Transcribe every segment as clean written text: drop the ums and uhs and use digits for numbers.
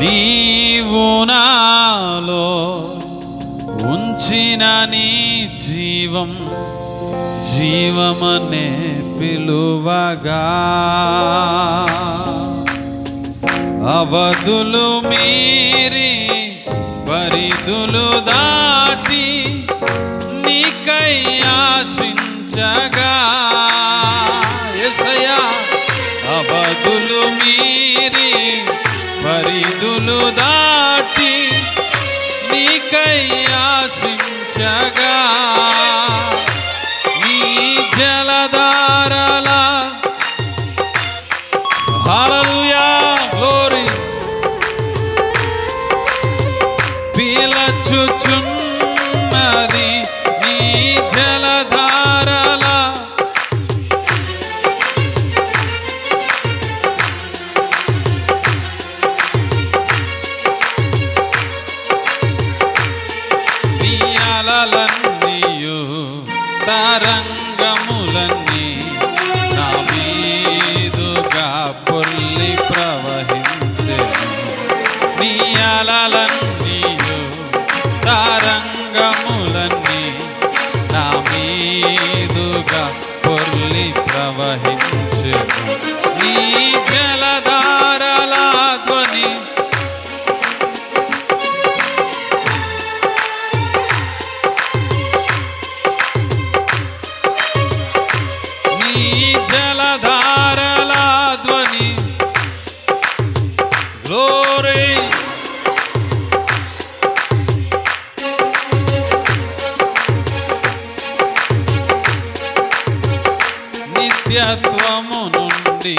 నీవు నాలో ఉంచిన నీ జీవం జీవమనే పిలువగా అవధులు మీరి పరిధులు దాటి నీకై ఆశించగా యేసయ్యా అవధులు మీరి పరిధులు దాటి నీకై ఆశించగా నీ జలధారల హల్లెలూయా గ్లోరీ పీలచుచున్నది నీ జలధారల నీ అలలన్నీయు తరంగములన్నీ నా మీదుగా పొల్లి ప్రవహించెను నీ అలలన్నీయు తరంగములన్నీ నా మీదుగా పొర్లి ప్రవహించెను నీ జలధారల ధ్వని నీ జలధారల ధ్వని గ్లోరీ నిత్యత్వము నుండి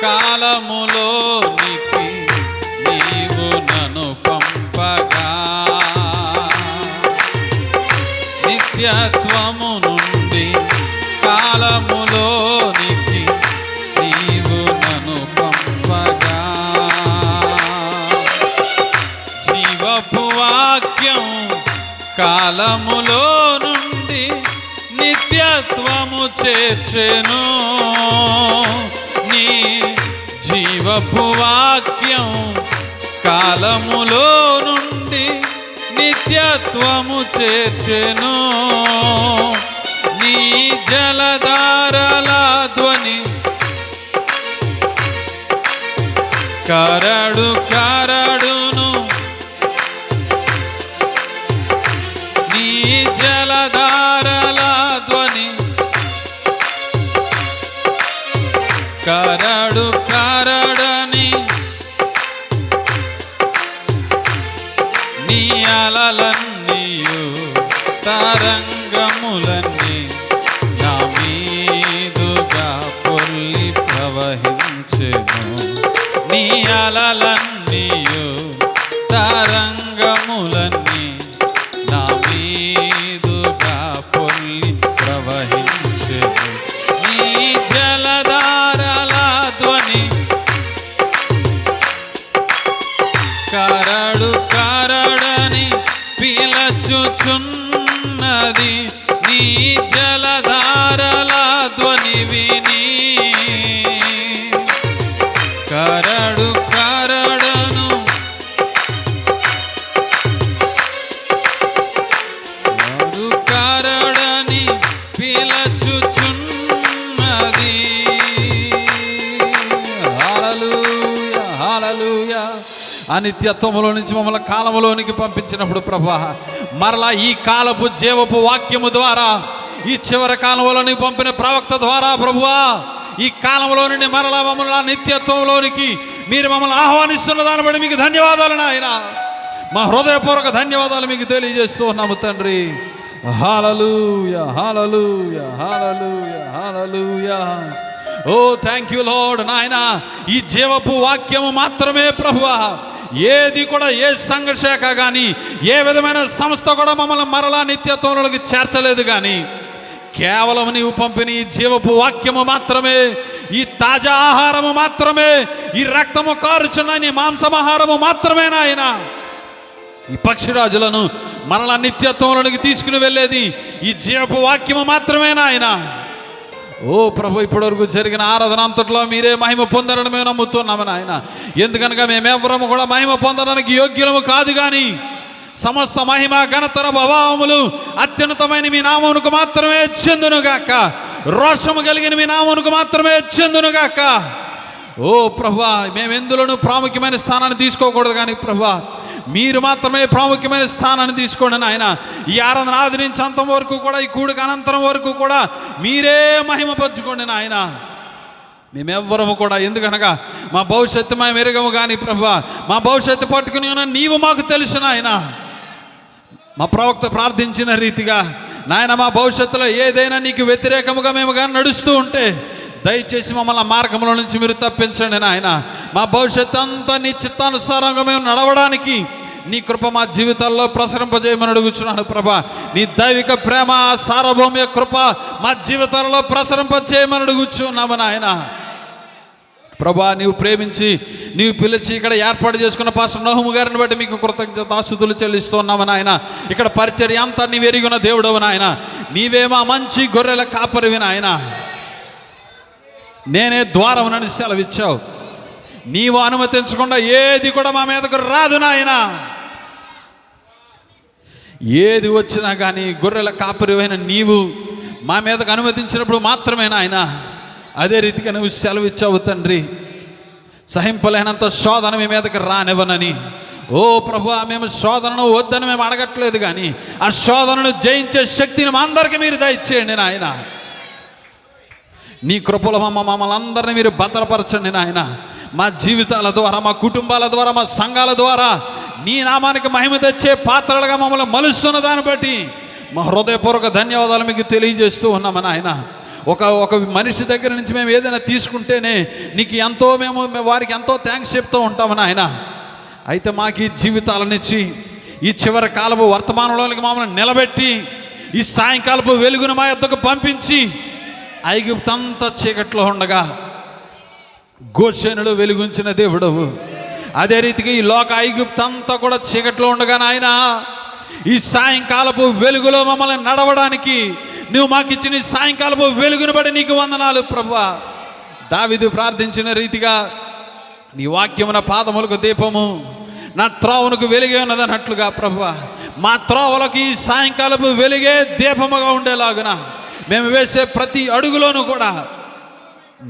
కాలములోనికి నీవు నన్ను పంపగా నిత్యత్వము నుండి కాలములోనికి నీవు నన్ను పంపగా జీవపు వాక్యం కాలములో నుండి నిత్యత్వము చేర్చెను నీ జీవపు వాక్యం కాలములో నుండి నిత్యత్వము చేర్చెను నీ జలధారల ధ్వని కరడు కరడును నీ జలధారల ధ్వని కరడు కరడని నీ అలలన్నీయు తరంగములన్నీ నా మీదుగా పొర్లి ప్రవహించెను నీ అలలన్నీయు తరంగములన్నీ నా మీదుగా పొర్లి ప్రవహించెను నీ జలధారల ధ్వని కరడు కరడని పిలచుచున్నది నీ జలధారల ధ్వని విని కరడు కరడను కరడని పిలచుచున్నది హల్లెలూయా హల్లెలూయా అనిత్యత్వములో నుంచి మమ్మల్ని కాలములోనికి పంపించినప్పుడు ప్రభువా మరలా ఈ కాలపు జీవపు వాక్యము ద్వారా ఈ చివరి కాలంలోని పంపిన ప్రవక్త ద్వారా ప్రభువా ఈ కాలంలో నుండి మరలా మమ్మల్ని నిత్యత్వంలోనికి మీరు మమ్మల్ని ఆహ్వానిస్తున్న దాన్ని బట్టి మీకు ధన్యవాదాలు నాయన మా హృదయపూర్వక ధన్యవాదాలు మీకు తెలియజేస్తూ ఉన్నాము తండ్రి హల్లెలూయా హల్లెలూయా హల్లెలూయా హల్లెలూయా ఓ థ్యాంక్ యూ లార్డ్ నాయన ఈ జీవపు వాక్యము మాత్రమే ప్రభువా ఏది కూడా ఏ సంఘశాఖ కానీ ఏ విధమైన సంస్థ కూడా మమ్మల్ని మరలా నిత్యత్వంలోకి చేర్చలేదు కానీ కేవలం నీవు పంపిన ఈ జీవపు వాక్యము మాత్రమే ఈ తాజా ఆహారము మాత్రమే ఈ రక్తము కారుచున్న నీ మాంసమాహారము మాత్రమే నాయన ఈ పక్షిరాజులను మరలా నిత్యత్వంలోనికి తీసుకుని వెళ్ళేది ఈ జీవపు వాక్యము మాత్రమే నాయన ఓ ప్రభు, ఇప్పటివరకు జరిగిన ఆరాధన అంతట్లో మీరే మహిమ పొందారని మేము నమ్ముతున్నాము నాయన. ఎందుకనగా మేమెవ్వరము కూడా మహిమ పొందడానికి యోగ్యులము కాదు, కానీ సమస్త మహిమ ఘనత ప్రభావములు అత్యున్నతమైన మీ నామమునకు మాత్రమే చెందునుగాక. రోషము కలిగిన మీ నామమునకు మాత్రమే చెందునుగాక. ఓ ప్రభువా, మేము ఎందులోనూ ప్రాముఖ్యమైన స్థానాన్ని తీసుకోకూడదు, కానీ ప్రభువా మీరు మాత్రమే ప్రాముఖ్యమైన స్థానాన్ని తీసుకోండి నాయన. ఈ ఆరాధన ఆది నుంచి అంతం వరకు కూడా, ఈ కూడిక అనంతరం వరకు కూడా మీరే మహిమ పంచుకోండి నాయన. మేమెవ్వరము కూడా, ఎందుకనగా మా భవిష్యత్తు మేము ఎరగము, కానీ ప్రభువా మా భవిష్యత్తు పట్టుకుని నీవు మాకు తెలుసు నాయన. మా ప్రవక్త ప్రార్థించిన రీతిగా నాయన, మా భవిష్యత్తులో ఏదైనా నీకు వ్యతిరేకముగా మేము కానీ నడుస్తూ ఉంటే దయచేసి మమ్మల్ని మార్గంలో నుంచి మీరు తప్పించండి నాయన. మా భవిష్యత్తు అంతా నీ చిత్తానుసారంగా మేము నడవడానికి నీ కృప మా జీవితాల్లో ప్రసరింపజేయమని అడుగుచున్నాను ప్రభా. నీ దైవిక ప్రేమ, సార్వభౌమ్య కృప మా జీవితాల్లో ప్రసరింపజేయమని అడుగుచున్నాము నాయన. ప్రభా, నీవు ప్రేమించి నీవు పిలిచి ఇక్కడ ఏర్పాటు చేసుకున్న పాస్టర్ నోహము గారిని బట్టి మీకు కృతజ్ఞతాస్తుతులు చెల్లిస్తున్నాము నాయన. ఇక్కడ పరిచర్య అంతా నీవు ఎరిగిన దేవుడవు నాయన. నీవే మా మంచి గొర్రెల కాపరివి నాయన. నేనే ద్వారమునని సెలవిచ్చావు. నీవు అనుమతించకుండా ఏది కూడా మా మీదకు రాదు నాయన. ఏది వచ్చినా కానీ గొర్రెల కాపరివైన నీవు మా మీదకు అనుమతించినప్పుడు మాత్రమే నాయన. అదే రీతిగా నువ్వు సెలవిచ్చావు తండ్రి. సహింపలేనంత శోధన మీ మీదకి రానివ్వనని. ఓ ప్రభువా, మేము శోధనను వద్దని మేము అడగట్లేదు, కానీ ఆ శోధనను జయించే శక్తిని మా అందరికీ మీరు దయచేయండి నాయన. నీ కృపలో మమ్మల్ని అందరినీ మీరు భద్రపరచండి నాయన. మా జీవితాల ద్వారా, మా కుటుంబాల ద్వారా, మా సంఘాల ద్వారా నీ నామానికి మహిమ తెచ్చే పాత్రలుగా మమ్మల్ని మలుస్తున్న దాన్ని బట్టి మా హృదయపూర్వక ధన్యవాదాలు మీకు తెలియజేస్తూ ఉన్నాము నాయన. ఒక మనిషి దగ్గర నుంచి మేము ఏదైనా తీసుకుంటేనే నీకు ఎంతో మేము వారికి ఎంతో థ్యాంక్స్ చెప్తూ ఉంటాము నాయన. అయితే మాకు ఈ జీవితాలనిచ్చి ఈ చివరి కాలపు వర్తమానంలోనికి మమ్మల్ని నిలబెట్టి ఈ సాయంకాలపు వెలుగును మా యొద్దకు పంపించి ఐగుప్తంతా చీకట్లో ఉండగా గోషేనులో వెలుగుంచిన దేవుడవు. అదే రీతిగా ఈ లోక ఐగుప్తంతా కూడా చీకట్లో ఉండగా నాయన, ఈ సాయంకాలపు వెలుగులో మమ్మల్ని నడవడానికి నువ్వు మాకు ఇచ్చిన ఈ సాయంకాలపు వెలుగును బట్టి నీకు వందనాలు ప్రభువా. దావీదు ప్రార్థించిన రీతిగా నీ వాక్యమున పాదములకు దీపము, నా త్రోవనకు వెలుగే ఉన్నదన్నట్లుగా ప్రభువా, మా త్రోవలకు ఈ సాయంకాలపు వెలుగే దీపముగా ఉండేలాగున మేము వేసే ప్రతి అడుగులోనూ కూడా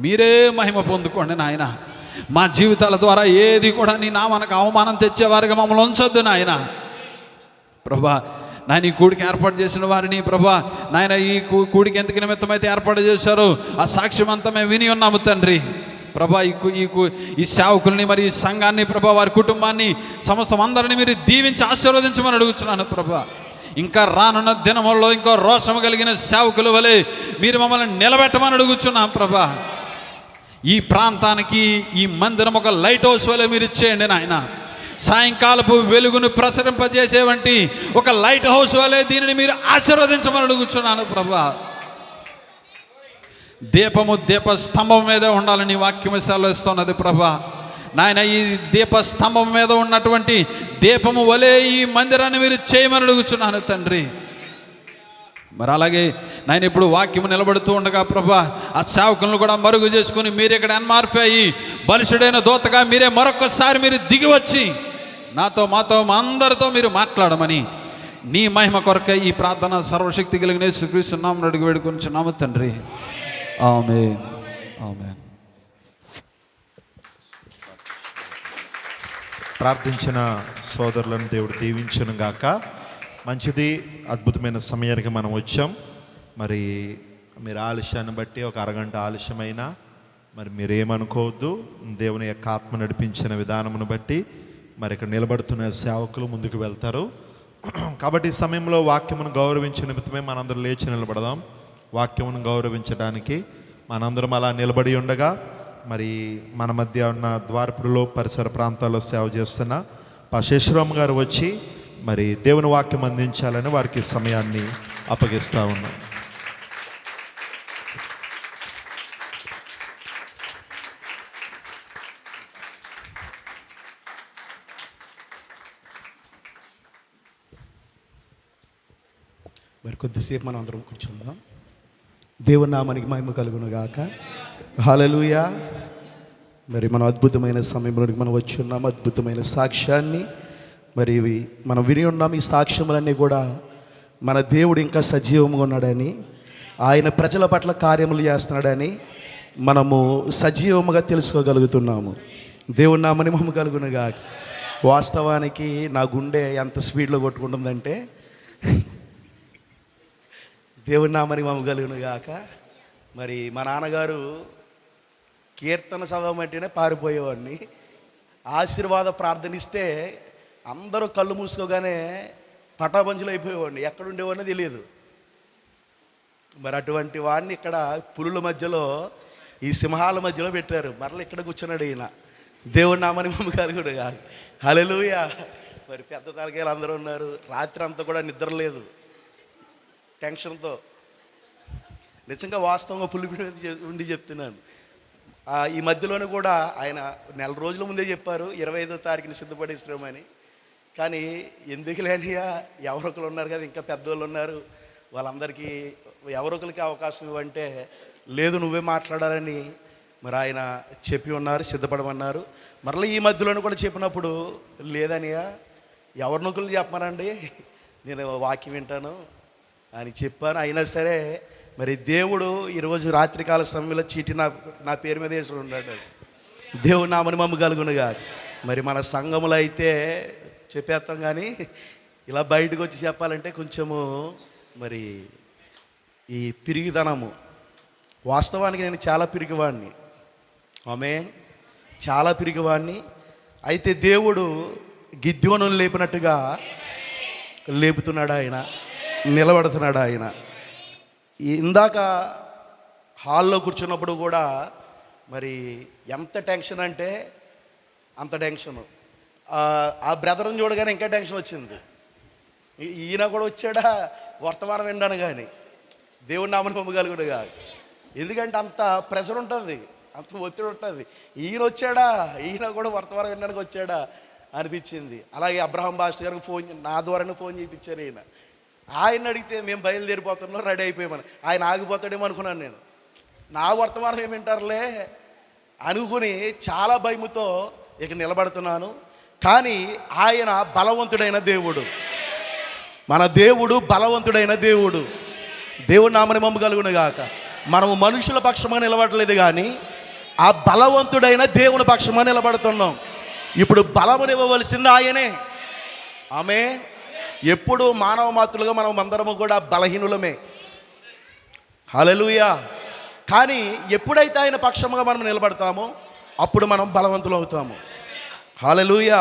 మీరే మహిమ పొందుకోండి నాయన. మా జీవితాల ద్వారా ఏది కూడా నీ నామానికి అవమానం తెచ్చేవారిగా మమ్మల్ని ఉంచొద్దు నాయన. ప్రభా, నాయన ఈ కూడికి ఏర్పాటు చేసిన వారిని ప్రభా నాయన, ఈ కూడికి ఎందుకు నిమిత్తమైతే ఏర్పాటు చేశారో ఆ సాక్ష్యం అంతా మేము విని ఉన్నాము తండ్రి. ప్రభా, ఈ సేవకుల్ని, మరి ఈ సంఘాన్ని ప్రభా, వారి కుటుంబాన్ని, సమస్తం అందరినీ మీరు దీవించి ఆశీర్వదించమని అడుగుతున్నాను ప్రభా. ఇంకా రానున్న దినముల్లో ఇంకో రోషము కలిగిన సేవకుల వలె మీరు మమ్మల్ని నిలబెట్టమని అడుగుచున్నాం ప్రభా. ఈ ప్రాంతానికి ఈ మందిరం ఒక లైట్ హౌస్ వలె మీరు ఇచ్చేయండి నాయన. సాయంకాలపు వెలుగును ప్రసరింపజేసేవంటి ఒక లైట్ హౌస్ వలె దీనిని మీరు ఆశీర్వదించమని అడుగుచున్నాను ప్రభా. దీపము దీపస్తంభం మీదే ఉండాలని వాక్యం సెలవిస్తున్నది ప్రభా. నాయన, ఈ దీపస్తంభం మీద ఉన్నటువంటి దీపము వలె ఈ మందిరాన్ని మీరు చేయమని అడుగుచున్నాను తండ్రి. మరి అలాగే నాయన, ఇప్పుడు వాక్యము నిలబడుతూ ఉండగా ప్రభా, ఆ సేవకులను కూడా మరుగు చేసుకుని మీరు ఇక్కడ ఎన్మార్ఫీ అయ్యి బలిష్ఠుడైన దూతగా మీరే మరొకసారి మీరు దిగి వచ్చి నాతో, మాతో, మా అందరితో మీరు మాట్లాడమని నీ మహిమ కొరకై ఈ ప్రార్థన సర్వశక్తి కలిగిన యేసుక్రీస్తు నామమున అడిగి వేడుకొనుచున్నాము తండ్రి. ఆమేన్, ఆమేన్. ప్రార్థించిన సోదరులను దేవుడు దీవించును గాక. మంచిది, అద్భుతమైన సమయానికి మనం వచ్చాం. మరి మీరు ఆలస్యాన్ని బట్టి ఒక అరగంట ఆలస్యమైనా మరి మీరేమనుకోవద్దు. దేవుని యొక్క ఆత్మ నడిపించిన విధానమును బట్టి మరి ఇక్కడ నిలబడుతున్న సేవకులు ముందుకు వెళ్తారు. కాబట్టి ఈ సమయంలో వాక్యమును గౌరవించిన నిమిత్తమే మనందరం లేచి నిలబడదాం. వాక్యమును గౌరవించడానికి మనందరం అలా నిలబడి ఉండగా మరి మన మధ్య ఉన్న ద్వారపుడిలో పరిసర ప్రాంతాల్లో సేవ చేస్తున్న శేషరామ్ గారు వచ్చి మరి దేవుని వాక్యం అందించాలని వారికి సమయాన్ని అప్పగిస్తూ ఉన్నాం. మరి కొద్దిసేపు మనం అందరం కూర్చుందాం. దేవుని నామానికి మహిమ కలుగును గాక. హల్లెలూయా. మరి మనం అద్భుతమైన సమయంలోనికి మనం వచ్చి ఉన్నాము. అద్భుతమైన సాక్ష్యాన్ని మరి మనం విని ఉన్నాం. ఈ సాక్ష్యములన్నీ కూడా మన దేవుడు ఇంకా సజీవంగా ఉన్నాడని, ఆయన ప్రజల పట్ల కార్యములు చేస్తున్నాడని మనము సజీవముగా తెలుసుకోగలుగుతున్నాము. దేవుని నామని మహిమ కలుగును గాక. వాస్తవానికి నా గుండె ఎంత స్పీడ్లో కొట్టుకుంటుందంటే దేవుని నామని మహిమ కలుగును గాక. మరి మా నాన్నగారు కీర్తన చదవమంటేనే పారిపోయేవాడిని. ఆశీర్వాద ప్రార్థనిస్తే అందరూ కళ్ళు మూసుకోగానే పటాబంజులు అయిపోయేవాడిని. ఎక్కడుండేవాడిని తెలియదు. మరి అటువంటి వాడిని ఇక్కడ పులుల మధ్యలో, ఈ సింహాల మధ్యలో పెట్టారు. మరలా ఇక్కడ కూర్చున్నాడు ఈయన. దేవుడి నామని మహిమ కలుగును గాక. హల్లెలూయా. మరి పెద్ద తలకాయలు అందరూ ఉన్నారు. రాత్రి అంతా కూడా నిద్ర లేదు, టెన్షన్తో. నిజంగా వాస్తవంగా పులి ఉండి చెప్తున్నాను. ఈ మధ్యలోనే కూడా ఆయన నెల రోజుల ముందే చెప్పారు 25వ తారీఖుని సిద్ధపడిస్తున్నామని. కానీ ఎందుకు లేనియా, ఎవరొకరు ఉన్నారు కదా, ఇంకా పెద్దోళ్ళు ఉన్నారు, వాళ్ళందరికీ ఎవరొకరికి అవకాశం ఇవ్వంటే లేదు నువ్వే మాట్లాడాలని మరి ఆయన చెప్పి ఉన్నారు, సిద్ధపడమన్నారు. మరలా ఈ మధ్యలోనే కూడా చెప్పినప్పుడు లేదనియా, ఎవరినొకరు చెప్పమనండి, నేను వాక్యం వింటాను అని చెప్పాను. అయినా సరే మరి దేవుడు ఈరోజు రాత్రికాల సమయంలో చీటి నా పేరు మీద వేసి ఉన్నాడు. దేవుడు నామని మమ్మ కలుగునుగా. మరి మన సంఘములో అయితే చెప్పేస్తాం, కానీ ఇలా బయటకు వచ్చి చెప్పాలంటే కొంచెము మరి ఈ పిరిగిదనము. వాస్తవానికి నేను చాలా పిరిగివాడిని, ఆమేన్, చాలా పిరిగివాడిని. అయితే దేవుడు గిద్యోను లేపినట్టుగా లేపుతున్నాడు ఆయన, నిలబడుతున్నాడు ఆయన. ఇందాక హాల్లో కూర్చున్నప్పుడు కూడా మరి ఎంత టెన్షన్ అంటే అంత టెన్షను. ఆ బ్రదర్ని చూడగానే ఇంకా టెన్షన్ వచ్చింది. ఈయన కూడా వచ్చాడా వర్తమానం విన్నాను, కానీ దేవుడి నామని పంపగలుగుడు కాదు. ఎందుకంటే అంత ప్రెషర్ ఉంటుంది, అంత ఒత్తిడి ఉంటుంది. ఈయన వచ్చాడా, ఈయన కూడా వర్తమానం వినడానికి వచ్చాడా అనిపించింది. అలాగే అబ్రహాం పాస్టర్ గారికి నా ద్వారానే ఫోన్ చేయించారు. ఆయన అడిగితే మేము బయలుదేరిపోతున్నాం, రెడీ అయిపోయామని. ఆయన ఆగిపోతాడేమో అనుకున్నాను నేను. నా వర్తమానం ఏమి వింటారులే అనుకుని చాలా భయముతో ఇక నిలబడుతున్నాను. కానీ ఆయన బలవంతుడైన దేవుడు, మన దేవుడు బలవంతుడైన దేవుడు. దేవుడు నామని మమ్మ కలుగును గాక. మనము మనుషుల పక్షంగా నిలబడలేదు, కానీ ఆ బలవంతుడైన దేవుని పక్షంగా నిలబడుతున్నాం. ఇప్పుడు బలమునివ్వవలసింది ఆయనే. ఆమె ఎప్పుడు మానవ మాతృలుగా మనం అందరము కూడా బలహీనులమే. హల్లెలూయా. కానీ ఎప్పుడైతే ఆయన పక్షముగా మనం నిలబడతామో అప్పుడు మనం బలవంతులు అవుతాము. హల్లెలూయా.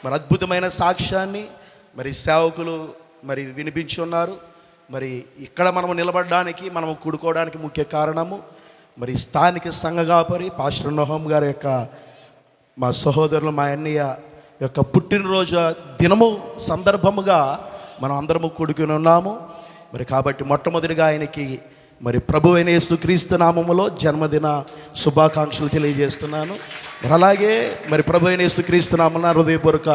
మరి అద్భుతమైన సాక్ష్యాన్ని మరి సేవకులు మరి వినిపించి ఉన్నారు. మరి ఇక్కడ మనం నిలబడడానికి, మనం కూడుకోవడానికి ముఖ్య కారణము మరి స్థానిక సంఘ కాపరి పాస్టర్ నోహం గారి యొక్క, మా సహోదరులు, మా అన్నయ్య యొక్క పుట్టినరోజు దినము సందర్భముగా మనం అందరము కూడుకుని ఉన్నాము. మరి కాబట్టి మొట్టమొదటిగా ఆయనకి మరి ప్రభువైన యేసుక్రీస్తు నామములో జన్మదిన శుభాకాంక్షలు తెలియజేస్తున్నాను. మరి అలాగే మరి ప్రభువైన యేసుక్రీస్తు నామమున హృదయపూర్వక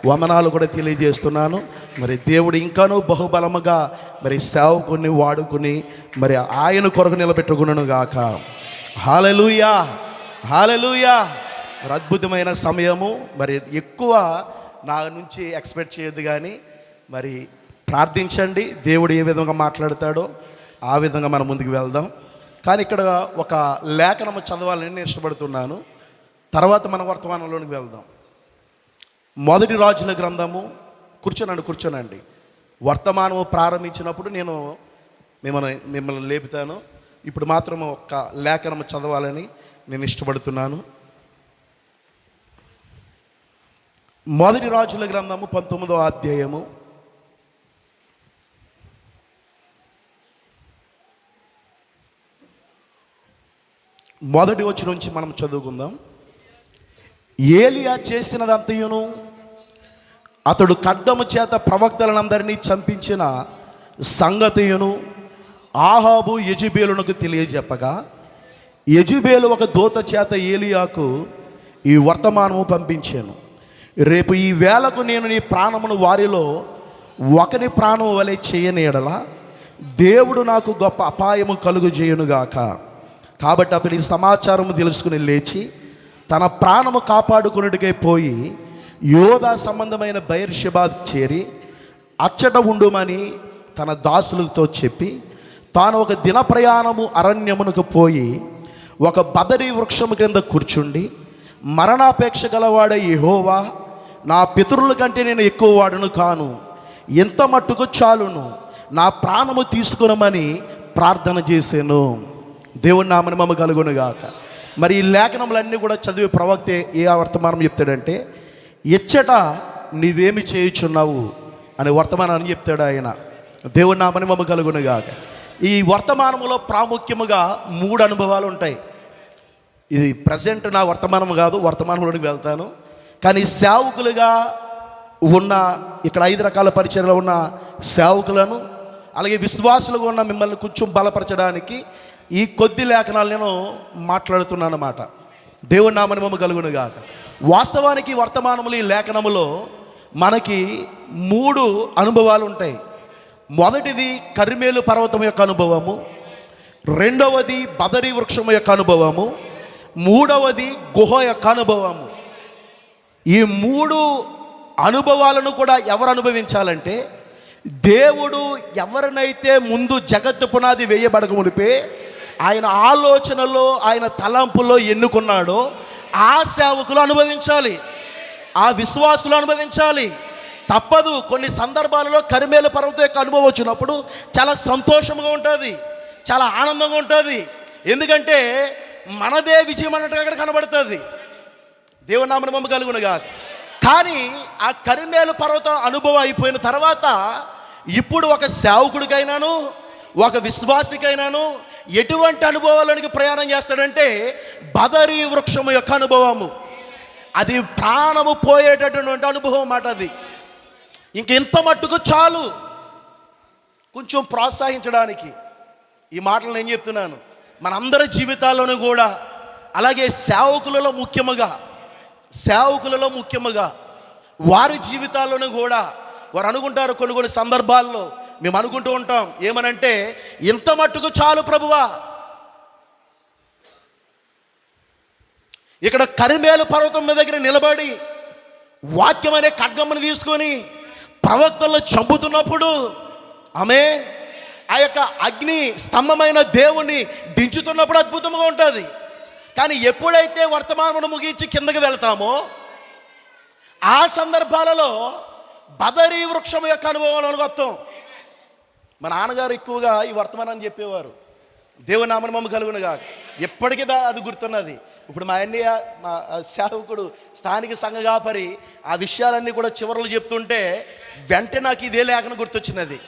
వందనాలు కూడా తెలియజేస్తున్నాను. మరి దేవుడు ఇంకానూ బహుబలముగా మరి సేవకుని వాడుకుని మరి ఆయన కొరకు నిలబెట్టుకును గాక. హల్లెలూయా, హల్లెలూయా. మరి అద్భుతమైన సమయము. మరి ఎక్కువ నా నుంచి ఎక్స్పెక్ట్ చేయొద్దు, కానీ మరి ప్రార్థించండి, దేవుడు ఏ విధంగా మాట్లాడతాడో ఆ విధంగా మనం ముందుకు వెళ్దాం. కానీ ఇక్కడ ఒక లేఖనము చదవాలని నేను ఇష్టపడుతున్నాను. తర్వాత మన వర్తమానంలోనికి వెళ్దాం. మొదటి రాజుల గ్రంథము. కూర్చోనండి. వర్తమానము ప్రారంభించినప్పుడు నేను మిమ్మల్ని లేపుతాను. ఇప్పుడు మాత్రం ఒక లేఖనము చదవాలని నేను ఇష్టపడుతున్నాను. మొదటి రాజుల గ్రంథము 19వ అధ్యాయము. మొదటి వచనం నుంచి మనం చదువుకుందాం. ఏలియా చేసినదంతయును, అతడు ఖడ్గము చేత ప్రవక్తలందరినీ చంపించిన సంగతియును ఆహాబు యెజెబెలునకు తెలియజెప్పగా, యెజెబెలు ఒక దూత చేత ఏలియాకు ఈ వర్తమానము పంపించాను. రేపు ఈ వేళకు నేను నీ ప్రాణమును వారిలో ఒకని ప్రాణము వలె చేయని ఎడల దేవుడు నాకు గొప్ప అపాయము కలుగు చేయునుగాక. కాబట్టి అతడి సమాచారము తెలుసుకుని లేచి తన ప్రాణము కాపాడుకున్నట్టుకై పోయి యోధా సంబంధమైన బెయేర్షెబా చేరి అచ్చట ఉండుమని తన దాసులతో చెప్పి తాను ఒక దిన ప్రయాణము అరణ్యమునకు పోయి ఒక బదరీ వృక్షము క్రింద కూర్చుండి, మరణాపేక్ష గలవాడ యెహోవా, నా పితరుల కంటే నేను ఎక్కువ వాడును కాను, ఎంత మట్టుకు చాలును, నా ప్రాణము తీసుకునమని ప్రార్థన చేశాను. దేవుని నామని మమ్మ కలుగునుగాక. మరి ఈ లేఖనములన్నీ కూడా చదివే ప్రవక్త ఏ వర్తమానం చెప్తాడంటే, ఎచ్చట నీవేమి చేయుచున్నావు అనే వర్తమానాన్ని చెప్తాడు ఆయన. దేవుని నామని మమ్మ కలుగునుగాక. ఈ వర్తమానములో ప్రాముఖ్యముగా 3 అనుభవాలు ఉంటాయి. ఇది ప్రజెంట్ నా వర్తమానం కాదు, వర్తమానంలోనికి వెళ్తాను. కానీ సేవకులుగా ఉన్న ఇక్కడ 5 రకాల పరిచర్యలో ఉన్న సేవకులను, అలాగే విశ్వాసులుగా ఉన్న మిమ్మల్ని కొంచెం బలపరచడానికి ఈ కొద్ది లేఖనాలు నేను మాట్లాడుతున్నాను అన్నమాట. దేవుని నామని మమ్మ కలుగునుగాక. వాస్తవానికి వర్తమానములు ఈ లేఖనములో మనకి 3 అనుభవాలు ఉంటాయి. మొదటిది కర్మేలు పర్వతం యొక్క అనుభవము, రెండవది బదరీ వృక్షం యొక్క అనుభవము, మూడవది గుహ యొక్క అనుభవము. ఈ 3 అనుభవాలను కూడా ఎవరు అనుభవించాలంటే, దేవుడు ఎవరినైతే ముందు జగత్తు పునాది వేయబడక మునిపే ఆయన ఆలోచనలో ఆయన తలంపులో ఎన్నుకున్నాడో ఆ సేవకులు అనుభవించాలి, ఆ విశ్వాసులు అనుభవించాలి. తప్పదు. కొన్ని సందర్భాలలో కర్మేలు పర్వతం యొక్క అనుభవం వచ్చినప్పుడు చాలా సంతోషంగా ఉంటుంది, చాలా ఆనందంగా ఉంటుంది. ఎందుకంటే మనదే విజయం అన్నట్టుగా అక్కడ కనబడుతుంది. దేవుని నామమున మహిమ కలుగునుగా. కానీ ఆ కర్మేలు పర్వతం అనుభవం అయిపోయిన తర్వాత ఇప్పుడు ఒక సేవకుడికైనాను ఒక విశ్వాసికైనాను ఎటువంటి అనుభవాలకి ప్రయాణం చేస్తాడంటే బదరీ వృక్షము యొక్క అనుభవము. అది ప్రాణము పోయేటటువంటి అనుభవం మాట. అది ఇంకెంత మట్టుకు చాలు. కొంచెం ప్రోత్సహించడానికి ఈ మాటలు నేను చెప్తున్నాను. మనందరి జీవితాల్లోనూ కూడా అలాగే సేవకులలో ముఖ్యముగా వారి జీవితాల్లోనూ కూడా వారు అనుకుంటారు, కొన్ని సందర్భాల్లో మేము అనుకుంటూ ఉంటాం ఏమనంటే, ఇంత మట్టుకు చాలు ప్రభువా. ఇక్కడ కర్మేలు పర్వతం మీద దగ్గర నిలబడి వాక్యం అనే ఖడ్గమ్మను తీసుకొని ప్రవక్తలను చంపుతున్నప్పుడు ఆమె ఆ యొక్క అగ్ని స్తంభమైన దేవుణ్ణి దించుతున్నప్పుడు అద్భుతంగా ఉంటుంది. కానీ ఎప్పుడైతే వర్తమానమును ముగించి కిందకి వెళ్తామో ఆ సందర్భాలలో బదరీ వృక్షం యొక్క అనుభవంలోకి వస్తాం. మా నాన్నగారు ఎక్కువగా ఈ వర్తమానాన్ని చెప్పేవారు. దేవుని నామమున మహిమ కలుగునుగా. ఎప్పటికీ అది గుర్తున్నది. ఇప్పుడు మా అన్నయ్య, మా సేవకుడు, స్థానిక సంఘకాపరి ఆ విషయాలన్నీ కూడా చివరలు చెప్తుంటే వెంటనే నాకు ఇదే లేఖనం గుర్తొచ్చినది.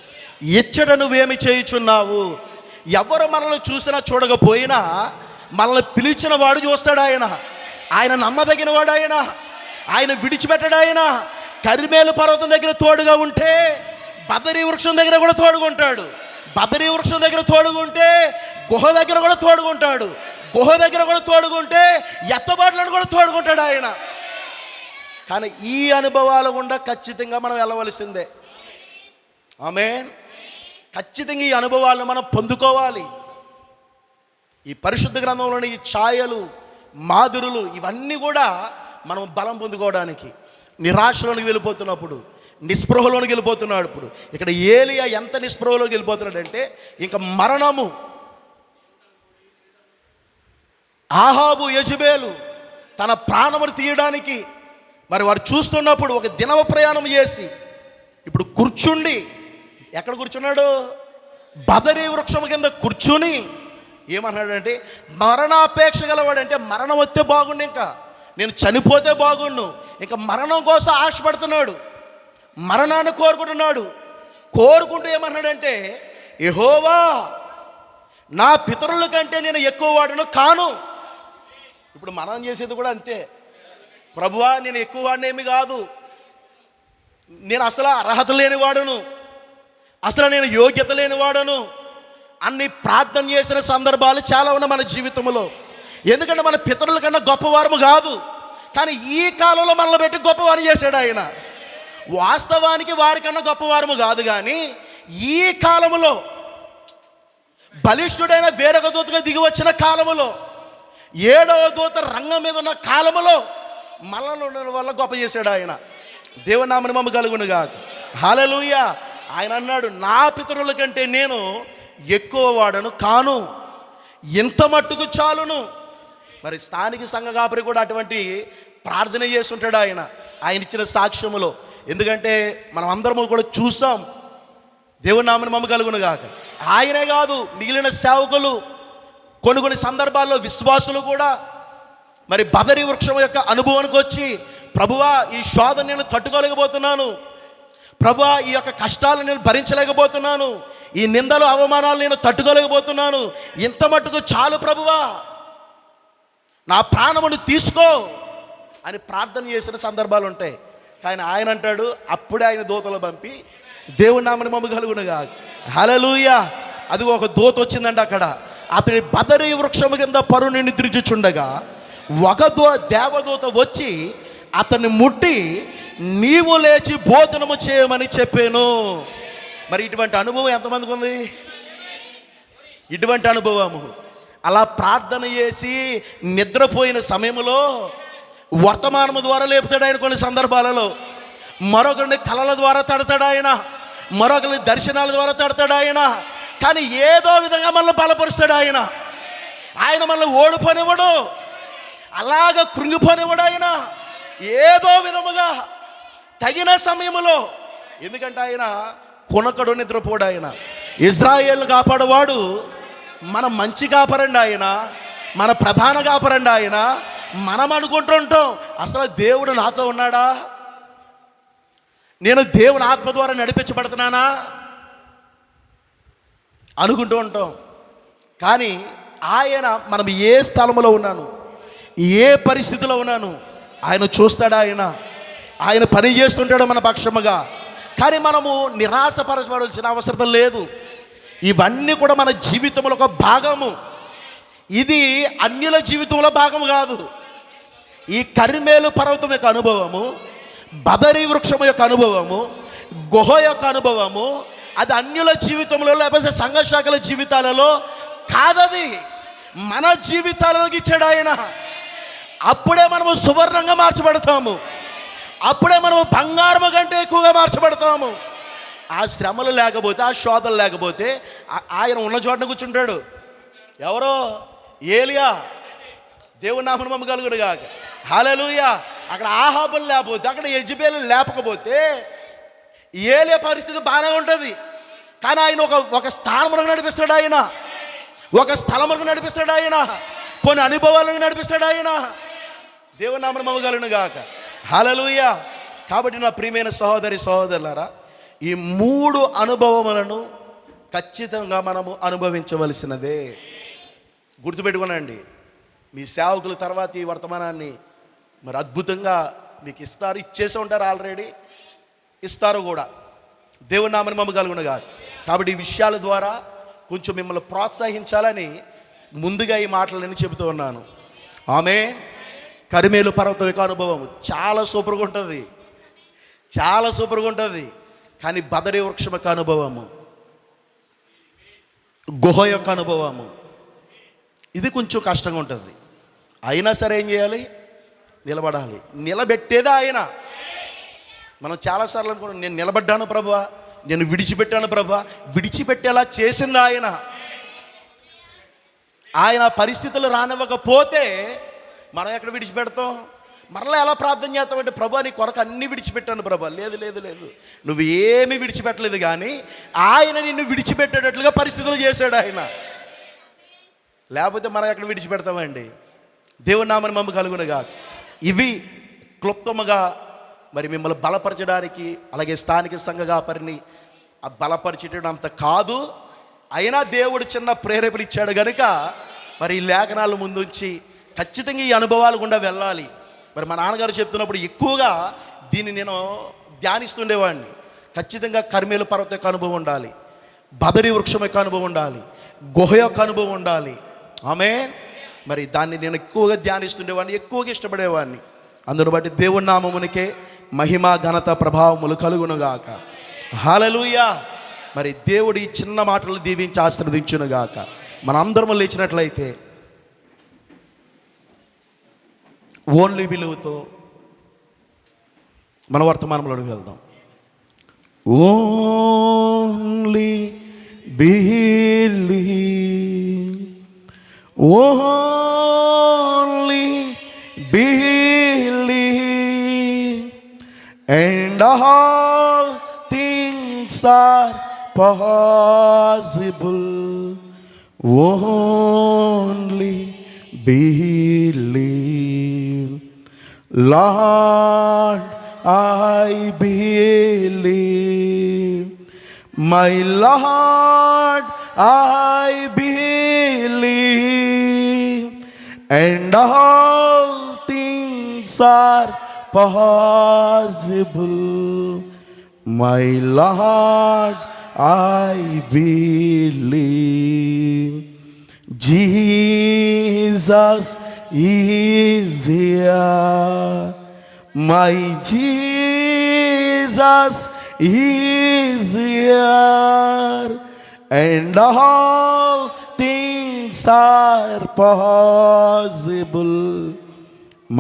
ఎచ్చట నువ్వేమి చేయుచున్నావు. ఎవరు మనల్ని చూసినా చూడకపోయినా మనల్ని పిలిచిన వాడు చూస్తాడు. ఆయన నమ్మదగిన వాడు. ఆయన విడిచిపెట్టాడు. ఆయన కర్మేలు పర్వతం దగ్గర తోడుగా ఉంటే బదరీ వృక్షం దగ్గర కూడా తోడుకుంటాడు. బదరీ వృక్షం దగ్గర తోడుకుంటే గుహ దగ్గర కూడా తోడుకుంటాడు. గుహ దగ్గర కూడా తోడుకుంటే ఎత్తబాట్లను కూడా తోడుకుంటాడు ఆయన. కానీ ఈ అనుభవాలు గుండా ఖచ్చితంగా మనం వెళ్ళవలసిందే. ఆమేన్. ఖచ్చితంగా ఈ అనుభవాలను మనం పొందుకోవాలి. ఈ పరిశుద్ధ గ్రంథంలోని ఈ ఛాయలు, మాదిరులు ఇవన్నీ కూడా మనం బలం పొందుకోవడానికి, నిరాశలోనికి వెళ్ళిపోతున్నప్పుడు, నిస్పృహలోనికి వెళ్ళిపోతున్నాడు. ఇప్పుడు ఇక్కడ ఏలియా ఎంత నిస్పృహలోకి వెళ్ళిపోతున్నాడంటే ఇంకా మరణము. ఆహాబు, యెజెబెలు తన ప్రాణమును తీయడానికి మరి వారు చూస్తున్నప్పుడు ఒక దినవ ప్రయాణం చేసి ఇప్పుడు కూర్చుండి, ఎక్కడ కూర్చున్నాడు? బదరీ వృక్షం కింద కూర్చుని ఏమన్నాడంటే, మరణాపేక్ష గలవాడంటే మరణం వస్తే బాగుండు, ఇంకా నేను చనిపోతే బాగుండు, ఇంకా మరణం కోసం ఆశపడుతున్నాడు, మరణాన్ని కోరుకుంటున్నాడు. కోరుకుంటూ ఏమన్నాడంటే, యెహోవా, నా పితరుల కంటే నేను ఎక్కువ వాడును కాను. ఇప్పుడు మనం చేసేది కూడా అంతే. ప్రభువా, నేను ఎక్కువ వాడినేమి కాదు, నేను అసలు అర్హత లేనివాడును, అసలు నేను యోగ్యత లేనివాడును అన్ని ప్రార్థన చేసిన సందర్భాలు చాలా ఉన్నాయి మన జీవితంలో. ఎందుకంటే మన పితరుల కన్నా గొప్పవారము కాదు, కానీ ఈ కాలంలో మనల్ని పెట్టి గొప్పవారిని చేశాడు ఆయన. వాస్తవానికి వారికన్నా గొప్పవారము కాదు, కానీ ఈ కాలంలో బలిష్ఠుడైన వేరొక దూతగా దిగి వచ్చిన కాలములో, 7వ దూత రంగం మీద ఉన్న కాలములో మరణం వల్ల గొప్ప చేశాడు ఆయన. దేవుని నామమున మహిమ కలుగును గాక. హల్లెలూయా. ఆయన అన్నాడు, నా పితరుల కంటే నేను ఎక్కువ వాడను కాను, ఇంత మట్టుకు చాలును. మరి స్థానిక సంఘ కాపరి కూడా అటువంటి ప్రార్థన చేస్తుంటాడు ఆయన ఇచ్చిన సాక్ష్యములో. ఎందుకంటే మనం అందరము కూడా చూసాం. దేవుని నామమున మహిమ కలుగును గాక. ఆయనే కాదు, మిగిలిన సేవకులు, కొన్ని సందర్భాల్లో విశ్వాసులు కూడా మరి బదరి వృక్షం యొక్క అనుభవానికి వచ్చి, ప్రభువా ఈ శోధన నేను తట్టుకోలేకపోతున్నాను, ప్రభువా ఈ యొక్క కష్టాలు నేను భరించలేకపోతున్నాను, ఈ నిందలు అవమానాలు నేను తట్టుకోలేకపోతున్నాను, ఇంత మట్టుకు చాలు ప్రభువా, నా ప్రాణమును తీసుకో అని ప్రార్థన చేసిన సందర్భాలు ఉంటాయి. కానీ ఆయన అంటాడు, అప్పుడే ఆయన దూతలు పంపి, దేవుని నామమున మహిమ కలుగును గాక. హల్లెలూయా. అది ఒక దూత వచ్చిందండి అక్కడ. అతని బదరి వృక్షము కింద పరుని నిద్రించుచుండగా ఒక దేవదూత వచ్చి అతన్ని ముట్టి, నీవు లేచి భోజనము చేయమని చెప్పాను. మరి ఇటువంటి అనుభవం ఎంతమందికి ఉంది? ఇటువంటి అనుభవము. అలా ప్రార్థన చేసి నిద్రపోయిన సమయంలో వర్తమానము ద్వారా లేపుతాడు ఆయన. కొన్ని సందర్భాలలో మరొకరిని కళల ద్వారా తడతాడు ఆయన, మరొకరిని దర్శనాల ద్వారా తడతాడు ఆయన. కానీ ఏదో విధంగా మనల్ని బలపరుస్తాడు ఆయన. ఆయన మనల్ని ఓడిపోనివ్వడు, అలాగ కృంగిపోనివ్వడు ఆయన. ఏదో విధముగా తగిన సమయంలో, ఎందుకంటే ఆయన కొనకడు, నిద్రపోడు ఆయన. ఇజ్రాయేల్ కాపాడువాడు మన మంచి కాపరండి ఆయన, మన ప్రధాన కాపరండి ఆయన. మనం అనుకుంటుంటాం, అసలు దేవుడు నాతో ఉన్నాడా, నేను దేవుని ఆత్మ ద్వారా నడిపించబడుతున్నానా అనుకుంటూ ఉంటాం. కానీ ఆయన మనం ఏ స్థలంలో ఉన్నాను, ఏ పరిస్థితిలో ఉన్నాను ఆయన చూస్తాడా. ఆయన పని చేస్తుంటాడు మన పక్షముగా. కానీ మనము నిరాశపరచబడాల్సిన అవసరం లేదు. ఇవన్నీ కూడా మన జీవితంలో ఒక భాగము. ఇది అన్యుల జీవితంలో భాగము కాదు. ఈ కర్మేలు పర్వతం యొక్క అనుభవము, బదరి వృక్షము యొక్క అనుభవము, గుహ యొక్క అనుభవము, అది అన్యుల జీవితంలో లేకపోతే సంఘ శాఖల జీవితాలలో కాదది, మన జీవితాలలోకి ఇచ్చాడు ఆయన. అప్పుడే మనము సువర్ణంగా మార్చబడతాము, అప్పుడే మనము బంగారము కంటే ఎక్కువగా మార్చబడతాము. ఆ శ్రమలు లేకపోతే, ఆ శోధనలు లేకపోతే ఆయన ఉన్న చోటన కూర్చుంటాడు. ఎవరో ఏలియా, దేవుని నామమున మహిమ కలుగును గాక. హల్లెలూయా. అక్కడ ఆహాబులు లేకపోతే, అక్కడ యెజబెలు లేకపోతే ఏలియా పరిస్థితి బాగానే ఉంటుంది. కానీ ఆయన ఒక స్థానమునకు నడిపిస్తాడు ఆయన, ఒక స్థలమునకు నడిపిస్తాడు ఆయన, కొన్ని అనుభవాలను నడిపిస్తాడు ఆయన. దేవుని నామమున మహిమ కలుగును గాక. హల్లెలూయా. కాబట్టి నా ప్రియమైన సహోదరి సహోదరులారా, ఈ 3 అనుభవములను ఖచ్చితంగా మనము అనుభవించవలసినదే. గుర్తుపెట్టుకోనండి, మీ సేవకుల తర్వాత ఈ వర్తమానాన్ని మరి అద్భుతంగా మీకు ఇస్తారు, ఇచ్చేసి ఉంటారు, ఆల్రెడీ ఇస్తారు కూడా. దేవుని నామమున మహిమ కలుగును గాక. కాబట్టి ఈ విషయాల ద్వారా కొంచెం మిమ్మల్ని ప్రోత్సహించాలని ముందుగా ఈ మాటలు నేను చెబుతూ ఉన్నాను. ఆమేన్. కర్మేలు పర్వతం యొక్క అనుభవం చాలా సూపర్గా ఉంటుంది, చాలా సూపర్గా ఉంటుంది. కానీ బదరి వృక్షం యొక్క అనుభవము, గుహ యొక్క అనుభవము, ఇది కొంచెం కష్టంగా ఉంటుంది. అయినా సరే ఏం చేయాలి? నిలబడాలి. నిలబెట్టేదే ఆయన. మనం చాలాసార్లు అనుకుంటాం, నేను నిలబడ్డాను ప్రభువా, నేను విడిచిపెట్టాను ప్రభువా. విడిచిపెట్టేలా చేసింది ఆయన. ఆయన పరిస్థితులు రానివ్వకపోతే మనం ఎక్కడ విడిచిపెడతాం? మరలా ఎలా ప్రార్థన చేస్తామంటే, ప్రభా నీ కొరకు అన్నీ విడిచిపెట్టాను ప్రభా. లేదు లేదు లేదు, నువ్వు ఏమీ విడిచిపెట్టలేదు. కానీ ఆయన నిన్ను విడిచిపెట్టేటట్లుగా పరిస్థితులు చేశాడు ఆయన. లేకపోతే మనం ఎక్కడ విడిచిపెడతామండి? దేవుని నామమున మహిమ కలుగును గాక. ఇవి క్లుప్తముగా మరి మిమ్మల్ని బలపరచడానికి, అలాగే స్థానిక సంఘ కాపరిని బలపరిచేటప్పుడు అంత కాదు, అయినా దేవుడు చిన్న ప్రేరేపణ ఇచ్చాడు కనుక మరి ఈ లేఖనాలు ముందుంచి ఖచ్చితంగా ఈ అనుభవాలు గుండా వెళ్ళాలి. మరి మా నాన్నగారు చెప్తున్నప్పుడు ఎక్కువగా దీన్ని నేను ధ్యానిస్తుండేవాడిని. ఖచ్చితంగా కర్మేలు పర్వతం యొక్క అనుభవం ఉండాలి, బదరి వృక్షం యొక్క అనుభవం ఉండాలి, గుహ యొక్క అనుభవం ఉండాలి. ఆమేన్. మరి దాన్ని నేను ఎక్కువగా ధ్యానిస్తుండేవాడిని, ఎక్కువగా ఇష్టపడేవాడిని. అందును బట్టి దేవుని నామమునికే మహిమ ఘనత ప్రభావములు కలుగునుగాక. హల్లెలూయా. మరి దేవుడి చిన్న మాటలు దీవించి ఆశీర్వదించునుగాక. మనందరం లేచినట్లయితే ఓన్లీ విలువతో మన వర్తమానంలోకి వెళ్దాం. Only believe, only believe, and all things are possible. Only believe, Lord, I believe. My Lord, I believe, and all things are possible. My Lord, I believe. Jesus is here. My Jesus is here, and all things are possible.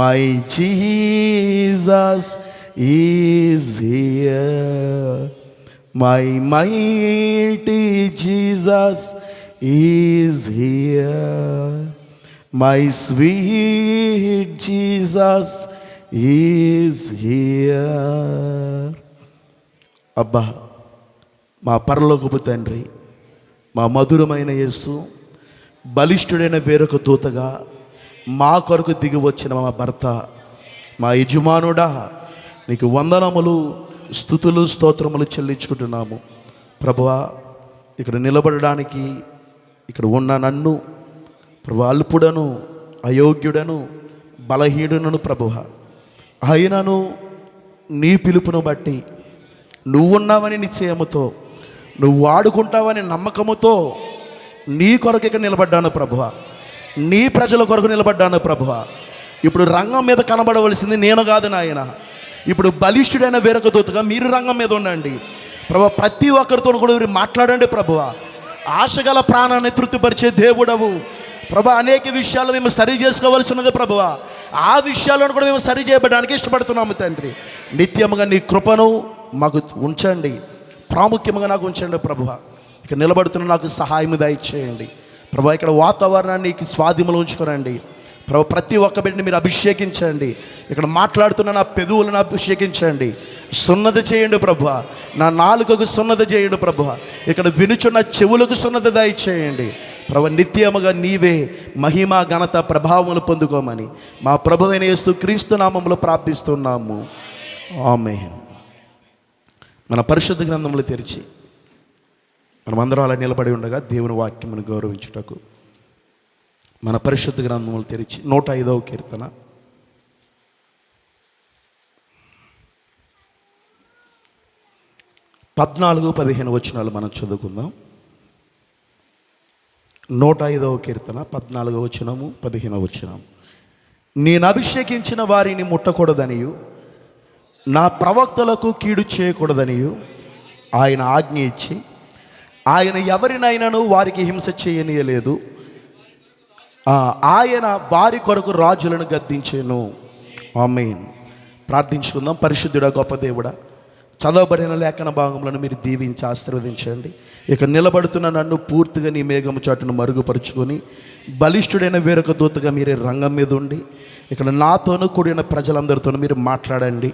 My Jesus is here. My mighty Jesus is here. My sweet Jesus is here. అబ్బా, మా పరలోకపు తండ్రి, మా మధురమైన యేసు, బలిష్ఠుడైన వేరొక దూతగా మా కొరకు దిగి వచ్చిన మా భర్త, మా యజమానుడా, నీకు వందనములు, స్తుతులు, స్తోత్రములు చెల్లించుకుంటున్నాము. ప్రభువా, ఇక్కడ నిలబడడానికి ఇక్కడ ఉన్న నన్ను ప్రభువా అల్పుడను, అయోగ్యుడను, బలహీనుడను ప్రభువా, అయినను నీ పిలుపును బట్టి నువ్వున్నావని నిశ్చయముతో, నువ్వు వాడుకుంటావని నమ్మకముతో నీ కొరకు ఇక్కడ నిలబడ్డాను ప్రభువా. నీ ప్రజల కొరకు నిలబడ్డాను ప్రభువా. ఇప్పుడు రంగం మీద కనబడవలసింది నేను కాదు నాయన. ఇప్పుడు బలిష్ఠుడైన వేరొక దూతగా మీరు రంగం మీద ఉండండి ప్రభువా. ప్రతి ఒక్కరితో కూడా మీరు మాట్లాడండి ప్రభువా. ఆశగల ప్రాణాన్ని తృప్తిపరిచే దేవుడవు ప్రభువా. అనేక విషయాలు మేము సరి చేసుకోవలసి ఉన్నది ప్రభువా. ఆ విషయాలను కూడా మేము సరి చేయబడడానికి ఇష్టపడుతున్నాము తండ్రి. నిత్యముగా నీ కృపను మాకు ఉంచండి, ప్రాముఖ్యంగా నాకు ఉంచండి ప్రభువా. ఇక్కడ నిలబడుతున్న నాకు సహాయం దయచేయండి ప్రభువా. ఇక్కడ వాతావరణాన్ని స్వాధీనంలో ఉంచుకోనండి ప్రభు. ప్రతి ఒక్క బిడ్డని మీరు అభిషేకించండి. ఇక్కడ మాట్లాడుతున్న నా పెదవులను అభిషేకించండి, సున్నత చేయండి ప్రభువా. నా నాలుకకు సున్నత చేయండి ప్రభువా. ఇక్కడ వినుచున్న చెవులకు సున్నత దయచేయండి ప్రభు. నిత్యముగా నీవే మహిమ, ఘనత, ప్రభావములు పొందుకోమని మా ప్రభువైన యేసు క్రీస్తు నామములో ప్రార్థిస్తున్నాము. ఆమేన్. మన పరిశుద్ధ గ్రంథములు తెరిచి మనమందరం అలా నిలబడి ఉండగా దేవుని వాక్యమును గౌరవించుటకు మన పరిశుద్ధ గ్రంథములు తెరిచి 105వ కీర్తన 14-15 వచనాలు మనం చదువుకుందాం. 105వ కీర్తన 14వ వచనము 15వ వచనం. నేను అభిషేకించిన వారిని ముట్టకూడదనియు, నా ప్రవక్తలకు కీడు చేయకూడదనియు ఆయన ఆజ్ఞ ఇచ్చి, ఆయన ఎవరినైనాను వారికి హింస చేయనీయలేదు. ఆయన వారి కొరకు రాజులను గద్దించెను. ఆమేన్. ప్రార్థించుకుందాం. పరిశుద్ధుడా, గొప్ప దేవుడా, చదవబడిన లేఖన భాగములను మీరు దీవించి ఆశీర్వదించండి. ఇక నిలబడుతున్న నన్ను పూర్తిగా నీ మేఘము చాటును మరుగుపరుచుకొని బలిష్ఠుడైన వేరొక దూతగా మీరే రంగం మీద ఉండి ఇక్కడ నాతోనూ కూడిన ప్రజలందరితోనూ మీరు మాట్లాడండి,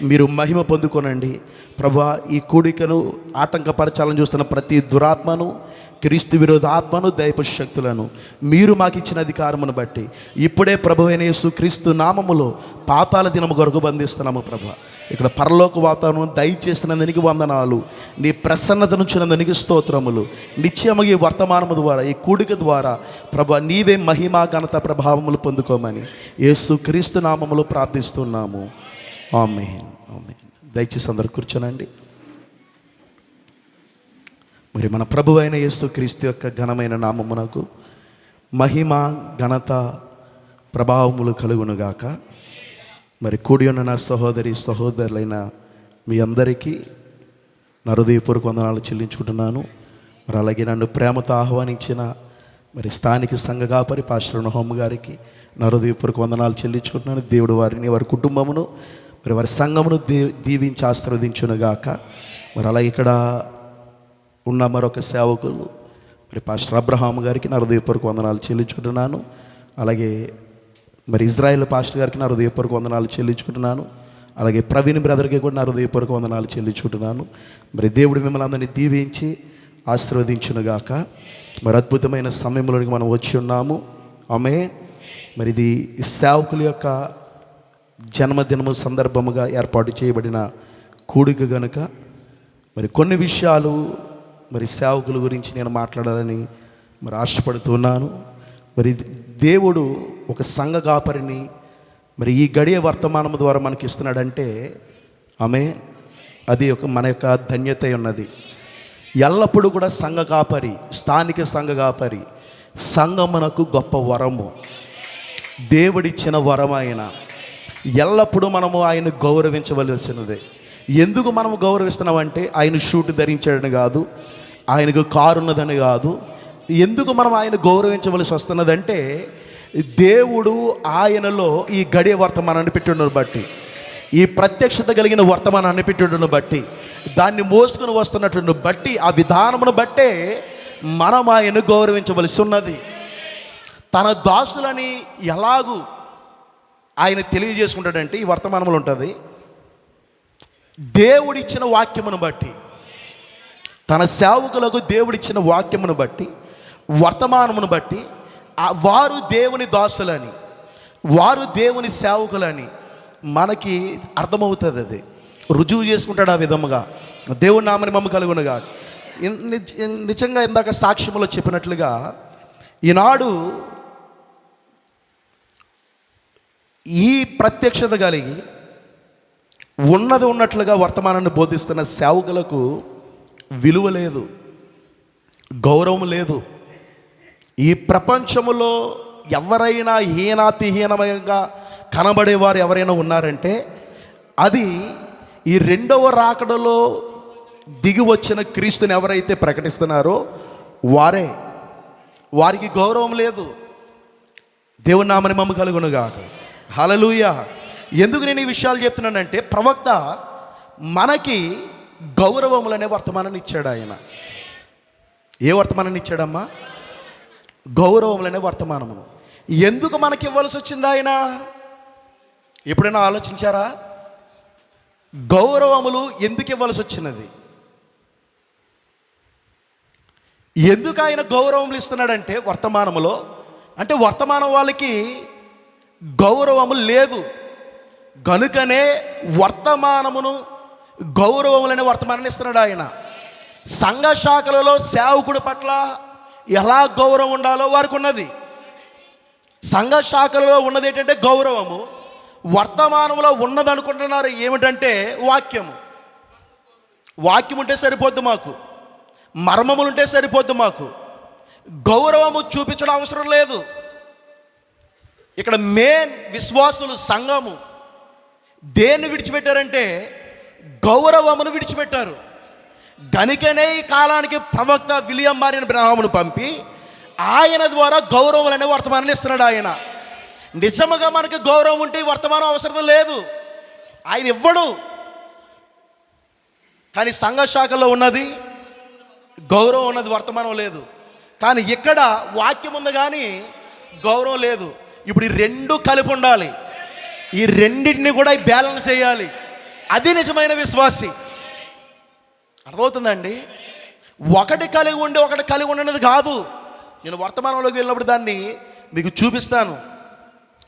మీరు మహిమ పొందుకోనండి ప్రభువా. ఈ కూడికను ఆటంకపరచాలని చూస్తున్న ప్రతి దురాత్మను, క్రీస్తు విరోధ ఆత్మను, దైవ శక్తులను మీరు మాకు ఇచ్చిన అధికారమును బట్టి ఇప్పుడే ప్రభువైన యేసు క్రీస్తు నామములో పాతాళ దినము కొరకు బంధిస్తున్నాము ప్రభువా. ఇక్కడ పరలోక వాతావరణం దయచేసినందునికి వందనాలు, నీ ప్రసన్నత నుంచినందునికి స్తోత్రములు. నిత్యముగా ఈ వర్తమానము ద్వారా, ఈ కూడిక ద్వారా ప్రభువా నీవే మహిమ, ఘనత, ప్రభావములు పొందుకోమని యేసు క్రీస్తు నామములో ప్రార్థిస్తున్నాము. ఆమేన్. ఆమేన్. దయచేసి అందరూ కూర్చోనండి. మరి మన ప్రభు అయిన యేసు క్రీస్తు యొక్క ఘనమైన నామమునకు మహిమ, ఘనత, ప్రభావములు కలుగునుగాక. మరి కూడి ఉన్న నా సహోదరి సహోదరులైన మీ అందరికీ నా హృదయపూర్వక వందనాలు చెల్లించుకుంటున్నాను. మరి అలాగే నన్ను ప్రేమతో ఆహ్వానించిన మరి స్థానిక సంఘ కాపరి పాస్టర్ హోమ్ గారికి నా హృదయపూర్వక వందనాలు చెల్లించుకుంటున్నాను. దేవుడు వారిని, వారి కుటుంబమును, మరి వారి సంఘమును దీవించి ఆశీర్వదించునుగాక. మరి అలాగే ఇక్కడ ఉన్న మరొక సేవకులు మరి పాస్టర్ అబ్రహాం గారికి నా హృదయపూర్వక వందనాలు చెల్లించుకుంటున్నాను. అలాగే మరి ఇజ్రాయెల్ పాస్టర్ గారికి నా హృదయపూర్వక వందనాలు చెల్లించుకుంటున్నాను. అలాగే ప్రవీణ్ బ్రదర్కి కూడా నా హృదయపూర్వక వందనాలు చెల్లించుకుంటున్నాను. మరి దేవుడు మిమ్మల్ని అందరినీ దీవించి ఆశీర్వదించునుగాక. మరి అద్భుతమైన సమయంలోనికి మనం వచ్చి ఉన్నాము. ఆమేన్. మరి ఇది సేవకుల యొక్క జన్మదినము సందర్భముగా ఏర్పాటు చేయబడిన కూడిక గనుక మరి కొన్ని విషయాలు మరి సేవకుల గురించి నేను మాట్లాడాలని మరి ఆశపడుతున్నాను. మరి దేవుడు ఒక సంఘ కాపరిని మరి ఈ గడియ వర్తమానం ద్వారా మనకి ఇస్తున్నాడంటే అది మన యొక్క ధన్యత ఉన్నది. ఎల్లప్పుడూ కూడా సంఘ కాపరి, స్థానిక సంఘ కాపరి సంఘమునకు గొప్ప వరము, దేవుడిచ్చిన వరం. ఆయన ఎల్లప్పుడూ మనము ఆయన గౌరవించవలసినదే. ఎందుకు మనము గౌరవిస్తున్నామంటే ఆయన షూట్ ధరించాడని కాదు, ఆయనకు కారు ఉన్నదని కాదు. ఎందుకు మనం ఆయన గౌరవించవలసి వస్తున్నదంటే దేవుడు ఆయనలో ఈ గడియ వర్తమానాన్ని పెట్టుడును బట్టి, ఈ ప్రత్యక్షత కలిగిన వర్తమానాన్ని పెట్టుడును బట్టి, దాన్ని మోసుకుని వస్తున్నటువంటి బట్టి, ఆ విధానమును బట్టే మనం ఆయన గౌరవించవలసి ఉన్నది. తన దాసులని ఎలాగూ ఆయన తెలియజేసుకుంటాడంటే ఈ వర్తమానంలో ఉంటుంది. దేవుడిచ్చిన వాక్యమును బట్టి, తన సేవకులకు దేవుడిచ్చిన వాక్యమును బట్టి, వర్తమానమును బట్టి వారు దేవుని దాసులని, వారు దేవుని సేవకులని మనకి అర్థమవుతుంది. అది రుజువు చేసుకుంటాడు ఆ విధముగా. దేవుని నామని మమ్మ కలుగునుగా. నిజంగా ఇందాక సాక్ష్యములో చెప్పినట్లుగా ఈనాడు ఈ ప్రత్యక్షత కలిగి ఉన్నది ఉన్నట్లుగా వర్తమానాన్ని బోధిస్తున్న సేవకులకు విలువ లేదు, గౌరవం లేదు. ఈ ప్రపంచములో ఎవరైనా హీనాతిహీనమయంగా కనబడేవారు ఎవరైనా ఉన్నారంటే అది ఈ రెండవ రాకడలో దిగి వచ్చిన క్రీస్తుని ఎవరైతే ప్రకటిస్తున్నారో వారే. వారికి గౌరవం లేదు. దేవుని నామని మమ్మ కలుగునుగాక. హల్లెలూయా. ఎందుకు నేను ఈ విషయాలు చెప్తున్నానంటే ప్రవక్త మనకి గౌరవములనే వర్తమానాన్ని ఇచ్చాడు. ఆయన ఏ వర్తమానాన్ని ఇచ్చాడమ్మా? గౌరవములనే వర్తమానము. ఎందుకు మనకి ఇవ్వాల్సి వచ్చింది ఆయన? ఎప్పుడైనా ఆలోచించారా? గౌరవములు ఎందుకు ఇవ్వాల్సి వచ్చినది? ఎందుకు ఆయన గౌరవములు ఇస్తున్నాడంటే వర్తమానములో, అంటే వర్తమానం వాళ్ళకి గౌరవము లేదు గనుకనే వర్తమానమును గౌరవములనే వర్తమానాన్ని ఇస్తున్నాడు ఆయన. సంఘ శాఖలలో సేవకుడి పట్ల ఎలా గౌరవం ఉండాలో వారికి ఉన్నది. సంఘ శాఖలలో ఉన్నది ఏంటంటే గౌరవము. వర్తమానంలో ఉన్నది అనుకుంటున్నారు ఏమిటంటే వాక్యము. వాక్యం ఉంటే సరిపోద్ది మాకు, మర్మములు ఉంటే సరిపోద్ది మాకు, గౌరవము చూపించడం అవసరం లేదు. ఇక్కడ మెయిన్ విశ్వాసులు సంఘము దేన్ని విడిచిపెట్టారంటే గౌరవమును విడిచిపెట్టారు. గనుకనే ఈ కాలానికి ప్రవక్త విలియం మరియన్ బ్రహామును పంపి ఆయన ద్వారా గౌరవం అనే వర్తమానాన్ని ఇస్తున్నాడు. ఆయన నిజముగా మనకు గౌరవం ఉంటే ఈ వర్తమానం అవసరం లేదు, ఆయన ఇవ్వడు. కానీ సంఘ శాఖలో ఉన్నది గౌరవం, ఉన్నది వర్తమానం లేదు. కానీ ఇక్కడ వాక్యం ఉంది కానీ గౌరవం లేదు. ఇప్పుడు ఈ రెండు కలిపి ఉండాలి. ఈ రెండింటిని కూడా బ్యాలెన్స్ చేయాలి. అది నిజమైన విశ్వాసి. అర్థమవుతుందండి? ఒకటి కలిగి ఉండి ఒకటి కలిగి ఉండేది కాదు. నేను వర్తమానంలోకి వెళ్ళినప్పుడు దాన్ని మీకు చూపిస్తాను.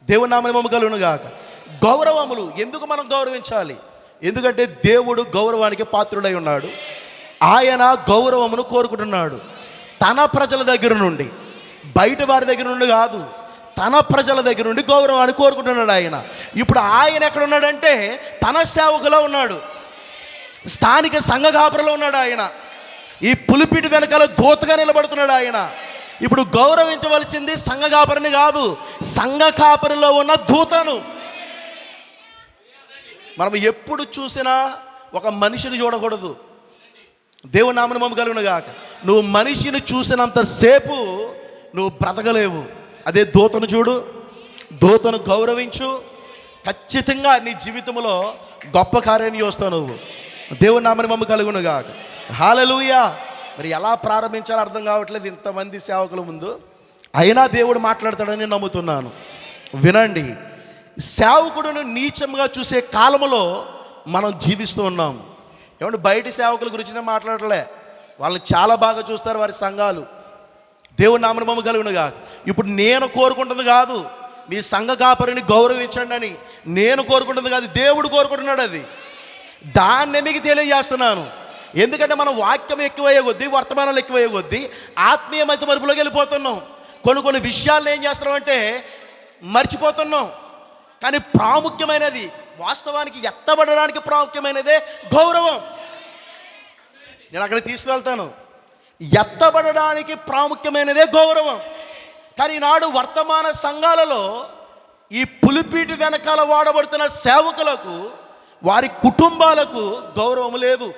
దేవుని నామమున మహిమ కలుగును గాక. గౌరవములు ఎందుకు మనం గౌరవించాలి? ఎందుకంటే దేవుడు గౌరవానికి పాత్రుడై ఉన్నాడు. ఆయన గౌరవమును కోరుకుంటున్నాడు. తన ప్రజల దగ్గర నుండి, బయట వారి దగ్గర నుండి కాదు, తన ప్రజల దగ్గర నుండి గౌరవాన్ని కోరుకుంటున్నాడు ఆయన. ఇప్పుడు ఆయన ఎక్కడ ఉన్నాడంటే తన సేవకులో ఉన్నాడు, స్థానిక సంఘ కాపురలో ఉన్నాడు. ఆయన ఈ పులిపిటి వెనకాల దూతగా నిలబడుతున్నాడు. ఆయన ఇప్పుడు గౌరవించవలసింది సంఘ కాపరిని కాదు, సంఘ కాపరిలో ఉన్న దూతను. మనం ఎప్పుడు చూసినా ఒక మనిషిని చూడకూడదు, దేవుని నామమున మహిమ కలుగును గాక. నువ్వు మనిషిని చూసినంతసేపు నువ్వు బ్రతకలేవు. అదే దూతను చూడు, దూతను గౌరవించు, ఖచ్చితంగా నీ జీవితంలో గొప్ప కార్యాన్ని చూస్తావు నువ్వు. దేవుని నామమున మహిమ కలుగును గాక. హల్లెలూయా. మరి ఎలా ప్రారంభించాలో అర్థం కావట్లేదు ఇంతమంది సేవకుల ముందు, అయినా దేవుడు మాట్లాడతాడని నమ్ముతున్నాను. వినండి, సేవకుడును నీచంగా చూసే కాలంలో మనం జీవిస్తూ ఉన్నాం. ఏమంటే బయటి సేవకుల గురించి మాట్లాడలే, వాళ్ళని చాలా బాగా చూస్తారు వారి సంఘాలు. దేవుని నామమున మహిమ కలుగును గాక. ఇప్పుడు నేను కోరుకుంటుంది కాదు మీ సంఘ కాపరిని గౌరవించండి అని, నేను కోరుకుంటుంది కాదు, దేవుడు కోరుకుంటున్నాడు. అది దాన్నే మీకు తెలియజేస్తున్నాను. ఎందుకంటే మనం వాక్యం ఎక్కువయ్యే కొద్దీ, వర్తమానాలు ఎక్కువయ్యే కొద్దీ ఆత్మీయ మతిమరుపులోకి వెళ్ళిపోతున్నాం. కొన్ని విషయాలను ఏం చేస్తున్నాం మర్చిపోతున్నాం. కానీ ప్రాముఖ్యమైనది, వాస్తవానికి ఎత్తబడడానికి ప్రాముఖ్యమైనదే గౌరవం. నేను అక్కడ తీసుకువెళ్తాను. ఎత్తబడడానికి ప్రాముఖ్యమైనదే గౌరవం. కానీ ఈనాడు వర్తమాన సంఘాలలో ఈ పులిపీటి వెనకాల వాడబడుతున్న సేవకులకు, వారి కుటుంబాలకు గౌరవం లేదు.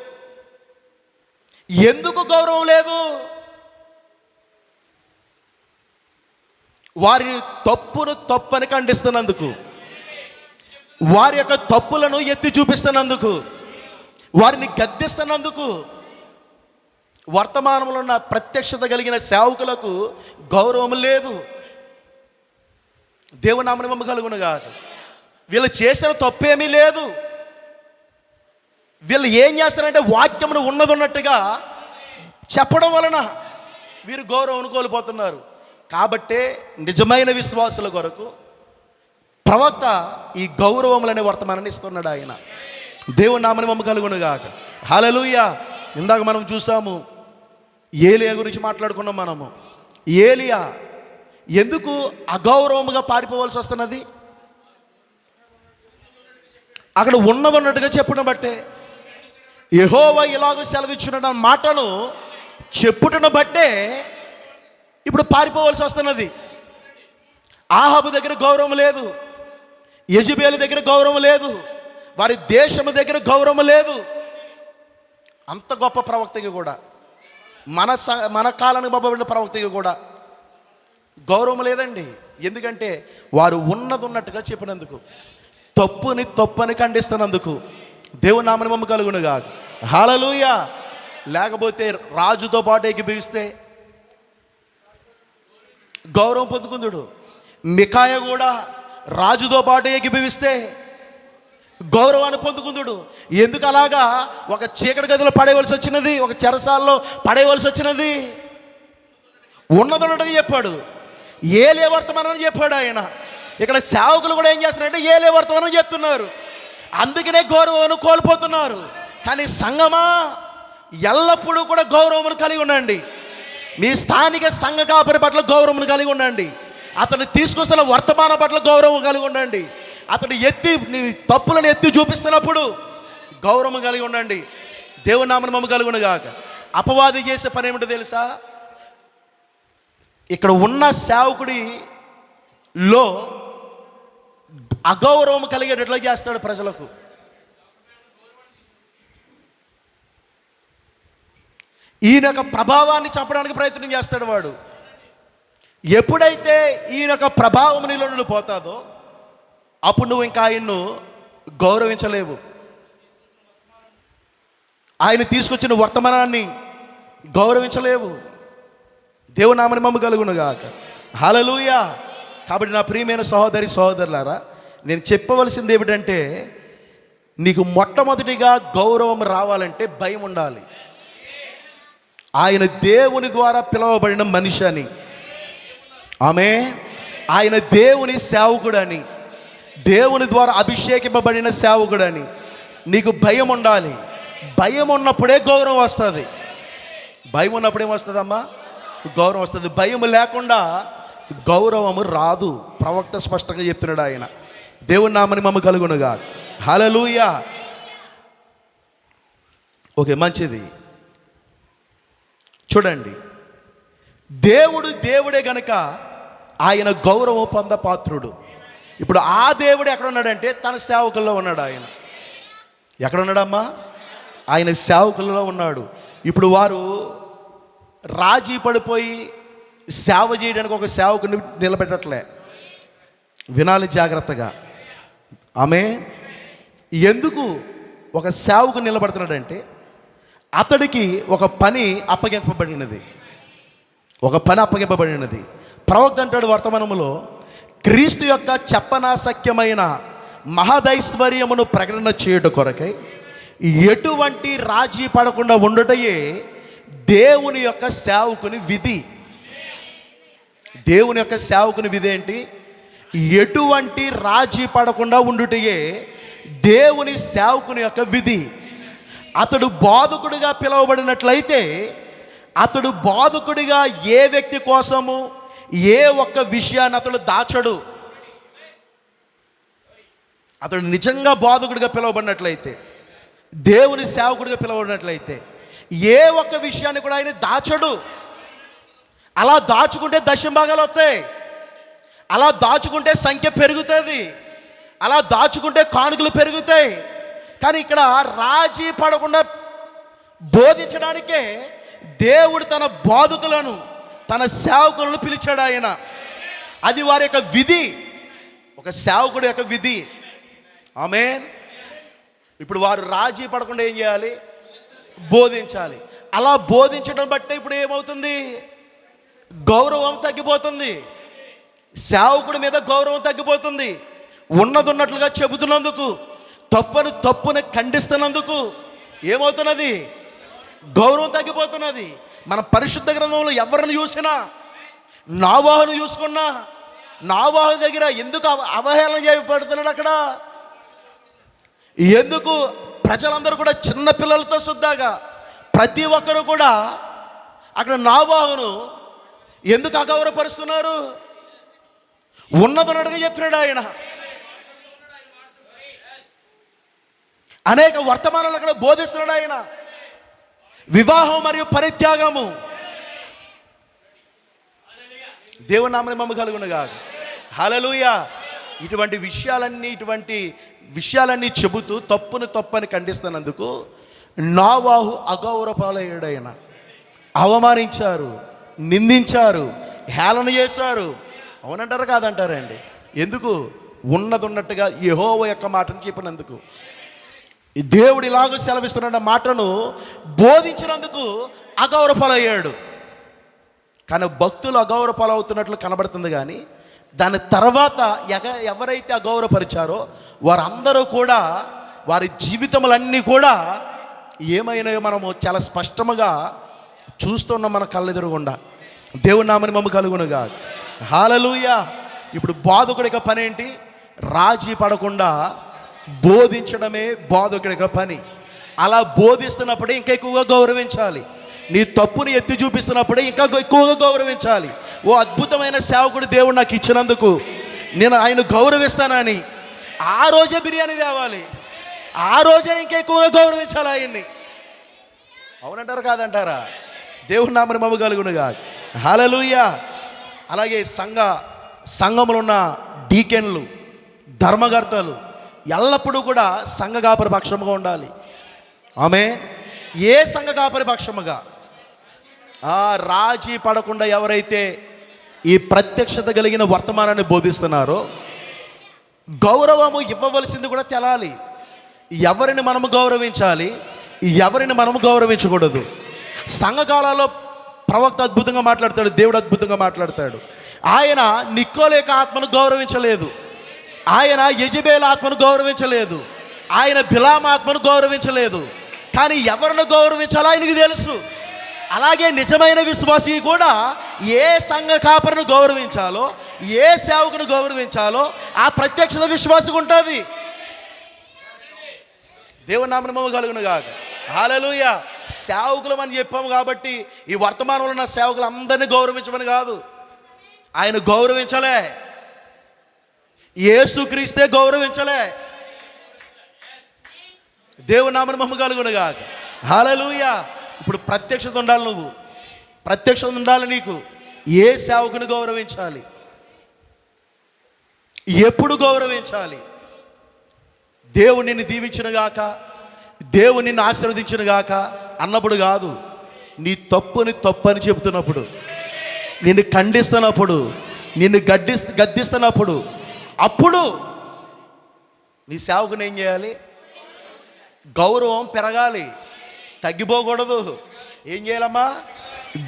ఎందుకు గౌరవం లేదు? వారి తప్పును తప్పని ఖండిస్తున్నందుకు, వారి యొక్క తప్పులను ఎత్తి చూపిస్తున్నందుకు, వారిని గద్దిస్తున్నందుకు. వర్తమానంలో ఉన్న ప్రత్యక్షత కలిగిన సేవకులకు గౌరవం లేదు. దేవుని నామమున మహిమ కలుగును గాక. వీళ్ళు చేసిన తప్పేమీ లేదు. వీళ్ళు ఏం చేస్తారంటే వాక్యమును ఉన్నట్టుగా చెప్పడం వలన వీరు గౌరవం కోల్పోతున్నారు. కాబట్టే నిజమైన విశ్వాసుల కొరకు ప్రవక్త ఈ గౌరవములనే వర్తమానాన్ని ఇస్తున్నాడు ఆయన. దేవుని నామమున మహిమ కలుగును గాక. హల్లెలూయా. ఇందాక మనం చూసాము, ఏలియా గురించి మాట్లాడుకున్నాం మనము. ఏలియా ఎందుకు అగౌరవముగా పారిపోవాల్సి వస్తున్నది? అక్కడ ఉన్నట్టుగా చెప్పుట బట్టే, యెహోవా ఇలాగ సెలవిచ్చున్న మాటను చెప్పుటను బట్టే ఇప్పుడు పారిపోవాల్సి వస్తున్నది. ఆహాబు దగ్గర గౌరవం లేదు, యెజెబెలు దగ్గర గౌరవం లేదు, వారి దేశము దగ్గర గౌరవం లేదు. అంత గొప్ప ప్రవక్తకి కూడా, మన కాలానికి పంపబడిన ప్రవక్తకి కూడా గౌరవం లేదండి. ఎందుకంటే వారు ఉన్నట్టుగా చెప్పినందుకు, తప్పని ఖండిస్తున్నందుకు. దేవుని నామమున మహిమ కలుగును గాక. హల్లెలూయా. లేకపోతే రాజుతో పాటు ఏకీభవిస్తే గౌరవం పొందుకుందుడు. మికాయ కూడా రాజుతో పాటు ఏకీభవిస్తే గౌరవాన్ని పొందుకుందుడు. ఎందుకు అలాగా ఒక చీకటి గదిలో పడేయవలసి వచ్చినది, ఒక చెరసాల్లో పడేయవలసి వచ్చినది? ఉన్నట్టుగా చెప్పాడు. ఏలే వర్తమానం చెప్పాడు ఆయన. ఇక్కడ సేవకులు కూడా ఏం చేస్తున్నారంటే ఏలే వర్తమానం చెప్తున్నారు. అందుకనే గౌరవం కోల్పోతున్నారు. కానీ సంఘమా, ఎల్లప్పుడూ కూడా గౌరవం కలిగి ఉండండి. మీ స్థానిక సంఘ కాపరి పట్ల గౌరవం కలిగి ఉండండి. అతను తీసుకొస్తున్న వర్తమానం పట్ల గౌరవం కలిగి ఉండండి. అతను నీ తప్పులను ఎత్తి చూపిస్తున్నప్పుడు గౌరవం కలిగి ఉండండి. దేవుని నామమున మహిమ కలుగును గాక. అపవాది చేసే పని ఏమిటో తెలుసా? ఇక్కడ ఉన్న సేవకుడిలో అగౌరవం కలిగేటట్లా చేస్తాడు ప్రజలకు. ఈయన యొక్క ప్రభావాన్ని చంపడానికి ప్రయత్నం చేస్తాడు వాడు. ఎప్పుడైతే ఈయన యొక్క ప్రభావం నీలో నుండి పోతాదో అప్పుడు నువ్వు ఇంకా ఆయన్ను గౌరవించలేవు. ఆయన తీసుకొచ్చిన వర్తమానాన్ని గౌరవించలేవు. దేవుని నామమున మహిమ కలుగును గాక. హల్లెలూయా. కాబట్టి నా ప్రియమైన సహోదరులారా, నేను చెప్పవలసింది ఏమిటంటే, నీకు మొట్టమొదటిగా గౌరవం రావాలంటే భయం ఉండాలి. ఆయన దేవుని ద్వారా పిలువబడిన మనిషి అని, ఆమె ఆయన దేవుని సేవకుడని, దేవుని ద్వారా అభిషేకింపబడిన సేవకుడని నీకు భయం ఉండాలి. భయం ఉన్నప్పుడే గౌరవం వస్తుంది. భయం ఉన్నప్పుడు ఏమొస్తుందమ్మా? గౌరవం వస్తుంది. భయం లేకుండా గౌరవము రాదు. ప్రవక్త స్పష్టంగా చెప్తున్నాడు ఆయన. దేవుని నామమున మహిమ కలుగును గాక. హల్లెలూయా. ఓకే, మంచిది. చూడండి, దేవుడే గనక ఆయన గౌరవం పొందపాత్రుడు. ఇప్పుడు ఆ దేవుడు ఎక్కడ ఉన్నాడంటే తన సేవకుల్లో ఉన్నాడు. ఆయన ఎక్కడ ఉన్నాడమ్మా? ఆయన సేవకులలో ఉన్నాడు. ఇప్పుడు వారు రాజీ పడిపోయి సేవ చేయడానికి ఒక సేవకుని నిలబెట్టట్లే. వినాలి జాగ్రత్తగా. ఆమె ఎందుకు ఒక సేవకు నిలబడుతున్నాడంటే అతడికి ఒక పని అప్పగింపబడినది. ప్రవక్త అంటాడు వర్తమానములో, క్రీస్తు యొక్క చెప్పనాశక్యమైన మహదైశ్వర్యమును ప్రకటన చేయుట కొరకై ఎటువంటి రాజీ పడకుండా ఉండుటయే దేవుని యొక్క సేవకుని విధి. దేవుని యొక్క సేవకుని విధి ఏంటి? ఎటువంటి రాజీ పడకుండా ఉండుటయే దేవుని సేవకుని యొక్క విధి. అతడు బోధకుడిగా పిలువబడినట్లయితే అతడు బోధకుడిగా ఏ వ్యక్తి కోసము ఏ ఒక్క విషయాన్ని అతడు దాచడు. అతడు నిజంగా బోధకుడిగా పిలువబడినట్లయితే, దేవుని సేవకుడిగా పిలువబడినట్లయితే ఏ ఒక్క విషయాన్ని కూడా ఆయన దాచడు. అలా దాచుకుంటే దశంభాగాలు వస్తాయి, అలా దాచుకుంటే సంఖ్య పెరుగుతుంది, అలా దాచుకుంటే కానుకలు పెరుగుతాయి. కానీ ఇక్కడ రాజీ పడకుండా బోధించడానికే దేవుడు తన బోధకులను, తన సేవకులను పిలిచాడు ఆయన. అది వారి యొక్క విధి, ఒక సేవకుడి యొక్క విధి. ఆమేన్. ఇప్పుడు వారు రాజీ పడకుండా ఏం చేయాలి? బోధించాలి. అలా బోధించడం బట్టే ఇప్పుడు ఏమవుతుంది? గౌరవం తగ్గిపోతుంది. సేవకుడి మీద గౌరవం తగ్గిపోతుంది. ఉన్నది ఉన్నట్లుగా చెబుతున్నందుకు, తప్పుని ఖండిస్తున్నందుకు ఏమవుతున్నది? గౌరవం తగ్గిపోతున్నది. మన పరిశుద్ధ గ్రంథంలో ఎవరిని చూసినా, నోవాహును చూసుకున్నా, నోవాహు దగ్గర ఎందుకు అవహేళన చేయబడుతున్నాడు? అక్కడ ఎందుకు ప్రజలందరూ కూడా చిన్న పిల్లలతో శుద్ధాగా ప్రతి ఒక్కరు కూడా అక్కడ నోవాహును ఎందుకు అగౌరవపరుస్తున్నారు? ఉన్నదన్నట్టుగా చెప్తున్నాడు ఆయన. అనేక వర్తమానాలు అక్కడ బోధిస్తున్నాడు ఆయన. వివాహం మరియు పరిత్యాగము, దేవుని నామమున మహిమ కలుగునుగా. హల్లెలూయా. ఇటువంటి విషయాలన్నీ చెబుతూ తప్పని ఖండిస్తున్నందుకు నోవాహు అగౌరవపాలయ్యాడు. ఆయన అవమానించారు, నిందించారు, హేళన చేశారు. అవునంటారా కాదంటారండి? ఎందుకు? ఉన్నది ఉన్నట్టుగా యెహోవా యొక్క మాటను చెప్పినందుకు, దేవుడు ఇలాగ సెలవిస్తున్న మాటను బోధించినందుకు అగౌరవపాలయ్యాడు. కానీ భక్తులు అగౌరవపాలవుతున్నట్లు కనబడుతుంది. కానీ దాని తర్వాత ఎవరైతే అగౌరవపరిచారో వారందరూ కూడా, వారి జీవితములన్నీ కూడా ఏమైనాయో మనము చాలా స్పష్టంగా చూస్తున్నాం మన కళ్ళెదురుగుండా. దేవుని నామమున మహిమ కలుగునుగా. హల్లెలూయా. ఇప్పుడు బోధకుడి యొక్క పని ఏంటి? రాజీ పడకుండా బోధించడమే బోధకుడి యొక్క పని. అలా బోధిస్తున్నప్పుడే ఇంకా ఎక్కువగా గౌరవించాలి. నీ తప్పుని ఎత్తి చూపిస్తున్నప్పుడే ఇంకా ఎక్కువగా గౌరవించాలి. ఓ అద్భుతమైన సేవకుడు దేవుడు నాకు ఇచ్చినందుకు నేను ఆయన గౌరవిస్తానని ఆ రోజే బిర్యానీ తేవాలి, ఆ రోజే ఇంకా ఎక్కువగా గౌరవించాలి ఆయన్ని. అవునంటారా కాదంటారా? దేవుని నామమున మహిమ కలుగునుగా. హల్లెలూయా. అలాగే సంఘములో ఉన్న డీకెన్లు, ధర్మకర్తలు ఎల్లప్పుడూ కూడా సంఘ కాపరి పక్షముగా ఉండాలి. ఆమె ఏ సంఘ కాపరి పక్షముగా రాజీ పడకుండా ఎవరైతే ఈ ప్రత్యక్షత కలిగిన వర్తమానాన్ని బోధిస్తున్నారో, గౌరవము ఇవ్వవలసింది కూడా తెలాలి. ఎవరిని మనము గౌరవించాలి, ఎవరిని మనము గౌరవించకూడదు. సంఘకాలంలో ప్రవక్త అద్భుతంగా మాట్లాడతాడు, దేవుడు అద్భుతంగా మాట్లాడతాడు. ఆయన నికోలేక ఆత్మను గౌరవించలేదు, ఆయన యెజబెల్ ఆత్మను గౌరవించలేదు, ఆయన బిలామ ఆత్మను గౌరవించలేదు. కానీ ఎవరిని గౌరవించాలో ఆయనకి తెలుసు. అలాగే నిజమైన విశ్వాసి కూడా ఏ సంఘ కాపరిని గౌరవించాలో, ఏ సేవకుని గౌరవించాలో ఆ ప్రత్యక్షత విశ్వాసకు ఉంటుంది. దేవుని నామమున మహిమ కలుగునుగాక. హల్లెలూయా. సేవకులం అని చెప్పాము కాబట్టి ఈ వర్తమానంలో ఉన్న సేవకులు అందరినీ గౌరవించమని కాదు. ఆయన గౌరవించలే, యేసుక్రీస్తే గౌరవించలే. దేవుని నామమున మహిమ కలుగునుగాక. హల్లెలూయా. ఇప్పుడు ప్రత్యక్షత ఉండాలి, నువ్వు ప్రత్యక్షత ఉండాలి. నీకు ఏ సేవకుని గౌరవించాలి, ఎప్పుడు గౌరవించాలి? దేవుడు నిన్ను దీవించునుగాక, దేవుడు నిన్ను ఆశీర్వదించును గాక అన్నప్పుడు కాదు, నీ తప్పుని తప్పని చెబుతున్నప్పుడు, నిన్ను ఖండిస్తున్నప్పుడు, నిన్ను గద్దిస్తున్నప్పుడు, అప్పుడు నీ సేవకుని ఏం చేయాలి? గౌరవం పెరగాలి, తగ్గిపోకూడదు. ఏం చేయాలమ్మా?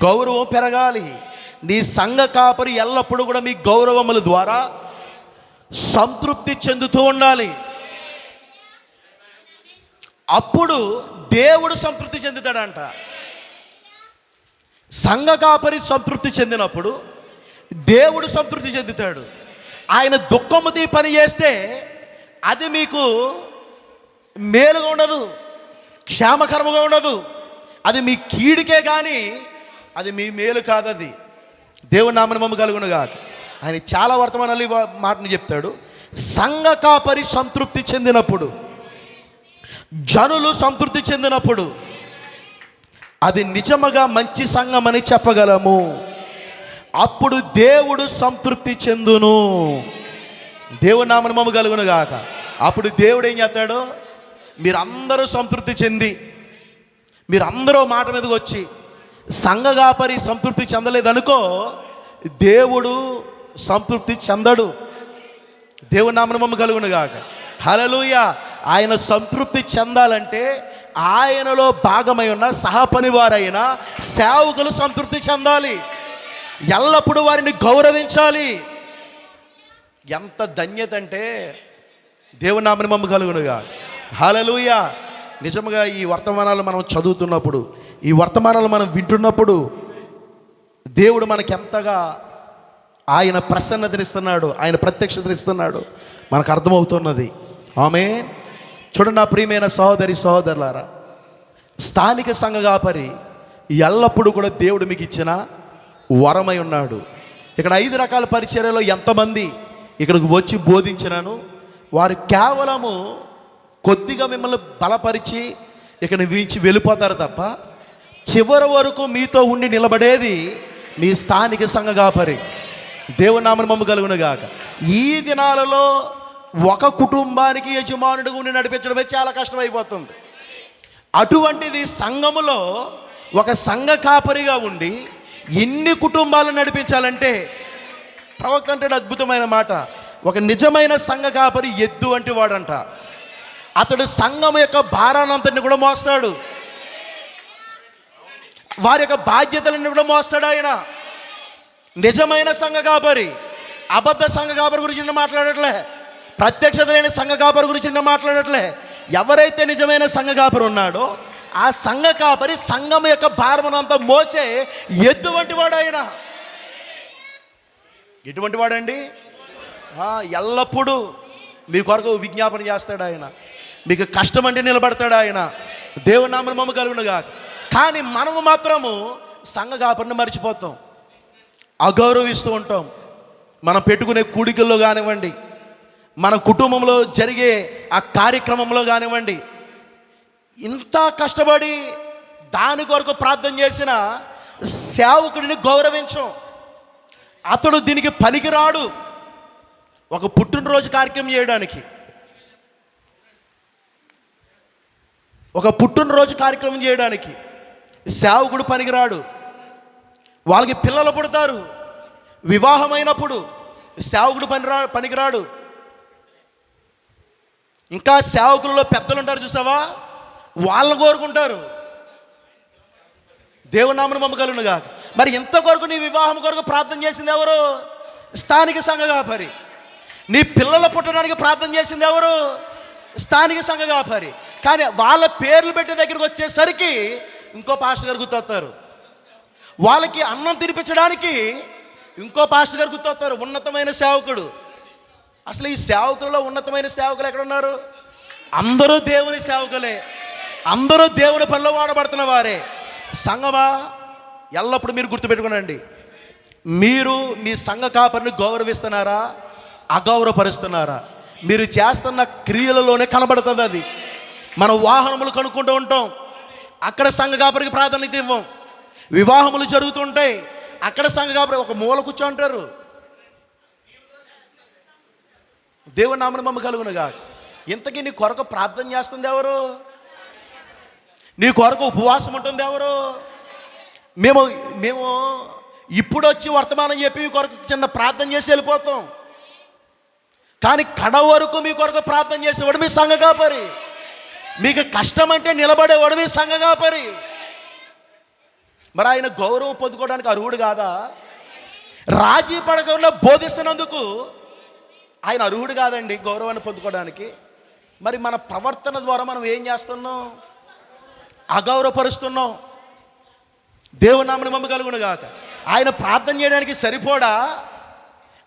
గౌరవం పెరగాలి. నీ సంఘ కాపరి ఎల్లప్పుడూ కూడా మీ గౌరవముల ద్వారా సంతృప్తి చెందుతూ ఉండాలి. అప్పుడు దేవుడు సంతృప్తి చెందుతాడంట. సంఘ కాపరి సంతృప్తి చెందినప్పుడు దేవుడు సంతృప్తి చెందుతాడు. ఆయన దుఃఖముతో పని చేస్తే అది మీకు మేలుగా ఉండదు, క్షేమకరముగా ఉండదు. అది మీ కీడుకే కానీ అది మీ మేలు కాదు. అది దేవుని నామము కలుగునుగా. ఆయన చాలా వర్తమానాలు ఈ మాటను చెప్తాడు. సంఘ కాపరి సంతృప్తి చెందినప్పుడు, జనులు సంతృప్తి చెందినప్పుడు అది నిజముగా మంచి సంఘం అని చెప్పగలము. అప్పుడు దేవుడు సంతృప్తి చెందును. దేవుని నామము కలుగును గాక. అప్పుడు దేవుడు ఏం చేస్తాడు? మీరందరూ సంతృప్తి చెంది, మీరందరూ మాట మీదకి వచ్చి సంఘ కాపరి సంతృప్తి చెందలేదనుకో, దేవుడు సంతృప్తి చెందడు. దేవుని నామము కలుగును గాక. హల్లెలూయా. ఆయన సంతృప్తి చెందాలంటే ఆయనలో భాగమై ఉన్న సహపనివారైన సేవకులు సంతృప్తి చెందాలి. ఎల్లప్పుడూ వారిని గౌరవించాలి. ఎంత ధన్యత అంటే దేవుని నామము కలుగునుగా. హల్లెలూయా. నిజంగా ఈ వర్తమానాలు మనం చదువుతున్నప్పుడు, ఈ వర్తమానాలు మనం వింటున్నప్పుడు దేవుడు మనకి ఎంతగా ఆయన ప్రసన్నతనిస్తున్నాడు, ఆయన ప్రత్యక్షతనిస్తున్నాడు మనకు అర్థమవుతున్నది. ఆమేన్. చూడండి నా ప్రియమైన సహోదరి సహోదరులారా, స్థానిక సంఘ కాపరి ఎల్లప్పుడూ కూడా దేవుడు మీకు ఇచ్చిన వరమై ఉన్నాడు. ఇక్కడ 5 రకాల పరిచర్యలో ఎంతమంది ఇక్కడికి వచ్చి బోధించినాను, వారు కేవలము కొద్దిగా మిమ్మల్ని బలపరిచి ఇక్కడ నుంచి వెళ్ళిపోతారు తప్ప చివరి వరకు మీతో ఉండి నిలబడేది మీ స్థానిక సంఘ కాపరి. దేవుని నామము కలుగును గాక. ఈ దినాలలో ఒక కుటుంబానికి యజమానుడిగా ఉండి నడిపించడమే చాలా కష్టమైపోతుంది. అటువంటిది సంఘములో ఒక సంఘ కాపరిగా ఉండి ఎన్ని కుటుంబాలను నడిపించాలంటే, ప్రవక్త అంటే అద్భుతమైన మాట. ఒక నిజమైన సంఘ కాపరి ఎద్దు వంటి వాడంట. అతడు సంఘం యొక్క భారానంతటిని కూడా మోస్తాడు, వారి యొక్క బాధ్యతలన్నీ కూడా మోస్తాడు ఆయన. నిజమైన సంఘ కాపరి. అబద్ధ సంఘ కాపరి గురించి నేను మాట్లాడట్లే, ప్రత్యక్షత లేని సంఘ కాపరి గురించి నేను మాట్లాడట్లే. ఎవరైతే నిజమైన సంఘ కాపరి ఉన్నాడో ఆ సంఘ కాపరి సంఘం యొక్క భారమనంతా మోసే ఎద్దు వంటి వాడు ఆయన. ఎటువంటి వాడండి? ఎల్లప్పుడూ మీ కొరకు విజ్ఞాపన చేస్తాడు ఆయన, మీకు కష్టం అంటే నిలబడతాడు ఆయన. దేవుని నామము కలుగునుగా. కానీ మనము మాత్రము సంఘ కాపరిని మర్చిపోతాం, అగౌరవిస్తూ ఉంటాం. మనం పెట్టుకునే కూడికల్లో కానివ్వండి, మన కుటుంబంలో జరిగే ఆ కార్యక్రమంలో కానివ్వండి, ఇంత కష్టపడి దాని కొరకు ప్రార్థన చేసిన సేవకుడిని గౌరవించం. అతడు దీనికి పనికిరాడు. ఒక పుట్టినరోజు కార్యక్రమం చేయడానికి, ఒక పుట్టినరోజు కార్యక్రమం చేయడానికి సేవకుడు పనికిరాడు. వాళ్ళకి పిల్లలు పుడతారు, వివాహమైనప్పుడు సేవకుడు పనికిరాడు. ఇంకా సేవకులలో పెద్దలు ఉంటారు చూసావా, వాళ్ళని కోరుకుంటారు. దేవుని నామము కలుగునుగా. మరి ఇంత కొరకు నీ వివాహం కొరకు ప్రార్థన చేసింది ఎవరు? స్థానిక సంఘ కాపరి. నీ పిల్లలు పుట్టడానికి ప్రార్థన చేసింది ఎవరు? స్థానిక సంఘ కాపరి. కానీ వాళ్ళ పేర్లు పెట్టే దగ్గరికి వచ్చేసరికి ఇంకో పాస్టర్ గారు గుర్తొస్తారు. వాళ్ళకి అన్నం తినిపించడానికి ఇంకో పాస్టర్ గారు గుర్తొస్తారు, ఉన్నతమైన సేవకుడు. అసలు ఈ సేవకులలో ఉన్నతమైన సేవకులు ఎక్కడ ఉన్నారు? అందరూ దేవుని సేవకులే, అందరూ దేవుని పనిలో వాడబడుతున్న వారే. సంఘమా, ఎల్లప్పుడు మీరు గుర్తుపెట్టుకోనండి, మీరు మీ సంఘ కాపరిని గౌరవిస్తున్నారా, అగౌరవపరుస్తున్నారా? మీరు చేస్తున్న క్రియలలోనే కనబడుతుంది అది. మనం వాహనములు కనుక్కుంటూ ఉంటాం, అక్కడ సంఘ కాపరికి ప్రాధాన్యత ఇవ్వం. వివాహములు జరుగుతుంటాయి, అక్కడ సంఘ కాపరి ఒక మూల కూర్చోంటారు. దేవుని నామము కలుగునుగా. ఇంతకీ నీ కొరకు ప్రార్థన చేస్తుంది ఎవరు? నీ కొరకు ఉపవాసం ఉంటుంది ఎవరు? మేము మేము ఇప్పుడు వచ్చి వర్తమానం చెప్పి మీ కొరకు చిన్న ప్రార్థన చేసి వెళ్ళిపోతాం. కానీ కడ వరకు మీ కొరకు ప్రార్థన చేసేవాడు మీ సంఘ కాపరి. మీకు కష్టం అంటే నిలబడేవాడు మీ సంఘ కాపరి. మరి ఆయన గౌరవం పొందుకోవడానికి అర్హుడు కాదా? రాజీ పడకుండా బోధిస్తున్నందుకు ఆయన అర్హుడు కాదండి గౌరవాన్ని పొందుకోవడానికి. మరి మన ప్రవర్తన ద్వారా మనం ఏం చేస్తున్నాం? అగౌరవపరుస్తున్నాం. దేవుని నామమున మహిమ కలుగును గాక. ఆయన ప్రార్థన చేయడానికి సరిపోడా?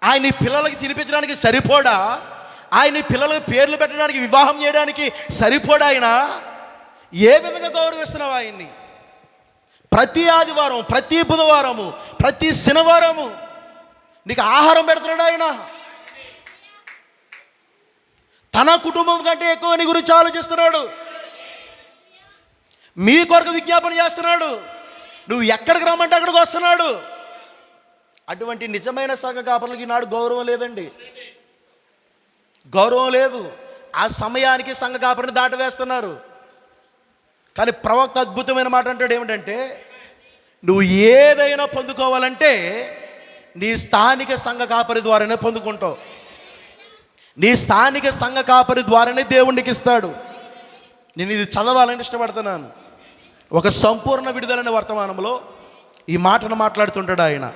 ఆయన పిల్లలకి తినిపించడానికి సరిపోడా? ఆయన పిల్లలకు పేర్లు పెట్టడానికి, వివాహం చేయడానికి సరిపోడా? ఆయన ఏ విధంగా గౌరవిస్తున్నావు ఆయన్ని? ప్రతి ఆదివారం, ప్రతి బుధవారము, ప్రతి శనివారము నీకు ఆహారం పెడుతున్నాడు ఆయన. తన కుటుంబం కంటే ఎక్కువ నీ గురించి ఆలోచిస్తున్నాడు. మీ కొరకు విజ్ఞాపన చేస్తున్నాడు. నువ్వు ఎక్కడికి రమ్మంటే అక్కడికి వస్తున్నాడు. అటువంటి నిజమైన సంఘ కాపరులకి ఈనాడు గౌరవం లేదండి. గౌరవం లేదు. ఆ సమయానికి సంఘ కాపరిని దాటవేస్తున్నారు. కానీ ప్రవక్త అద్భుతమైన మాట అంటాడు. ఏమిటంటే, నువ్వు ఏదైనా పొందుకోవాలంటే నీ స్థానిక సంఘ కాపరి ద్వారానే పొందుకుంటావు. నీ స్థానిక సంఘ కాపరి ద్వారానే దేవునికి ఇస్తాడు. నేను ఇది చదవాలని ఇష్టపడుతున్నాను. ఒక సంపూర్ణ విడుదలైన వర్తమానంలో ఈ మాటను మాట్లాడుతుంటాడు ఆయన.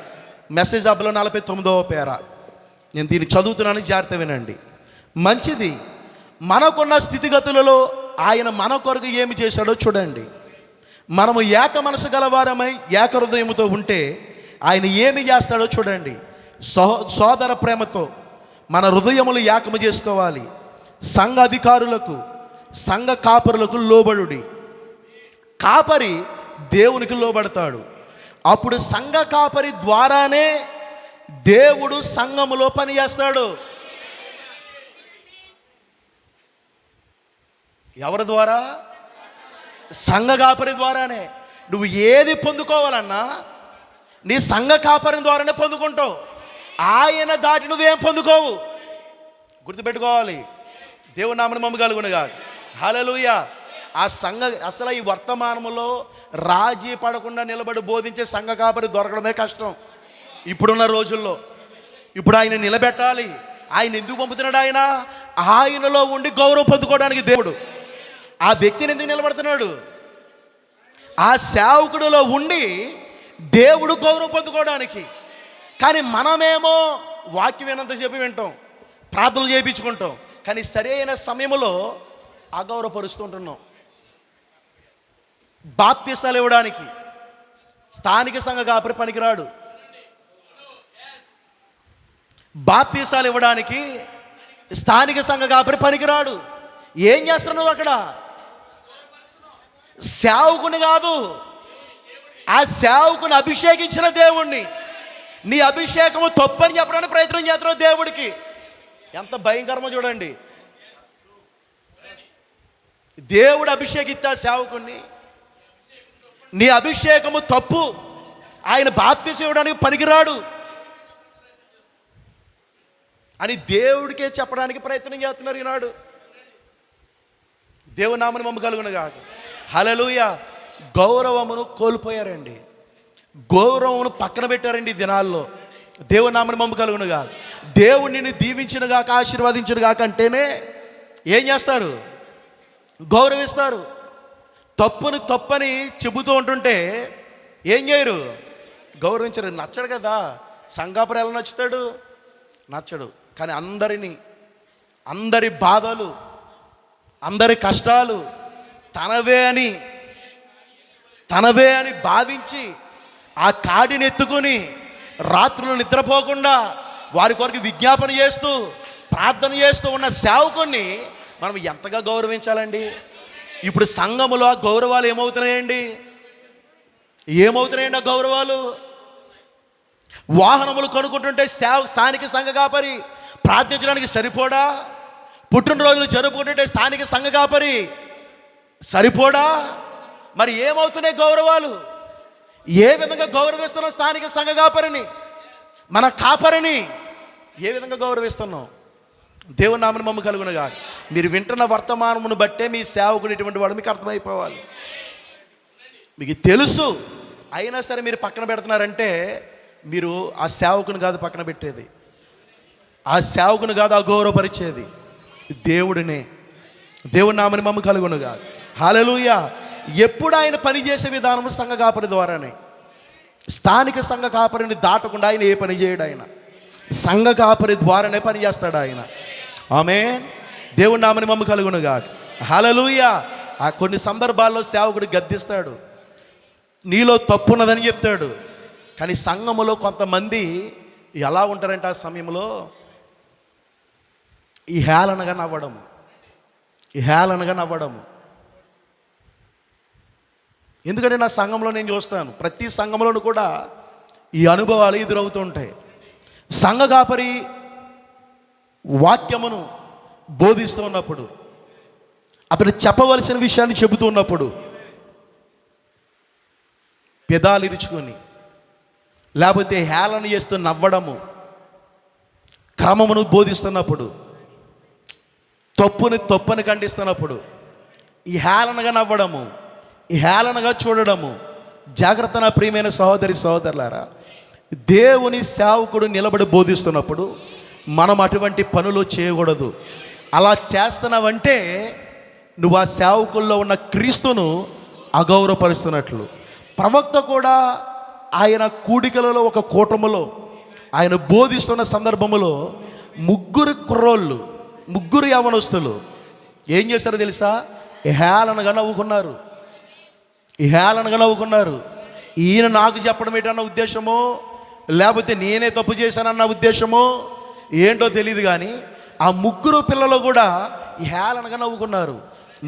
మెసేజ్ హబ్లో 49వ పేర. నేను దీన్ని చదువుతున్నాను, జాగ్రత్త వినండి. మంచిది, మనకున్న స్థితిగతులలో ఆయన మన కొరకు ఏమి చేశాడో చూడండి. మనము ఏక మనసు గలవారమై ఏక హృదయముతో ఉంటే ఆయన ఏమి చేస్తాడో చూడండి. సోదర ప్రేమతో మన హృదయములు ఏకము చేసుకోవాలి. సంఘ అధికారులకు, సంఘ కాపరులకు లోబడుడి. కాపరి దేవునికి లోబడతాడు. అప్పుడు సంఘ కాపరి ద్వారానే దేవుడు సంఘములో పని చేస్తాడు. ఎవరి ద్వారా? సంఘ కాపరి ద్వారానే. నువ్వు ఏది పొందుకోవాలన్నా నీ సంఘ కాపరి ద్వారానే పొందుకుంటావు. ఆయన దాటి నువ్వేం పొందుకోవు. గుర్తుపెట్టుకోవాలి. దేవుని నామమున మహిమ కలుగును గాక. హల్లెలూయా. ఆ సంఘ అసలు ఈ వర్తమానములో రాజీ పడకుండా నిలబడి బోధించే సంఘ కాపరి దొరకడమే కష్టం ఇప్పుడున్న రోజుల్లో. ఇప్పుడు ఆయన నిలబెట్టాలి. ఆయన ఎందుకు పంపుతున్నాడు? ఆయనలో ఉండి గౌరవం పొందుకోవడానికి దేవుడు ఆ వ్యక్తిని ఎందుకు నిలబడుతున్నాడు? ఆ సేవకుడిలో ఉండి దేవుడు గౌరవం పొందుకోవడానికి. కానీ మనమేమో వాక్యం వినంత చెప్పి వింటాం, ప్రార్థనలు చేయించుకుంటాం, కానీ సరైన సమయంలో అగౌరవపరుస్తుంటున్నాం. బాప్తీసాలు ఇవ్వడానికి స్థానిక సంఘ కాపరి పనికిరాడు. బాప్తీసాలు ఇవ్వడానికి స్థానిక సంఘ కాపరి పనికిరాడు. ఏం చేస్తున్నావు అక్కడ? సేవకుని కాదు, ఆ సేవకుని అభిషేకించిన దేవుణ్ణి నీ అభిషేకము తప్పని చెప్పడానికి ప్రయత్నం చేస్తున్నావు దేవుడికి. ఎంత భయంకరమో చూడండి. దేవుడు అభిషేకిస్తా సేవకుని, నీ అభిషేకము తప్పు, ఆయన బాప్తీసం ఇవ్వడానికి పనికిరాడు అని దేవుడికే చెప్పడానికి ప్రయత్నం చేస్తున్నారు ఈనాడు. దేవుని నామమున మహిమ కలుగును గాక. హల్లెలూయా. గౌరవమును కోల్పోయారండి. గౌరవమును పక్కన పెట్టారండి ఈ దినాల్లో. దేవుని నామమున మహిమ కలుగును గాక. దేవుడు నిన్ను దీవించును గాక, ఆశీర్వదించును గాక అంటేనే ఏం చేస్తారు? గౌరవిస్తారు. తప్పుని తప్పని చెబుతూ ఉంటుంటే ఏం చేయరు? గౌరవించరు. నచ్చడు కదా. సంఘాపురం ఎలా నచ్చుతాడు? నచ్చడు. కానీ అందరి బాధలు, అందరి కష్టాలు తనవే అని భావించి ఆ కాడిని ఎత్తుకొని రాత్రులు నిద్రపోకుండా వారి కొరకు విజ్ఞాపన చేస్తూ ప్రార్థన చేస్తూ ఉన్న సేవకుని మనం ఎంతగా గౌరవించాలండి? ఇప్పుడు సంఘములో ఆ గౌరవాలు ఏమవుతున్నాయండి? ఆ గౌరవాలు? వాహనములు కొనుక్కుంటుంటే స్థానిక సంఘ కాపరి ప్రార్థించడానికి సరిపోడా? పుట్టినరోజులు జరుపుకుంటుంటే స్థానిక సంఘ కాపరి సరిపోడా? మరి ఏమవుతున్నాయి గౌరవాలు? ఏ విధంగా గౌరవిస్తున్నాం స్థానిక సంఘ కాపరిని? మన కాపరిని ఏ విధంగా గౌరవిస్తున్నాం? దేవుని నామమున మహిమ కలుగును గాక. మీరు వింటున్న వర్తమానమును బట్టే మీ సేవకుడు ఎటువంటి వాడు మీకు అర్థమైపోవాలి. మీకు తెలుసు, అయినా సరే మీరు పక్కన పెడుతున్నారంటే మీరు ఆ సేవకుని కాదు పక్కన పెట్టేది, ఆ సేవకుని కాదు అగౌరవపరిచేది, దేవుడినే. దేవుడి నామని మమ్మ కలుగునుగా. హల్లెలూయా. ఎప్పుడు ఆయన పనిచేసే విధానం సంఘ కాపరి ద్వారానే. స్థానిక సంఘ కాపరిని దాటకుండా ఆయన ఏ పని చేయడు. ఆయన సంఘ కాపరి ద్వారానే పని చేస్తాడు ఆయన. ఆమేన్. దేవుడి నామని మమ్మ కలుగునుగా. హల్లెలూయా. కొన్ని సందర్భాల్లో సేవకుడు గద్దిస్తాడు, నీలో తప్పు ఉన్నదని చెప్తాడు. కానీ సంఘములో కొంతమంది ఎలా ఉంటారంటే ఆ సమయంలో ఈ హేళనగా నవ్వడము, ఈ హేళనగా నవ్వడము. ఎందుకంటే నా సంఘంలో నేను చూస్తాను, ప్రతి సంఘంలోనూ కూడా ఈ అనుభవాలు ఎదురవుతూ ఉంటాయి. సంఘ కాపరి వాక్యమును బోధిస్తూ ఉన్నప్పుడు, అతను చెప్పవలసిన విషయాన్ని చెబుతూ ఉన్నప్పుడు పెదాలు ఇరుచుకొని లేకపోతే హేళన చేస్తూ నవ్వడము, క్రమమును బోధిస్తున్నప్పుడు, తప్పుని ఖండిస్తున్నప్పుడు ఈ హేళనగా నవ్వడము, ఈ హేళనగా చూడడము. జాగ్రత్త నా ప్రియమైన సహోదరి సహోదరులారా, దేవుని సేవకుడు నిలబడి బోధిస్తున్నప్పుడు మనం అటువంటి పనులు చేయకూడదు. అలా చేస్తున్నావంటే నువ్వు ఆ సేవకుల్లో ఉన్న క్రీస్తును అగౌరవపరుస్తున్నట్లు. ప్రవక్త కూడా ఆయన కూడికలలో ఒక కూటములో ఆయన బోధిస్తున్న సందర్భములో ముగ్గురు యవనస్తులు ఏం చేశారో తెలుసా? హేళనగా నవ్వుకున్నారు, ఈయన నాకు చెప్పడం ఏంటన్న ఉద్దేశమో, లేకపోతే నేనే తప్పు చేశానన్న ఉద్దేశమో ఏంటో తెలియదు. కానీ ఆ ముగ్గురు పిల్లలు కూడా హేళనగా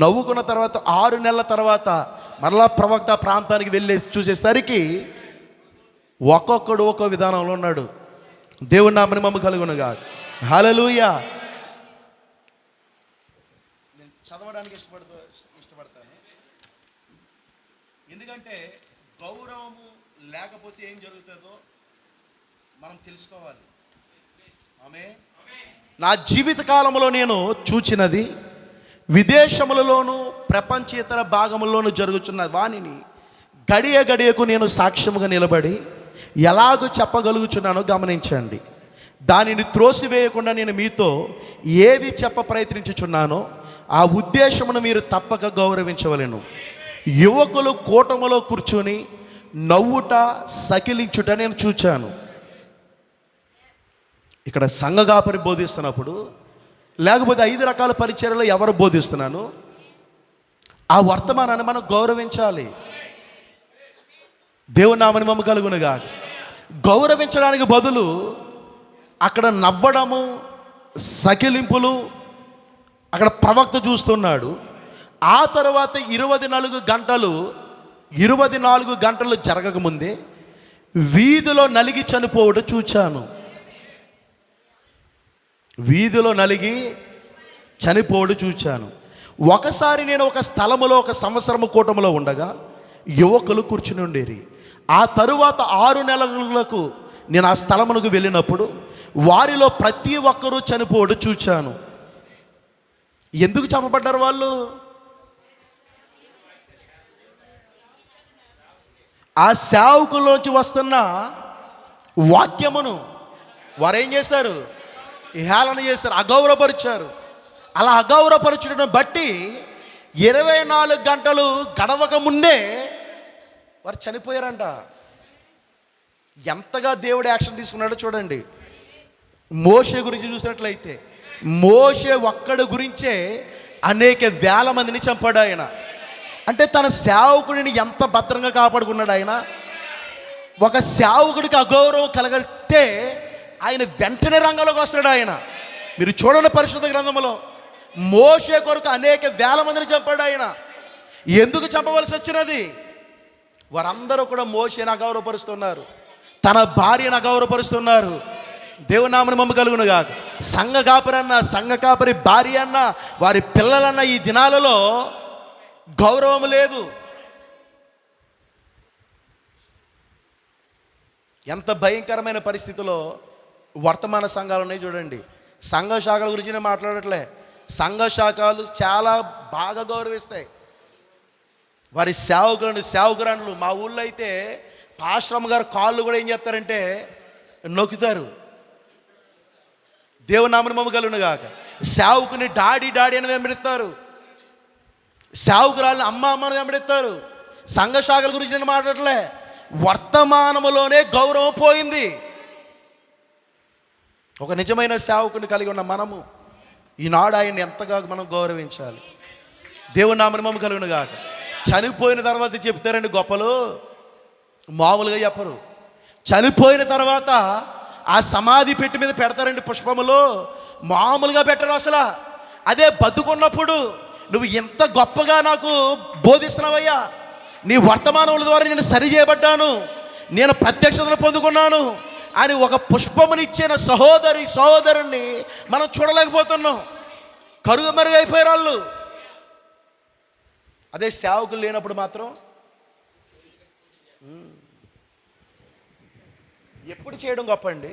నవ్వుకున్న తర్వాత 6 నెలల తర్వాత మరలా ప్రవక్త ప్రాంతానికి వెళ్ళి చూసేసరికి ఒక్కొక్కడు ఒక్కో విధానంలో ఉన్నాడు. దేవుని నామని మమ్మ కలుగునుగా. హల్లెలూయా. నేను చదవడానికి ఇష్టపడతాను, ఎందుకంటే గౌరవము లేకపోతే ఏం జరుగుతుందో మనం తెలుసుకోవాలి. ఆమేన్. నా జీవిత కాలంలో నేను చూచినది, విదేశములలోను ప్రపంచేతర భాగముల్లోనూ జరుగుతున్న వాణిని గడియకు నేను సాక్ష్యముగా నిలబడి ఎలాగో చెప్పగలుగుచున్నానో గమనించండి. దానిని త్రోసివేయకుండా నేను మీతో ఏది ప్రయత్నించుచున్నానో ఆ ఉద్దేశమును మీరు తప్పక గౌరవించవలెను. యువకులు కూటములో కూర్చొని నవ్వుట సకిలించుట నేను చూచాను. ఇక్కడ సంఘ కాపరి బోధిస్తున్నప్పుడు, లేకపోతే 5 రకాల పరిచర్యలో ఎవరు బోధిస్తున్నాను, ఆ వర్తమానాన్ని మనం గౌరవించాలి. దేవుని నామని మమ్మ కలుగునుగా. గౌరవించడానికి బదులు అక్కడ నవ్వడము, సకిలింపులు అక్కడ ప్రవక్త చూస్తున్నాడు. ఆ తర్వాత 24 గంటలు జరగకముందే వీధిలో నలిగి చనిపోవడం చూచాను. ఒకసారి నేను ఒక స్థలములో ఒక సంవత్సరము కూటములో ఉండగా యువకులు కూర్చుని ఉండేరి. ఆ తరువాత 6 నెలలకు నేను ఆ స్థలమునకు వెళ్ళినప్పుడు వారిలో ప్రతి ఒక్కరూ చనిపోవడం చూచాను. ఎందుకు చంపబడ్డారు వాళ్ళు? ఆ సేవకుల్లోంచి వస్తున్న వాక్యమును వారు ఏం చేశారు? హేళన చేశారు, అగౌరవపరిచారు. అలా అగౌరవపరచడం బట్టి 24 గంటలు గడవక ముందే వారు చనిపోయారంట. ఎంతగా దేవుడు యాక్షన్ తీసుకున్నాడో చూడండి. మోషే గురించి చూసినట్లయితే మోషే ఒక్కడి గురించే అనేక వేల మందిని చంపాడు ఆయన. అంటే తన సేవకుడిని ఎంత భద్రంగా కాపాడుకున్నాడు ఆయన. ఒక సేవకుడికి అగౌరవం కలగతే ఆయన వెంటనే రంగంలోకి వస్తాడు ఆయన. మీరు చూడండి పరిశుద్ధ గ్రంథంలో మోషే కొరకు అనేక వేల మందిని చంపాడు ఆయన. ఎందుకు చంపవలసి వచ్చినది? వారందరూ కూడా మోషేని అగౌరవపరుస్తున్నారు, తన భార్యను అగౌరవపరుస్తున్నారు. దేవుని నామని మమ్మ కలుగునుగా. సంఘ కాపరి భార్య అన్న, వారి పిల్లలన్న ఈ దినాలలో గౌరవం లేదు. ఎంత భయంకరమైన పరిస్థితిలో వర్తమాన సంఘాలు ఉన్నాయి చూడండి. సంఘ శాఖల గురించి నేను మాట్లాడట్లే. సంఘ శాఖలు చాలా బాగా గౌరవిస్తాయి. వారి సేవకురాండ్లు మా ఊళ్ళో అయితే పాశ్రమ గారు కాళ్ళు కూడా ఏం చేస్తారంటే నొక్కుతారు. దేవుని నామని మమ్మ కలుగునుగాక. సేవకుని డాడీ అని వెంబడిస్తారు, సేవకురాళ్ళని అమ్మ అని వెంబడిస్తారు. సంఘ శాఖల గురించి నేను మాట్లాడలే, వర్తమానములోనే గౌరవం పోయింది. ఒక నిజమైన సేవకుని కలిగి ఉన్న మనము ఈనాడు ఆయన్ని ఎంతగా మనం గౌరవించాలి. దేవుని నామని మమ్మ కలుగునుగాక. చనిపోయిన తర్వాత చెప్తారండి గొప్పలు, మామూలుగా చెప్పరు. చనిపోయిన తర్వాత ఆ సమాధి పెట్టి మీద పెడతారండి పుష్పములు, మామూలుగా పెట్టరు అసలు. అదే బతుకున్నప్పుడు నువ్వు ఎంత గొప్పగా నాకు బోధిస్తున్నావయ్యా, నీ వర్తమానముల ద్వారా నేను సరి చేయబడ్డాను, నేను ప్రత్యక్షతను పొందుకున్నాను అని ఒక పుష్పమునిచ్చిన సహోదరుణ్ణి మనం చూడలేకపోతున్నాం. కరుగు మరుగైపోయారు వాళ్ళు. అదే సేవకులు లేనప్పుడు మాత్రం ఎప్పుడు చేయడం గొప్ప అండి.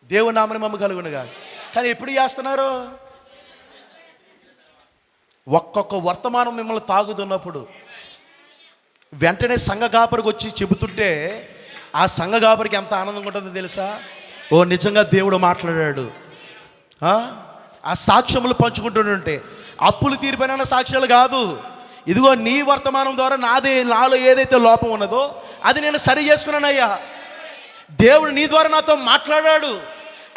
దేవుని నామని మమ్మ కలుగునుగా. కానీ ఎప్పుడు చేస్తున్నారు? ఒక్కొక్క వర్తమానం మిమ్మల్ని తాగుతున్నప్పుడు వెంటనే సంఘ కాపరికి వచ్చి చెబుతుంటే ఆ సంఘ కాపరికి ఎంత ఆనందంగా ఉంటుందో తెలుసా? ఓ నిజంగా దేవుడు మాట్లాడాడు. ఆ సాక్ష్యములు పంచుకుంటుంటే అప్పులు తీరిపోయిన సాక్ష్యాలు కాదు, ఇదిగో నీ వర్తమానం ద్వారా నాలో ఏదైతే లోపం ఉన్నదో అది నేను సరి చేసుకున్నానయ్యా, దేవుడు నీ ద్వారా నాతో మాట్లాడాడు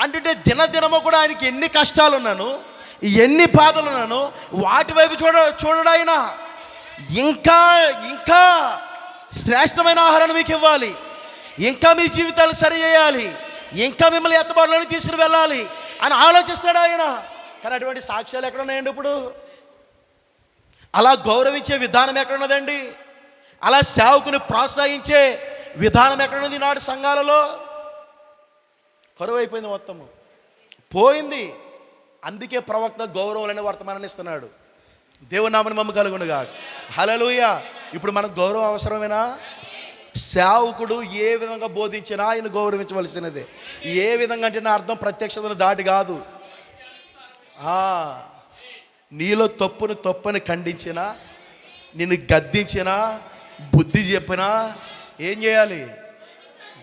అంటే దినదినము కూడా ఆయనకి ఎన్ని కష్టాలు ఉన్నాను, ఎన్ని బాధలు ఉన్నాను, వాటి వైపు చూడడాయన ఇంకా ఇంకా శ్రేష్టమైన ఆహారాన్ని మీకు ఇవ్వాలి, ఇంకా మీ జీవితాలు సరి చేయాలి, ఇంకా మిమ్మల్ని ఎత్తబాటులోకి తీసుకుని వెళ్ళాలి అని ఆలోచిస్తాడు ఆయన. కానీ అటువంటి సాక్ష్యాలు ఎక్కడ ఉన్నాయండి ఇప్పుడు? అలా గౌరవించే విధానం ఎక్కడున్నదండి? అలా సేవకుని ప్రోత్సహించే విధానం ఎక్కడున్నది? నాడు సంఘాలలో కరువు అయిపోయింది, మొత్తము పోయింది. అందుకే ప్రవక్త గౌరవం అనే వర్తమానాన్ని ఇస్తున్నాడు. దేవుని నామని మమ్మ కలుగునుగా. హల్లెలూయా. ఇప్పుడు మనకు గౌరవం అవసరమేనా? సేవకుడు ఏ విధంగా బోధించినా ఆయన గౌరవించవలసినదే. ఏ విధంగా అంటే నా అర్థం ప్రత్యక్షతను దాటి కాదు. నీలో తప్పుని ఖండించినా, నిన్ను గద్దించినా, బుద్ధి చెప్పినా ఏం చేయాలి?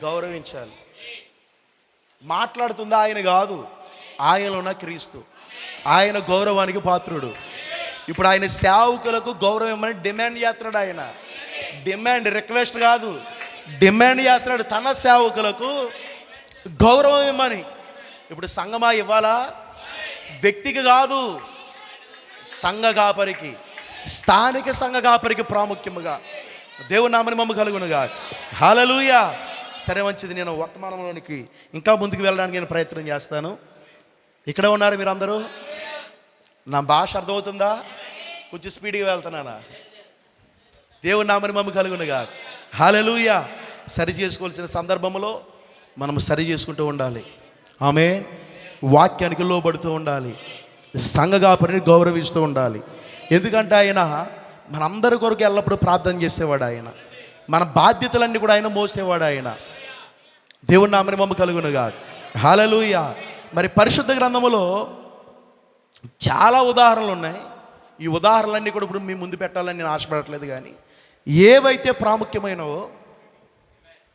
గౌరవించాలి. మాట్లాడుతుందా ఆయన కాదు, ఆయనలో ఉన్న క్రీస్తు. ఆయన గౌరవానికి పాత్రుడు. ఇప్పుడు ఆయన సేవకులకు గౌరవం ఇవ్వమని డిమాండ్ చేస్తున్నాడు. ఆయన డిమాండ్, రిక్వెస్ట్ కాదు, డిమాండ్ చేస్తున్నాడు తన సేవకులకు గౌరవం ఇవ్వమని. ఇప్పుడు సంఘమా ఇవ్వాలా? వ్యక్తికి కాదు, సంఘ కాపరికి, స్థానిక సంఘ కాపరికి ప్రాముఖ్యముగా. దేవుని నామని మమ్మ కలుగునుగా. హల్లెలూయా. సరే, మంచిది. నేను వర్తమానంలోనికి ఇంకా ముందుకు వెళ్ళడానికి నేను ప్రయత్నం చేస్తాను. ఇక్కడ ఉన్నారు మీరందరూ? నా భాష అర్థమవుతుందా? కొంచెం స్పీడ్గా వెళ్తున్నానా? దేవుని నామని మమ్మ కలుగునుగా. హల్లెలూయా. సరి చేసుకోవాల్సిన సందర్భంలో మనం సరి చేసుకుంటూ ఉండాలి. ఆమేన్. వాక్యానికి లోబడుతూ ఉండాలి, సంఘ కాపరిని గౌరవిస్తూ ఉండాలి. ఎందుకంటే ఆయన మనందరి కొరకు ఎల్లప్పుడూ ప్రార్థన చేసేవాడు. ఆయన మన బాధ్యతలన్నీ కూడా ఆయన మోసేవాడు. ఆయన దేవుని నామని మమ్మ కలుగునుగా. హల్లెలూయా. మరి పరిశుద్ధ గ్రంథములో చాలా ఉదాహరణలు ఉన్నాయి. ఈ ఉదాహరణలన్నీ కూడా ఇప్పుడు మీ ముందు పెట్టాలని నేను ఆశపడట్లేదు, కానీ ఏవైతే ప్రాముఖ్యమైనవో,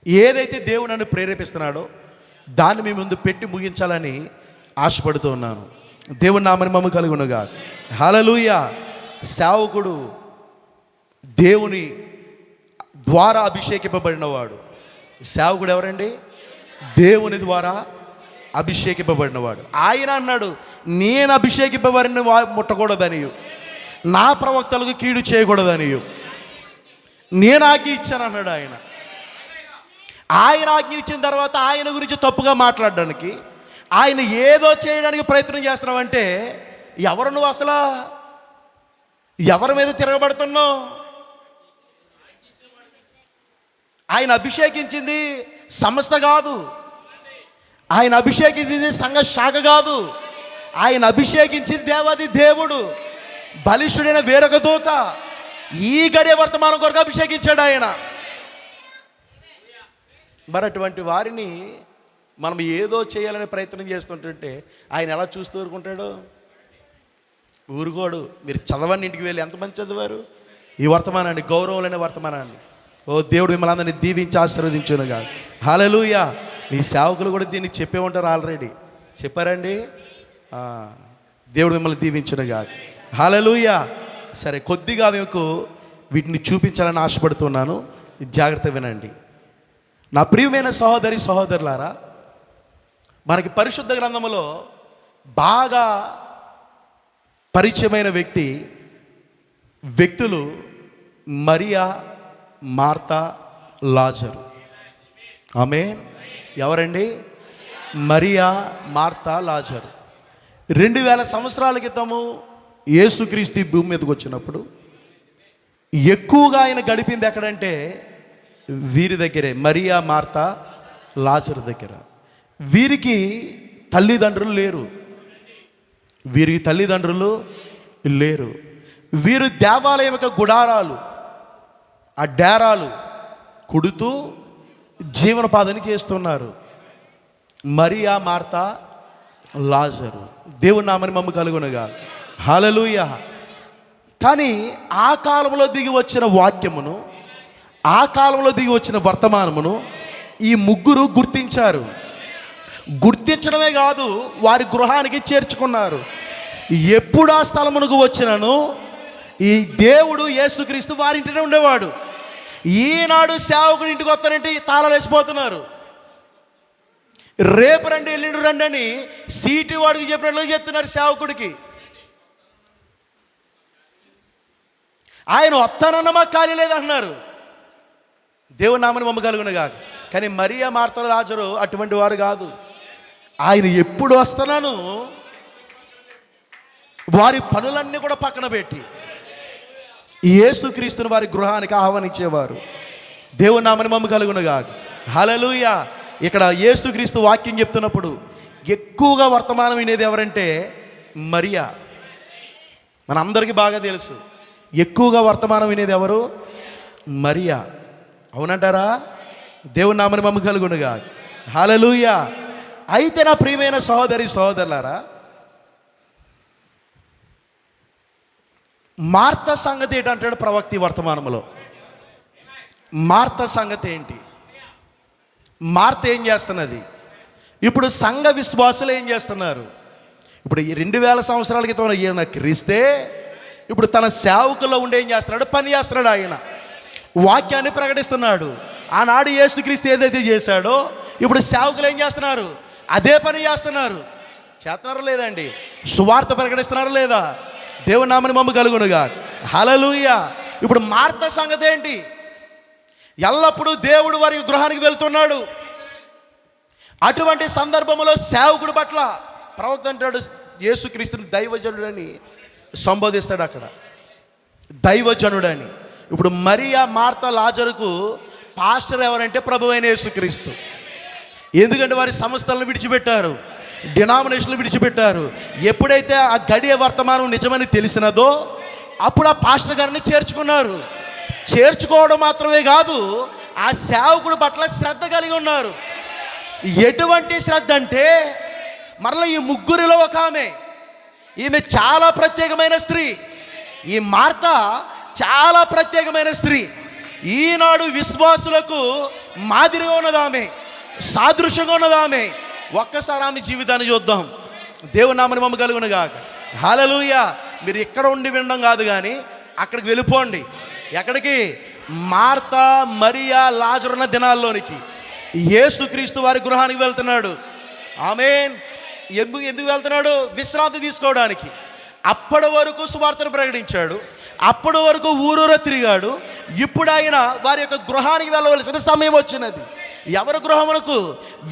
ఏదైతే దేవుడు నన్ను ప్రేరేపిస్తున్నాడో దాన్ని మీ ముందు పెట్టి ముగించాలని ఆశపడుతూ ఉన్నాను. దేవుని నామని మమ్మ కలుగునుగా. హల్లెలూయా. సేవకుడు దేవుని ద్వారా అభిషేకింపబడినవాడు. సేవకుడు ఎవరండి? దేవుని ద్వారా అభిషేకింపబడినవాడు. ఆయన అన్నాడు, నేను అభిషేకింపబడిన ముట్టకూడదనియు, నా ప్రవక్తలకు కీడు చేయకూడదనియు నేను ఆజ్ఞ ఇచ్చాను అన్నాడు. ఆయన ఆజ్ఞ ఇచ్చిన తర్వాత ఆయన గురించి తప్పుగా మాట్లాడడానికి, ఆయన ఏదో చేయడానికి ప్రయత్నం చేస్తున్నావంటే ఎవరు నువ్వు? అసలు ఎవరి మీద తిరగబడుతున్నావు? ఆయన అభిషేకించింది సంస్థ కాదు, ఆయన అభిషేకించింది సంఘ శాఖ కాదు, ఆయన అభిషేకించింది దేవాది దేవుడు, బలిష్ఠుడైన వేరొక దూత. ఈ గడియ వర్తమానం కొరకు అభిషేకించాడు ఆయన. మరి అటువంటి వారిని మనం ఏదో చేయాలని ప్రయత్నం చేస్తుంటుంటే ఆయన ఎలా చూస్తూ ఊరుకుంటాడు? ఊరుకోడు. మీరు చదవండి, ఇంటికి వెళ్ళి ఎంతమంది చదివారు ఈ వర్తమానాన్ని, గౌరవం వర్తమానాన్ని? ఓ దేవుడు మిమ్మల్ని అందరినీ దీవించి ఆశీర్వదించునుగా. హల్లెలూయా. మీ సేవకులు కూడా దీన్ని చెప్పే ఉంటారు, ఆల్రెడీ చెప్పారండి. దేవుడు మిమ్మల్ని దీవించునుగా. హల్లెలూయా. సరే, కొద్దిగా మీకు వీటిని చూపించాలని ఆశపడుతున్నాను, జాగ్రత్త వినండి. నా ప్రియమైన సహోదరి సహోదరులారా, మనకి పరిశుద్ధ గ్రంథములో బాగా పరిచయమైన వ్యక్తులు మరియా, మార్తా, లాజరు. ఆమేన్. ఎవరండి? మరియా, మార్తా, లాజరు. 2000 సంవత్సరాల క్రితము యేసుక్రీస్తు భూమి మీదకి వచ్చినప్పుడు ఎక్కువగా ఆయన గడిపింది ఎక్కడంటే వీరి దగ్గరే, మరియా, మార్తా, లాజరు దగ్గర. వీరికి తల్లిదండ్రులు లేరు. వీరు దేవాలయం యొక్క గుడారాలు, ఆ డేరాలు కుడుతూ జీవనోపాధిని చేస్తున్నారు. మరియా, మార్తా, లాజరు. దేవుని నామని మమ్మ కలుగునుగా. హల్లెలూయా. కానీ ఆ కాలంలో దిగి వచ్చిన వాక్యమును, ఆ కాలంలో దిగి వచ్చిన వర్తమానమును ఈ ముగ్గురు గుర్తించారు. గుర్తించడమే కాదు, వారి గృహానికి చేర్చుకున్నారు. ఎప్పుడు ఆ స్థలమునకు వచ్చినను ఈ దేవుడు యేసుక్రీస్తు వారింటినే ఉండేవాడు. ఈనాడు సేవకుడి ఇంటికి వస్తానంటే తాళాలు వేసిపోతున్నారు. రేపు రండి, ఎల్లుండి రండి అని సీటు వాడికి చెప్పినట్లు చెప్తున్నారు సేవకుడికి. ఆయన వస్తానన్న మాకు ఖాళీ లేదంటున్నారు. దేవుని నామని మమ్మ కలుగునుగా. కానీ మరియా, మార్తా, లాజరు అటువంటి వారు కాదు. ఆయన ఎప్పుడు వస్తున్నాను వారి పనులన్నీ కూడా పక్కన పెట్టి యేసుక్రీస్తుని వారి గృహానికి ఆహ్వానించేవారు. దేవుని నామని మమ్మ కలుగునుగా. హల్లెలూయా. ఇక్కడ యేసుక్రీస్తు వాక్యం చెప్తున్నప్పుడు ఎక్కువగా వర్తమానం వినేది ఎవరంటే మరియా. మనందరికీ బాగా తెలుసు, ఎక్కువగా వర్తమానం వినేది ఎవరు? మరియా. అవునంటారా? దేవుని నామని మమ్మ కలుగునుగా. హల్లెలూయా. అయితే నా ప్రియమైన సహోదరి సహోదరులారా, మార్తా సంగతి ఏంటంటాడు ప్రవక్త వర్తమానంలో? మార్తా సంగతి ఏంటి? మార్త ఏం చేస్తున్నది? ఇప్పుడు సంఘ విశ్వాసులు ఏం చేస్తున్నారు? ఇప్పుడు 2000 సంవత్సరాల క్రితం ఈయన క్రీస్తే ఇప్పుడు తన సేవకుల్లో ఉండి ఏం చేస్తున్నాడు? పని చేస్తున్నాడు. ఆయన వాక్యాన్ని ప్రకటిస్తున్నాడు. ఆనాడు యేసుక్రీస్తు ఏదైతే చేశాడో ఇప్పుడు సేవకులు ఏం చేస్తున్నారు? అదే పని చేస్తున్నారు. చేస్తున్నారా లేదండి? సువార్త ప్రకటిస్తున్నారా లేదా? దేవుని నామని మమ్మ కలుగునుగా. హల్లెలూయా. ఇప్పుడు మార్తా సంగతి ఏంటి? ఎల్లప్పుడూ దేవుడు వారి గృహానికి వెళ్తున్నాడు. అటువంటి సందర్భంలో సేవకుడి పట్ల ప్రవక్త అంటాడు యేసుక్రీస్తుని దైవజనుడని సంబోధిస్తాడు. అక్కడ దైవజనుడని. ఇప్పుడు మరియా, మార్తా, లాజరుకు పాస్టర్ ఎవరంటే ప్రభువైన యేసుక్రీస్తు. ఎందుకంటే వారి సంస్థలను విడిచిపెట్టారు, డినామినేషన్లు విడిచిపెట్టారు. ఎప్పుడైతే ఆ గడియ వర్తమానం నిజమని తెలిసినదో అప్పుడు ఆ పాస్టర్ గారిని చేర్చుకున్నారు. చేర్చుకోవడం మాత్రమే కాదు, ఆ సేవకుడు పట్ల శ్రద్ధ కలిగి ఉన్నారు. ఎటువంటి శ్రద్ధ అంటే, మరలా ఈ ముగ్గురిలో ఒక ఈమె చాలా ప్రత్యేకమైన స్త్రీ. ఈ మార్తా చాలా ప్రత్యేకమైన స్త్రీ. ఈనాడు విశ్వాసులకు మాదిరిగా ఉన్నదామె, సాదృశ్యంగా ఉన్నదామె. ఒక్కసారి ఆమె జీవితాన్ని చూద్దాం. దేవుని నామని మమ్మ కలుగునుగా. హల్లెలూయా. మీరు ఇక్కడ ఉండి వినడం కాదు, కానీ అక్కడికి వెళ్ళిపోండి. ఎక్కడికి? మార్తా, మరియా, లాజరు ఉన్న దినాల్లోనికి. యేసుక్రీస్తు వారి గృహానికి వెళ్తున్నాడు. ఆమేన్. ఎందుకు వెళ్తున్నాడు? విశ్రాంతి తీసుకోవడానికి. అప్పటి వరకు సువార్తను ప్రకటించాడు, అప్పటి వరకు ఊరూరా తిరిగాడు. ఇప్పుడు ఆయన వారి యొక్క గృహానికి వెళ్ళవలసిన సమయం వచ్చినది. ఎవరి గృహమునకు?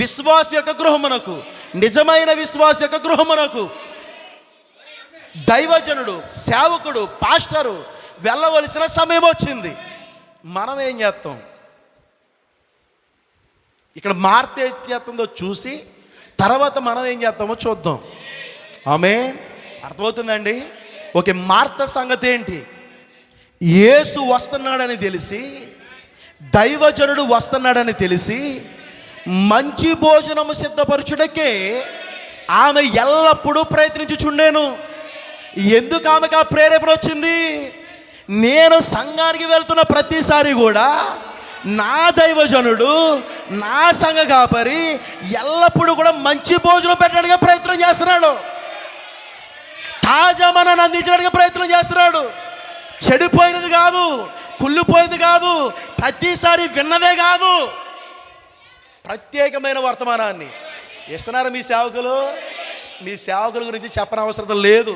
విశ్వాస యొక్క గృహమునకు, నిజమైన విశ్వాస యొక్క గృహమునకు. దైవజనుడు, సేవకుడు, పాస్టరు వెళ్ళవలసిన సమయం వచ్చింది. మనం ఏం చేస్తాం? ఇక్కడ మార్త ఏం చేస్తుందో చూసి తర్వాత మనం ఏం చేస్తామో చూద్దాం. ఆమేన్. అర్థమవుతుందండి? ఓకే. మార్త సంగతి ఏంటి? యేసు వస్తున్నాడని తెలిసి, దైవజనుడు వస్తున్నాడని తెలిసి మంచి భోజనము సిద్ధపరచుటకే ఆమె ఎల్లప్పుడూ ప్రయత్నించుచుండేను. ఎందుకు ఆమెకు ఆ ప్రేరేపణ వచ్చింది? నేను సంఘానికి వెళ్తున్న ప్రతిసారి కూడా నా దైవజనుడు, నా సంఘ కాపరి ఎల్లప్పుడూ కూడా మంచి భోజనం పెట్టడానికి ప్రయత్నం చేస్తున్నాడు. తాజా మనని అందించడానికి ప్రయత్నం చేస్తున్నాడు. చెడిపోయినది కాదు, కుళ్ళిపోయింది కాదు, ప్రతిసారి విన్నదే కాదు, ప్రత్యేకమైన వర్తమానాన్ని ఇస్తున్నారు మీ సేవకులు. మీ సేవకుల గురించి చెప్పనవసరం లేదు.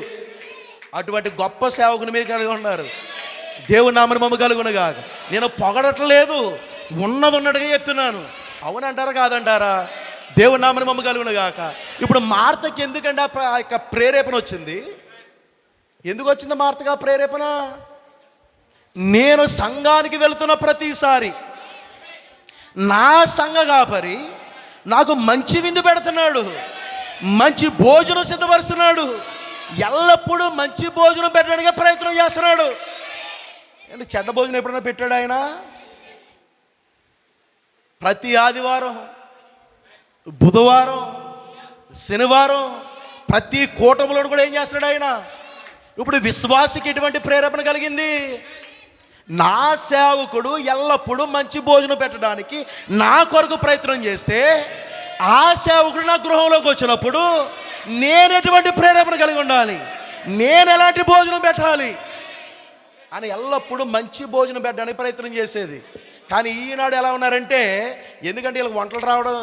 అటువంటి గొప్ప సేవకుని మీద కలిగి ఉన్నారు. దేవుని నామని మమ్మ కలుగునగా. నేను పొగడట్లేదు, ఉన్నది ఉన్నట్టుగా చెప్తున్నాను. అవునంటారా కాదంటారా? దేవుని నామని మమ్మ కలుగునగాక. ఇప్పుడు మార్తకి ఎందుకంటే ఆ యొక్క ప్రేరేపణ వచ్చింది? ఎందుకు వచ్చింది మార్తగా ప్రేరేపణ? నేను సంఘానికి వెళుతున్న ప్రతిసారి నా సంఘ కాపరి నాకు మంచి విందు పెడుతున్నాడు, మంచి భోజనం సిద్ధపరుస్తున్నాడు, ఎల్లప్పుడూ మంచి భోజనం పెట్టడానికి ప్రయత్నం చేస్తున్నాడు. అంటే చెడ్డ భోజనం ఎప్పుడైనా పెట్టాడు ఆయన? ప్రతి ఆదివారం, బుధవారం, శనివారం ప్రతి కూటమిలో కూడా ఏం చేస్తున్నాడు ఆయన? ఇప్పుడు విశ్వాసికి ఎటువంటి ప్రేరేపణ కలిగింది? నా సేవకుడు ఎల్లప్పుడూ మంచి భోజనం పెట్టడానికి నా కొరకు ప్రయత్నం చేస్తే, ఆ సేవకుడు నా గృహంలోకి వచ్చినప్పుడు నేను ఎటువంటి ప్రేరేపణ కలిగి ఉండాలి, నేను ఎలాంటి భోజనం పెట్టాలి అని ఎల్లప్పుడూ మంచి భోజనం పెట్టడానికి ప్రయత్నం చేసేది. కానీ ఈనాడు ఎలా ఉన్నారంటే, ఎందుకంటే వీళ్ళకి వంటలు రావడం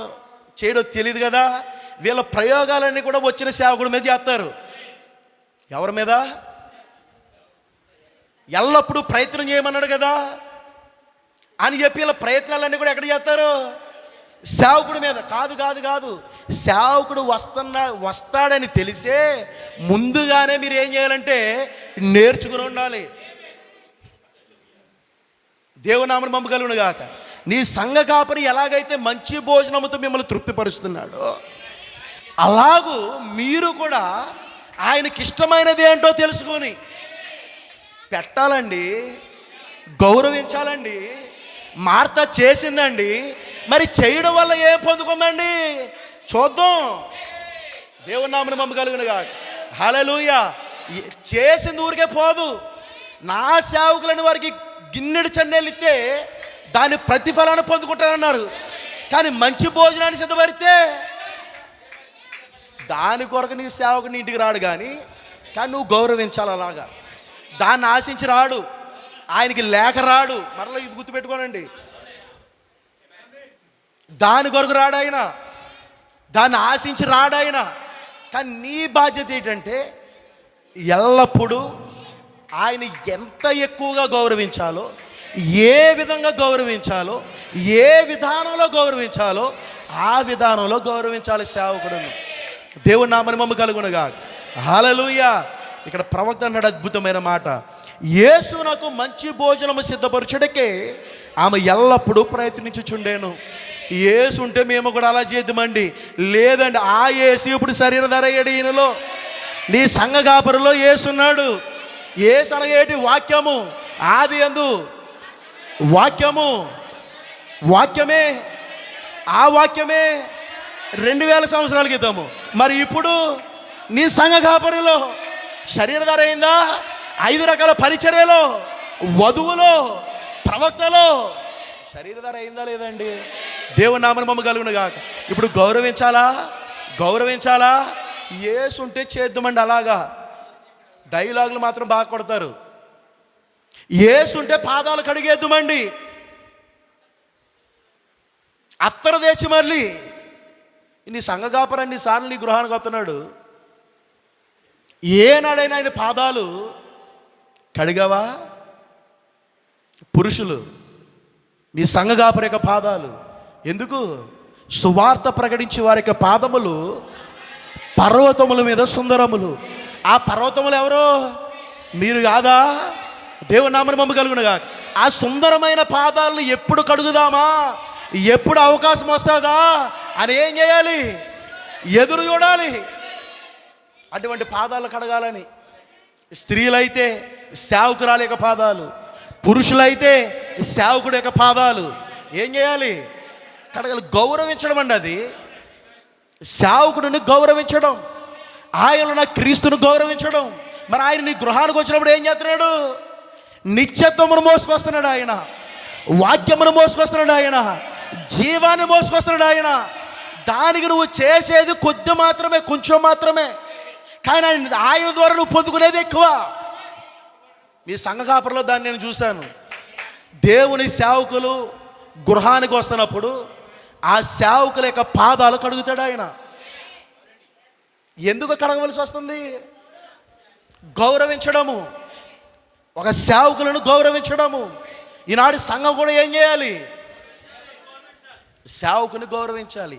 చేయడం తెలియదు కదా, వీళ్ళ ప్రయోగాలన్నీ కూడా వచ్చిన సేవకుడి మీద చేస్తారు. ఎవరి మీద? ఎల్లప్పుడూ ప్రయత్నం చేయమన్నాడు కదా అని చెప్పి వీళ్ళ ప్రయత్నాలన్నీ కూడా ఎక్కడ చేస్తారు? సేవకుడి మీద. కాదు కాదు కాదు, సేవకుడు వస్తాడని తెలిసే ముందుగానే మీరు ఏం చేయాలంటే నేర్చుకుని ఉండాలి. దేవునామని మమ్మ కలుగును గాక. నీ సంఘ కాపరి ఎలాగైతే మంచి భోజనముతో మిమ్మల్ని తృప్తిపరుస్తున్నాడో, అలాగూ మీరు కూడా ఆయనకి ఇష్టమైనది ఏంటో తెలుసుకొని పెట్టాలండి, గౌరవించాలండి. మార్త చేసిందండి, మరి చేయడం వల్ల ఏం పొందుకుందండి చూద్దాం. దేవుని నామమున మమ్మ కలుగును గాక. హల్లెలూయా. చేసింది ఊరికే పోదు. నా సేవకులని వారికి గిన్నెడు చన్నెలు ఇస్తే దాని ప్రతిఫలాన్ని పొందుకుంటారన్నారు. కానీ మంచి భోజనాన్ని సిద్ధపడితే దాని కొరకు నీ సేవకుని ఇంటికి రాడు. కానీ నువ్వు గౌరవించాలి. అలాగా దాన్ని ఆశించి రాడు, ఆయనకి లేక రాడు. మరలా ఇది గుర్తుపెట్టుకోనండి, దాని కొరకు రాడాయన, దాన్ని ఆశించి రాడాయన. కానీ నీ బాధ్యత ఏంటంటే ఎల్లప్పుడూ ఆయన ఎంత ఎక్కువగా గౌరవించాలో, ఏ విధంగా గౌరవించాలో, ఏ విధానంలో గౌరవించాలో ఆ విధానంలో గౌరవించాలి సేవకుడును. దేవుని నామమున మమ్మ కలుగునుగా. హల్లెలూయా. ఇక్కడ ప్రవక్త అన్నాడు అద్భుతమైన మాట, యేసు నాకు మంచి భోజనము సిద్ధపరచుటకే ఆమె ఎల్లప్పుడూ ప్రయత్నించుచుండేను. యేసు ఉంటే మేము కూడా అలా చేద్దామండి. లేదండి, ఆ యేసు ఇప్పుడు శరీరధార అయ్యాడు ఈయనలో. నీ సంఘ కాపరిలో యేసున్నాడు. యేసు అనగేటి వాక్యము. ఆది యందు వాక్యము, వాక్యమే, ఆ వాక్యమే 2000 సంవత్సరాల క్రితము. మరి ఇప్పుడు నీ సంఘ కాపరిలో శరీరధార అయిందా? 5 రకాల పరిచర్యలో, వధువులో, ప్రవక్తలో శరీరధార అయిందా లేదండి? దేవుని నామమున మమ్మ కలుగును గాక. ఇప్పుడు గౌరవించాలా? యేసు ఉంటే చేద్దామండి. అలాగా డైలాగులు మాత్రం బాగా కొడతారు. యేసు ఉంటే పాదాలు కడిగేద్దామండి. అత్తర తెచ్చి మళ్ళీ నీ సంఘ కాపరి అన్నిసార్లు నీ గృహానికి వస్తున్నాడు, ఏనాడైనా ఆయన పాదాలు కడిగావా? పురుషులు, నీ సంఘ కాపరి యొక్క పాదాలు ఎందుకు? సువార్త ప్రకటించి వారి యొక్క పాదములు పర్వతముల మీద సుందరములు. ఆ పర్వతములు ఎవరో? మీరు కాదా? దేవుని నామమున మమ్మ కలుగునుగా. ఆ సుందరమైన పాదాలను ఎప్పుడు కడుగుదామా, ఎప్పుడు అవకాశం వస్తుందా అని ఏం చేయాలి? ఎదురు చూడాలి. అటువంటి పాదాలు కడగాలని. స్త్రీలైతే సేవకురాలి యొక్క పాదాలు, పురుషులైతే సేవకుడి యొక్క పాదాలు ఏం చేయాలి? కడగాలి. గౌరవించడం అండి అది. సేవకుడిని గౌరవించడం, ఆయన నా క్రీస్తును గౌరవించడం, మరి ఆయన నీ గృహానికి వచ్చినప్పుడు ఏం చేస్తున్నాడు? నిత్యత్వమును మోసుకొస్తున్నాడు ఆయన, వాక్యమును మోసుకొస్తున్నాడు ఆయన, జీవాన్ని మోసుకొస్తున్నాడు ఆయన. దానికి నువ్వు చేసేది కొద్ది మాత్రమే, కొంచెం మాత్రమే. కానీ ఆయన ద్వారా నువ్వు పొందుకునేది ఎక్కువ. మీ సంఘ కాపురలో దాన్ని నేను చూశాను. దేవుని సేవకులు గృహానికి వస్తున్నప్పుడు ఆ సేవకుల యొక్క పాదాలు కడుగుతాడు ఆయన. ఎందుకు కడగవలసి వస్తుంది? గౌరవించడము, ఒక సేవకులను గౌరవించడము. ఈనాడు సంఘం కూడా ఏం చేయాలి? సేవకుని గౌరవించాలి.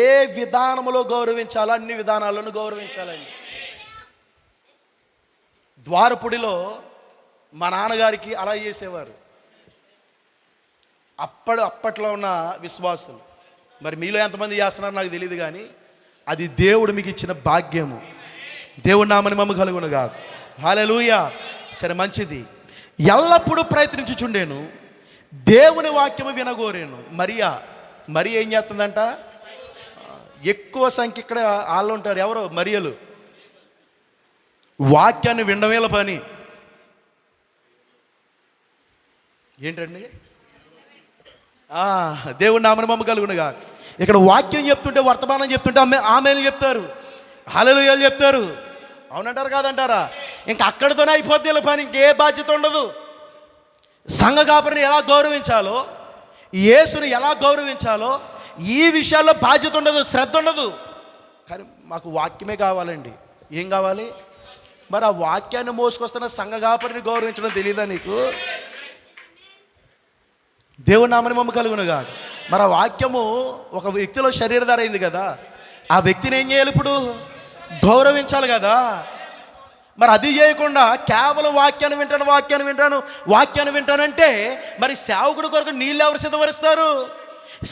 ఏ విధానంలో గౌరవించాలో అన్ని విధానాలను గౌరవించాలండి. ద్వారపుడిలో మా నాన్నగారికి అలా చేసేవారు అప్పట్లో ఉన్న విశ్వాసులు. మరి మీలో ఎంతమంది చేస్తున్నారో నాకు తెలియదు, కానీ అది దేవుడు మీకు ఇచ్చిన భాగ్యము. దేవుడి నామని మమ్మ కలుగునుగా. హల్లెలూయా. సరే, మంచిది. ఎల్లప్పుడూ ప్రయత్నించుచుండేను, దేవుని వాక్యము వినగోరేను. మరి ఏం చేస్తుందంట? ఎక్కువ సంఖ్య ఇక్కడ వాళ్ళు ఉంటారు. ఎవరో మరియలు. వాక్యాన్ని వినడమేల పని ఏంటండి? దేవుడి నామని మమ్మ కలుగునుగా. ఇక్కడ వాక్యం చెప్తుంటే, వర్తమానం చెప్తుంటే ఆమెను చెప్తారు, హల్లెలూయాలు చెప్తారు. అవునంటారు కాదంటారా? ఇంకా అక్కడితోనే అయిపోద్ది వీళ్ళ పని, ఇంకే బాధ్యత ఉండదు. సంఘ కాపురిని ఎలా గౌరవించాలో, యేసుని ఎలా గౌరవించాలో ఈ విషయాల్లో బాధ్యత ఉండదు, శ్రద్ధ ఉండదు. కానీ మాకు వాక్యమే కావాలండి. ఏం కావాలి? మరి ఆ వాక్యాన్ని మోసుకొస్తున్న సంఘ కాపురిని గౌరవించడం తెలియదా నీకు? దేవుని నామని మమ్మ కలుగునుగా. మరి ఆ వాక్యము ఒక వ్యక్తిలో శరీరధార అయింది కదా, ఆ వ్యక్తిని ఏం చేయాలి? ఇప్పుడు గౌరవించాలి కదా. మరి అది చేయకుండా కేవలం వాక్యాన్ని వింటానంటే మరి సేవకుడి కొరకు నీళ్ళు ఎవరు సిద్ధపరుస్తారు?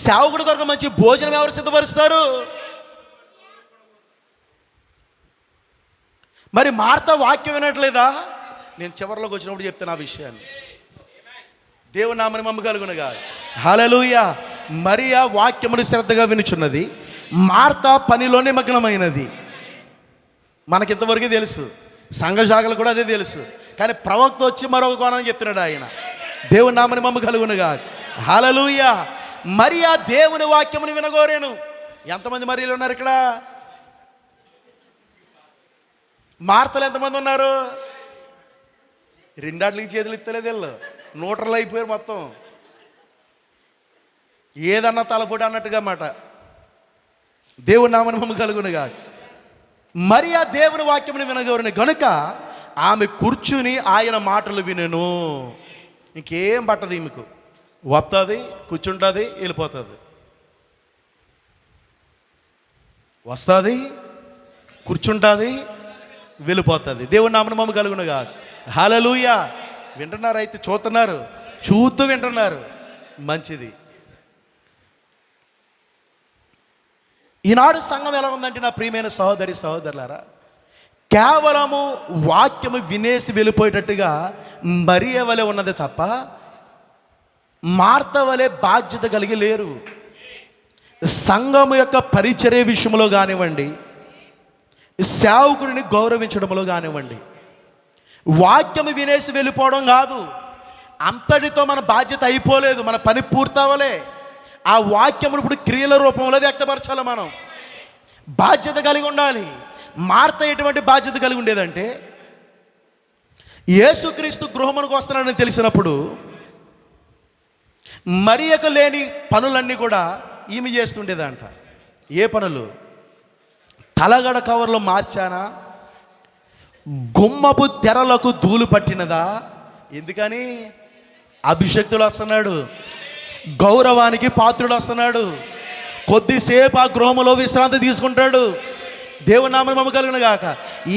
సేవకుడి కొరకు మంచి భోజనం ఎవరు సిద్ధపరుస్తారు? మరి మార్త వాక్యం వినట్లేదా? నేను చివరిలోకి వచ్చినప్పుడు చెప్తాను ఆ విషయాన్ని. దేవుని నామని మమ్మ కలుగునుగా. హల్లెలూయా. మరియా వాక్యమును శ్రద్ధగా వినుచున్నది, మార్త పనిలో నిమగ్నమైనది. మనకింతవరకు తెలుసు, సంఘ శాఖలు కూడా అదే తెలుసు. కానీ ప్రవక్త వచ్చి మరొక కోణం చెప్తున్నాడు ఆయన. దేవుని నామని మమ్మ కలుగునుగా. హల్లెలూయా. మరియా దేవుని వాక్యమును వినగోరేను. ఎంతమంది మరియలు ఉన్నారు ఇక్కడ? మార్తలు ఎంతమంది ఉన్నారు? రెండాట్లకి చేతులు ఇస్తలేదు వీళ్ళు, నూటర్లు అయిపోయారు మొత్తం. ఏదన్నా తలపోటు అన్నట్టుగా మాట. దేవుని నామని మమ్మ కలుగునుగా. మరియా దేవుని వాక్యమును వినగోరిన గనుక ఆమె కూర్చుని ఆయన మాటలు వినెను. ఇంకేం పట్టదు ఈమెకు. వస్తుంది, కూర్చుంటుంది, వెళ్ళిపోతుంది. వస్తుంది, కూర్చుంటుంది, వెళ్ళిపోతుంది. దేవుని నామని మమ్మ కలుగునుగా. హల్లెలూయా. వింటున్నారు? అయితే చూస్తున్నారు, చూస్తూ వింటున్నారు. మంచిది. ఈనాడు సంఘం ఎలా ఉందంటే, నా ప్రియమైన సహోదరి సహోదరులారా, కేవలము వాక్యము వినేసి వెళ్ళిపోయేటట్టుగా మరియ వలె ఉన్నది తప్ప మార్త వలె బాధ్యత కలిగి లేరు. సంఘము యొక్క పరిచర్య విషయంలో కానివ్వండి, సేవకుడిని గౌరవించడంలో కానివ్వండి, వాక్యము వినేసి వెళ్ళిపోవడం కాదు. అంతటితో మన బాధ్యత అయిపోలేదు, మన పని పూర్తవలే. ఆ వాక్యమును ఇప్పుడు క్రియల రూపంలో వ్యక్తపరచాలి. మనం బాధ్యత కలిగి ఉండాలి. మార్త ఎటువంటి బాధ్యత కలిగి ఉండేదంటే, యేసుక్రీస్తు గృహమునకు వస్తున్నాడని తెలిసినప్పుడు మరియకు లేని పనులన్నీ కూడా ఈమె చేస్తుండేదంట. ఏ పనులు? తలగడ కవర్లో మార్చానా, గుమ్మపు తెరలకు ధూళి పట్టినదా? ఎందుకని? అభిషక్తుడు వస్తున్నాడు, గౌరవానికి పాత్రుడు వస్తున్నాడు, కొద్దిసేపు ఆ గృహములో విశ్రాంతి తీసుకుంటాడు. దేవుని నామమున మహిమ కలుగును గాక.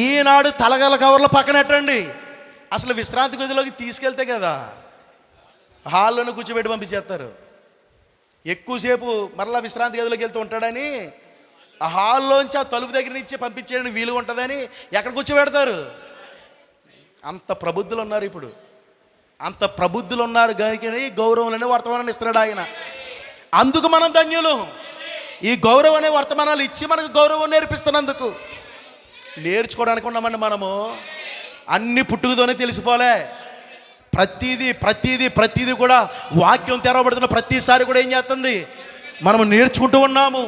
ఈనాడు తలగల కవర్ల పక్కనెట్టండి, అసలు విశ్రాంతి గదిలోకి తీసుకెళ్తే కదా హాల్లోనే కూర్చోబెట్టి పంపించేస్తారు. ఎక్కువసేపు మరలా విశ్రాంతి గదిలోకి వెళ్తూ ఉంటాడని ఆ హాల్లోంచి ఆ తలుపు దగ్గర నుంచి పంపించేయడానికి వీలు ఉంటుందని ఎక్కడ కూర్చోబెడతారు. అంత ప్రబుద్ధులు ఉన్నారు ఇప్పుడు, అంత ప్రబుద్ధులు ఉన్నారు కనుక గౌరవం అనే వర్తమానాన్ని ఇస్తున్నాడు ఆయన. అందుకు మనం ధన్యులు. ఈ గౌరవం అనే వర్తమానాలు ఇచ్చి మనకు గౌరవం నేర్పిస్తున్నందుకు. నేర్చుకోవడానికి ఉన్నామండి మనము. అన్ని పుట్టుకతోనే తెలిసిపోలే. ప్రతీది కూడా వాక్యం తెరవబడుతున్న ప్రతిసారి కూడా ఏం చేస్తుంది, మనం నేర్చుకుంటూ ఉన్నాము.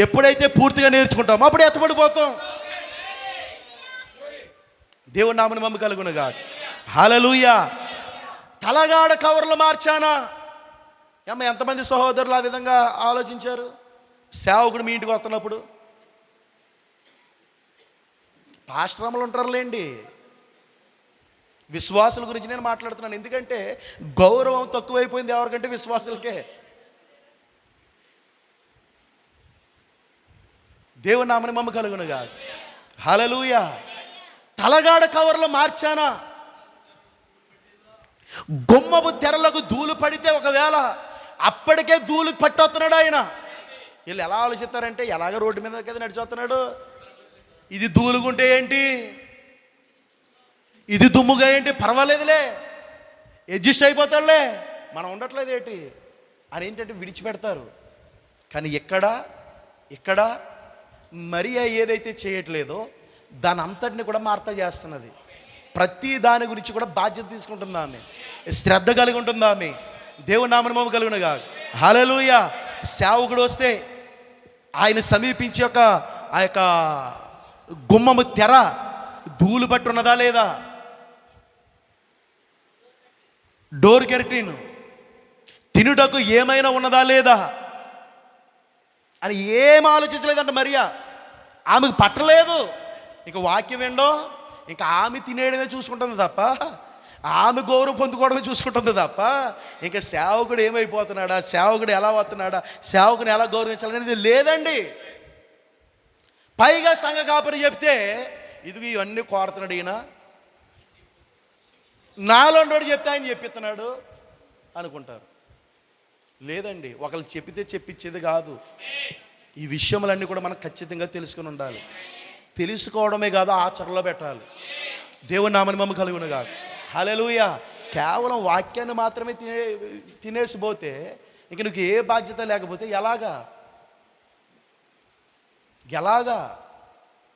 ఎప్పుడైతే పూర్తిగా నేర్చుకుంటామో అప్పుడే ఎత్తబడిపోతాం. దేవుని నామమున మహిమ కలుగును గాక. హల్లెలూయా. తలగాడ కవర్లు మార్చానా? ఎంతమంది సహోదరులు ఆ విధంగా ఆలోచించారు? సేవకుడు మీ ఇంటికి వస్తున్నప్పుడు పాస్టరమ్మలు ఉంటారులేండి. విశ్వాసుల గురించి నేను మాట్లాడుతున్నాను. ఎందుకంటే గౌరవం తక్కువైపోయింది ఎవరికంటే విశ్వాసులకే. దేవుని నామమున మహిమ కలుగును గాక. హల్లెలూయా. తలగాడ కవర్లు మార్చానా? గుమ్మపు తెరలకు ధూళి పడితే ఒకవేళ అప్పటికే ధూళి పట్టొస్తున్నాడు ఆయన. వీళ్ళు ఎలా ఆలోచిస్తారంటే, ఎలాగ రోడ్డు మీద కదా నడిచొస్తున్నాడు, ఇది ధూళిగుంటే ఏంటి, ఇది దుమ్ముగా ఏంటి, పర్వాలేదులే, అడ్జస్ట్ అయిపోతాడులే, మనం ఉండట్లేదు ఏంటి అని ఏంటంటే విడిచిపెడతారు. కానీ ఇక్కడ మరియా ఏదైతే చేయట్లేదో దాని అంతటిని కూడా మార్త చేస్తున్నది. ప్రతి దాని గురించి కూడా బాధ్యత తీసుకుంటుంది ఆమె, శ్రద్ధ కలిగి ఉంటుంది ఆమె. దేవుని నామమున మహిమ కలుగును గాక. హల్లెలూయా. సేవకుడు వస్తే ఆయన సమీపించి ఆ యొక్క గుమ్మము తెర ధూళి పట్టి ఉన్నదా లేదా, డోర్ కెరటిన్ తినుటకు ఏమైనా ఉన్నదా లేదా అని ఏం ఆలోచించలేదంట మరియా. ఆమెకు పట్టలేదు. ఇక వాక్యం ఏంటో ఇంకా ఆమె తినేయడమే చూసుకుంటుంది తప్ప, ఆమె గౌరవం పొందుకోవడమే చూసుకుంటుంది తప్ప, ఇంకా సేవకుడు ఏమైపోతున్నాడా, సేవకుడు ఎలా వస్తున్నాడా, సేవకుని ఎలా గౌరవించాలనేది లేదండి. పైగా సంఘ కాపరి చెప్తే ఇదిగో ఇవన్నీ కోరుతున్నాడు ఈయన, నాలోండోడు చెప్తే ఆయన చెప్పిస్తున్నాడు అనుకుంటారు. లేదండి, ఒకళ్ళు చెప్పితే చెప్పించేది కాదు. ఈ విషయములన్నీ కూడా మనం ఖచ్చితంగా తెలుసుకుని ఉండాలి. తెలుసుకోవడమే కాదు, ఆచరణలో పెట్టాలి. దేవుని నామమున మహిమ కలుగును గాక. హల్లెలూయా. కేవలం వాక్యాన్ని మాత్రమే తినేసిపోతే ఇంక నీకు ఏ బాధ్యత లేకపోతే ఎలాగా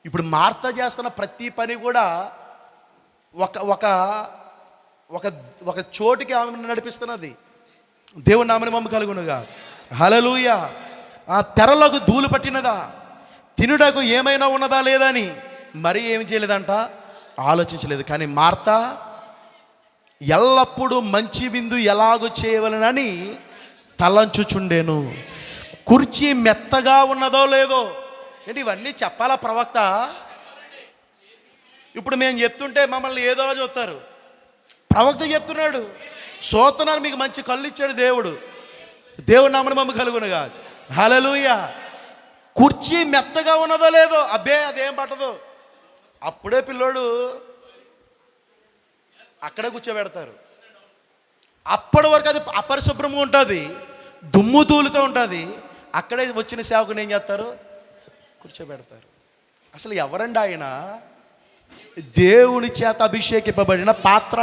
ఇప్పుడు మార్త చేస్తున్న ప్రతి పని కూడా ఒక చోటికి ఆమె నడిపిస్తున్నది. దేవుని నామమున మహిమ కలుగును గాక. హల్లెలూయా. ఆ తెరలకు ధూళి పట్టినదా, తినుటకు ఏమైనా ఉన్నదా లేదా అని మరి ఏమి చేయలేదంట, ఆలోచించలేదు. కానీ మార్త ఎల్లప్పుడూ మంచి విందు ఎలాగో చేయవలనని తలంచుచుండెను. కుర్చీ మెత్తగా ఉన్నదో లేదో ఏంటి, ఇవన్నీ చెప్పాలా ప్రవక్త? ఇప్పుడు మేము చెప్తుంటే మమ్మల్ని ఏదోలా చూస్తారు. ప్రవక్త చెప్తున్నాడు, సోతనారు మీకు మంచి కళ్ళు ఇచ్చాడు దేవుడు. దేవుడి నామమున మహిమ కలుగును గాక. హల్లెలూయా. కుర్చీ మెత్తగా ఉన్నదో లేదో, అబ్బే అదేం పట్టదు. అప్పుడే పిల్లోడు అక్కడే కూర్చోబెడతారు. అప్పటి వరకు అది అపరిశుభ్రంగా ఉంటుంది, దుమ్ము ధూళితో ఉంటుంది. అక్కడే వచ్చిన సేవకుని ఏం చేస్తారు, కూర్చోబెడతారు. అసలు ఎవరండి ఆయన? దేవుని చేత అభిషేకింపబడిన పాత్ర.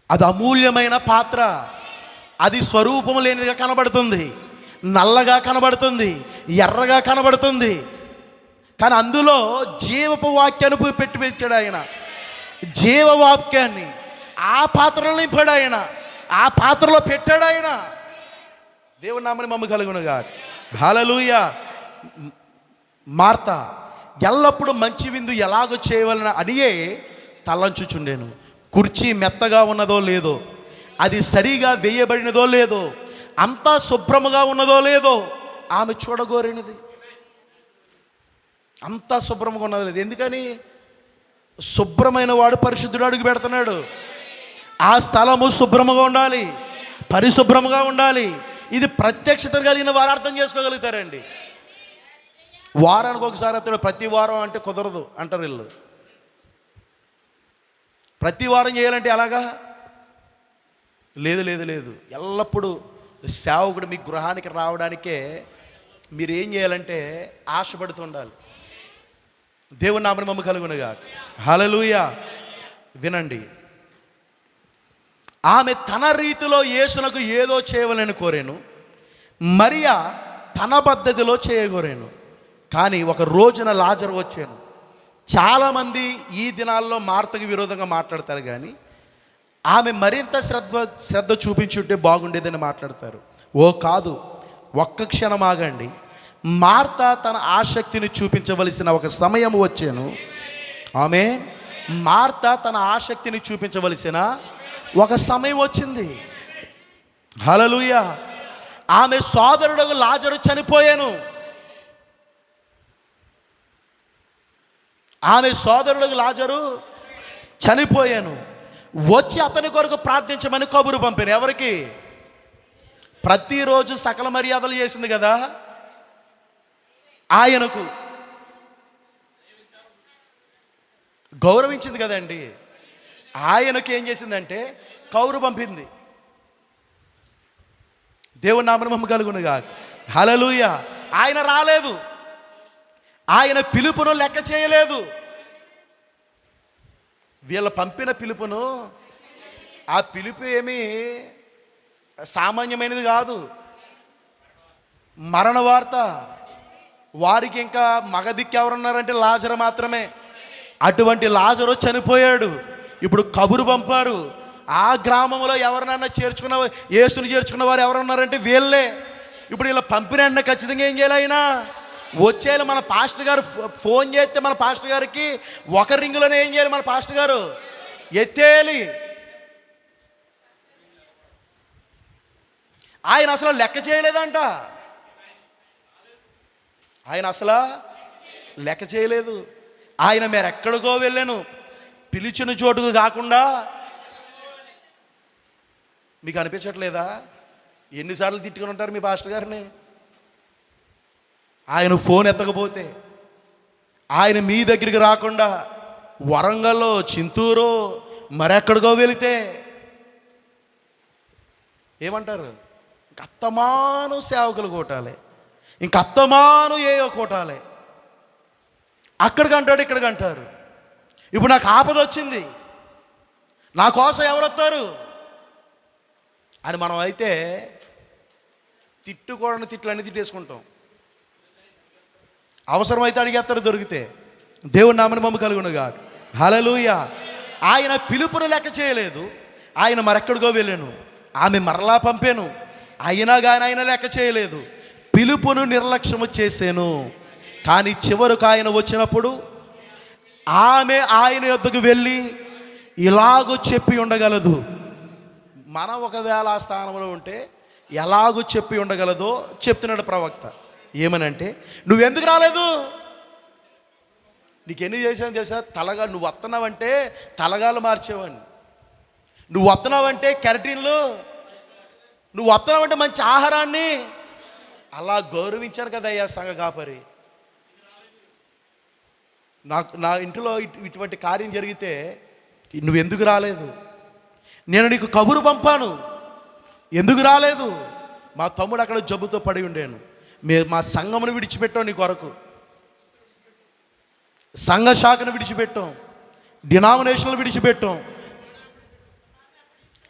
అది అమూల్యమైన పాత్ర. అది స్వరూపం లేనిదిగా కనబడుతుంది, నల్లగా కనబడుతుంది, ఎర్రగా కనబడుతుంది. కానీ అందులో జీవపు వాక్యాన్ని పెట్టాడు ఆయన. జీవవాక్యాన్ని ఆ పాత్రలో నింపాడు ఆయన, ఆ పాత్రలో పెట్టాడు ఆయన. దేవుని నామమున మహిమ కలుగును గాక. హల్లెలూయా. మార్త ఎల్లప్పుడూ మంచి విందు ఎలాగో చేయవలన అనియే తలంచుచుండెను. కుర్చీ మెత్తగా ఉన్నదో లేదో, అది సరిగా వేయబడినదో లేదో, అంతా శుభ్రముగా ఉన్నదో లేదో ఆమె చూడగోరినది. అంతా శుభ్రంగా ఉన్నదో లేదు. ఎందుకని? శుభ్రమైన వాడు పరిశుద్ధుడు అడుగు పెడుతున్నాడు. ఆ స్థలము శుభ్రముగా ఉండాలి, పరిశుభ్రముగా ఉండాలి. ఇది ప్రత్యక్షత కలిగిన వారు అర్థం చేసుకోగలుగుతారండి. వారానికి ఒకసారి అతడు ప్రతి వారం అంటే కుదరదు అంటారు వీళ్ళు. ప్రతి వారం చేయాలంటే ఎలాగా? లేదు. ఎల్లప్పుడూ సేవకుడు మీ గృహానికి రావడానికే మీరు ఏం చేయాలంటే ఆశపడుతుండాలి. దేవుని నామమున మహిమ కలుగును గాక. హల్లెలూయా. వినండి, ఆమె తన రీతిలో యేసునకు ఏదో చేయవలని కోరాను, మరియా తన పద్ధతిలో చేయగోరాను. కానీ ఒక రోజున లాజరు వచ్చాను, చాలామంది ఈ దినాల్లో మార్తకు విరోధంగా మాట్లాడతారు, కానీ ఆమె మరింత శ్రద్ధ చూపించుంటే బాగుండేదని మాట్లాడతారు. ఓ కాదు, ఒక్క క్షణం ఆగండి. మార్త తన ఆసక్తిని చూపించవలసిన ఒక సమయం వచ్చాను. ఆమె మార్త తన ఆసక్తిని చూపించవలసిన ఒక సమయం వచ్చింది. హల్లెలూయా. ఆమె సోదరుడు లాజరు చనిపోయాను. ఆమె సోదరుడు లాజరు చనిపోయాను. వచ్చి అతని కొరకు ప్రార్థించమని కబురు పంపాను. ఎవరికి? ప్రతిరోజు సకల మర్యాదలు చేసింది కదా ఆయనకు, గౌరవించింది కదండి. ఆయనకు ఏం చేసిందంటే కబురు పంపింది. దేవుని నామమున మహిమ కలుగును గాక. హల్లెలూయా. ఆయన రాలేదు, ఆయన పిలుపును లెక్క చేయలేదు. వీళ్ళ పంపిన పిలుపును, ఆ పిలుపు ఏమీ సామాన్యమైనది కాదు, మరణ వార్త. వారికి ఇంకా మగదిక్కు ఎవరున్నారంటే లాజరు మాత్రమే. అటువంటి లాజరు చనిపోయాడు. ఇప్పుడు కబురు పంపారు. ఆ గ్రామంలో ఎవరినైనా యేసుని చేర్చుకున్న వారు ఎవరున్నారంటే వీళ్ళే. ఇప్పుడు ఇలా పంపిన వెంటనే ఖచ్చితంగా ఏం చేయాలి? ఆయన వచ్చేయాలి. మన పాస్టర్ గారు ఫోన్ చేస్తే మన పాస్టర్ గారికి ఒక రింగులోనే ఏం చేయాలి? మన పాస్టర్ గారు ఎత్తేయాలి. ఆయన అసలు లెక్క చేయలేదంట. ఆయన అసలు లెక్క చేయలేదు. ఆయన మీరు ఎక్కడికో వెళ్ళాను, పిలిచిన చోటుకు కాకుండా. మీకు అనిపించట్లేదా? ఎన్నిసార్లు తిట్టుకుని ఉంటారు మీ పాస్టర్ గారిని? ఆయన ఫోన్ ఎత్తకపోతే, ఆయన మీ దగ్గరికి రాకుండా వరంగల్లో, చింతూరు, మరెక్కడికో వెళితే ఏమంటారు? ఇంకత్తమాను సేవకులు కొట్టాలి, ఇంకత్తమాను ఏయో కొట్టాలి. అక్కడికంటాడు, ఇక్కడికంటారు. ఇప్పుడు నాకు ఆపద వచ్చింది, నా కోసం ఎవరు వస్తారు అని మనం అయితే తిట్టుకోవడానికి తిట్లన్నీ తిట్టేసుకుంటాం. అవసరమైతే అడిగేస్తారు దొరికితే. దేవుని నామమున మహిమ కలుగును గాక. హల్లెలూయా. ఆయన పిలుపును లెక్క చేయలేదు. ఆయన మరెక్కడికో వెళ్ళాను, ఆమె మరలా పంపాను, అయినా కానీ ఆయన లెక్క చేయలేదు. పిలుపును నిర్లక్ష్యము చేశాను. కానీ చివరకు ఆయన వచ్చినప్పుడు ఆమె ఆయన యొద్దకు వెళ్ళి ఇలాగూ చెప్పి ఉండగలదు. మనం ఒకవేళ ఆ స్థానంలో ఉంటే ఎలాగూ చెప్పి ఉండగలదో చెప్తున్నాడు ప్రవక్త. ఏమనంటే, నువ్వెందుకు రాలేదు? నీకెన్ని చేశాను తెలుసా? నువ్వు వస్తున్నావంటే తలగాలు మార్చేవాడిని, నువ్వు వస్తున్నావంటే కెరటిన్లు, నువ్వు వస్తున్నావంటే మంచి ఆహారాన్ని అలా గౌరవించాను కదా అయ్యా సంఘ కాపరి. నా ఇంటిలో ఇటువంటి కార్యం జరిగితే నువ్వెందుకు రాలేదు? నేను నీకు కబురు పంపాను, ఎందుకు రాలేదు? మా తమ్ముడు అక్కడ జబ్బుతో పడి ఉండేను, మా సంఘమును విడిచిపెట్టాం, నీ కొరకు సంఘ శాఖను విడిచిపెట్టాం, డినామినేషన్లు విడిచిపెట్టాం,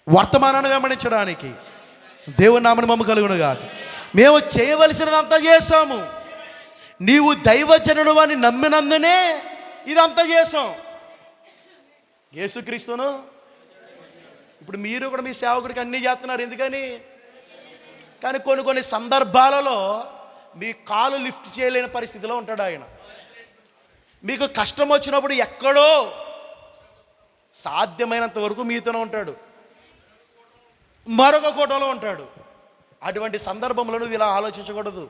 వర్తమానాన్ని వెంబడించడానికి. దేవుని నామమున మహిమ కలుగును గాక. మేము చేయవలసినదంతా చేశాము. నీవు దైవజనుడు అని నమ్మినందునే ఇదంతా చేసాం. యేసుక్రీస్తును ఇప్పుడు మీరు కూడా మీ సేవకుడికి అన్నీ చేస్తున్నారు. ఎందుకని? కానీ కొన్ని సందర్భాలలో మీ కాలు లిఫ్ట్ చేయలేని పరిస్థితిలో ఉంటాడు ఆయన. మీకు కష్టం వచ్చినప్పుడు ఎక్కడో సాధ్యమైనంత వరకు మీతోనే ఉంటాడు, మరొక కోటలో ఉంటాడు. అటువంటి సందర్భంలో నువ్వు ఇలా ఆలోచించకూడదు.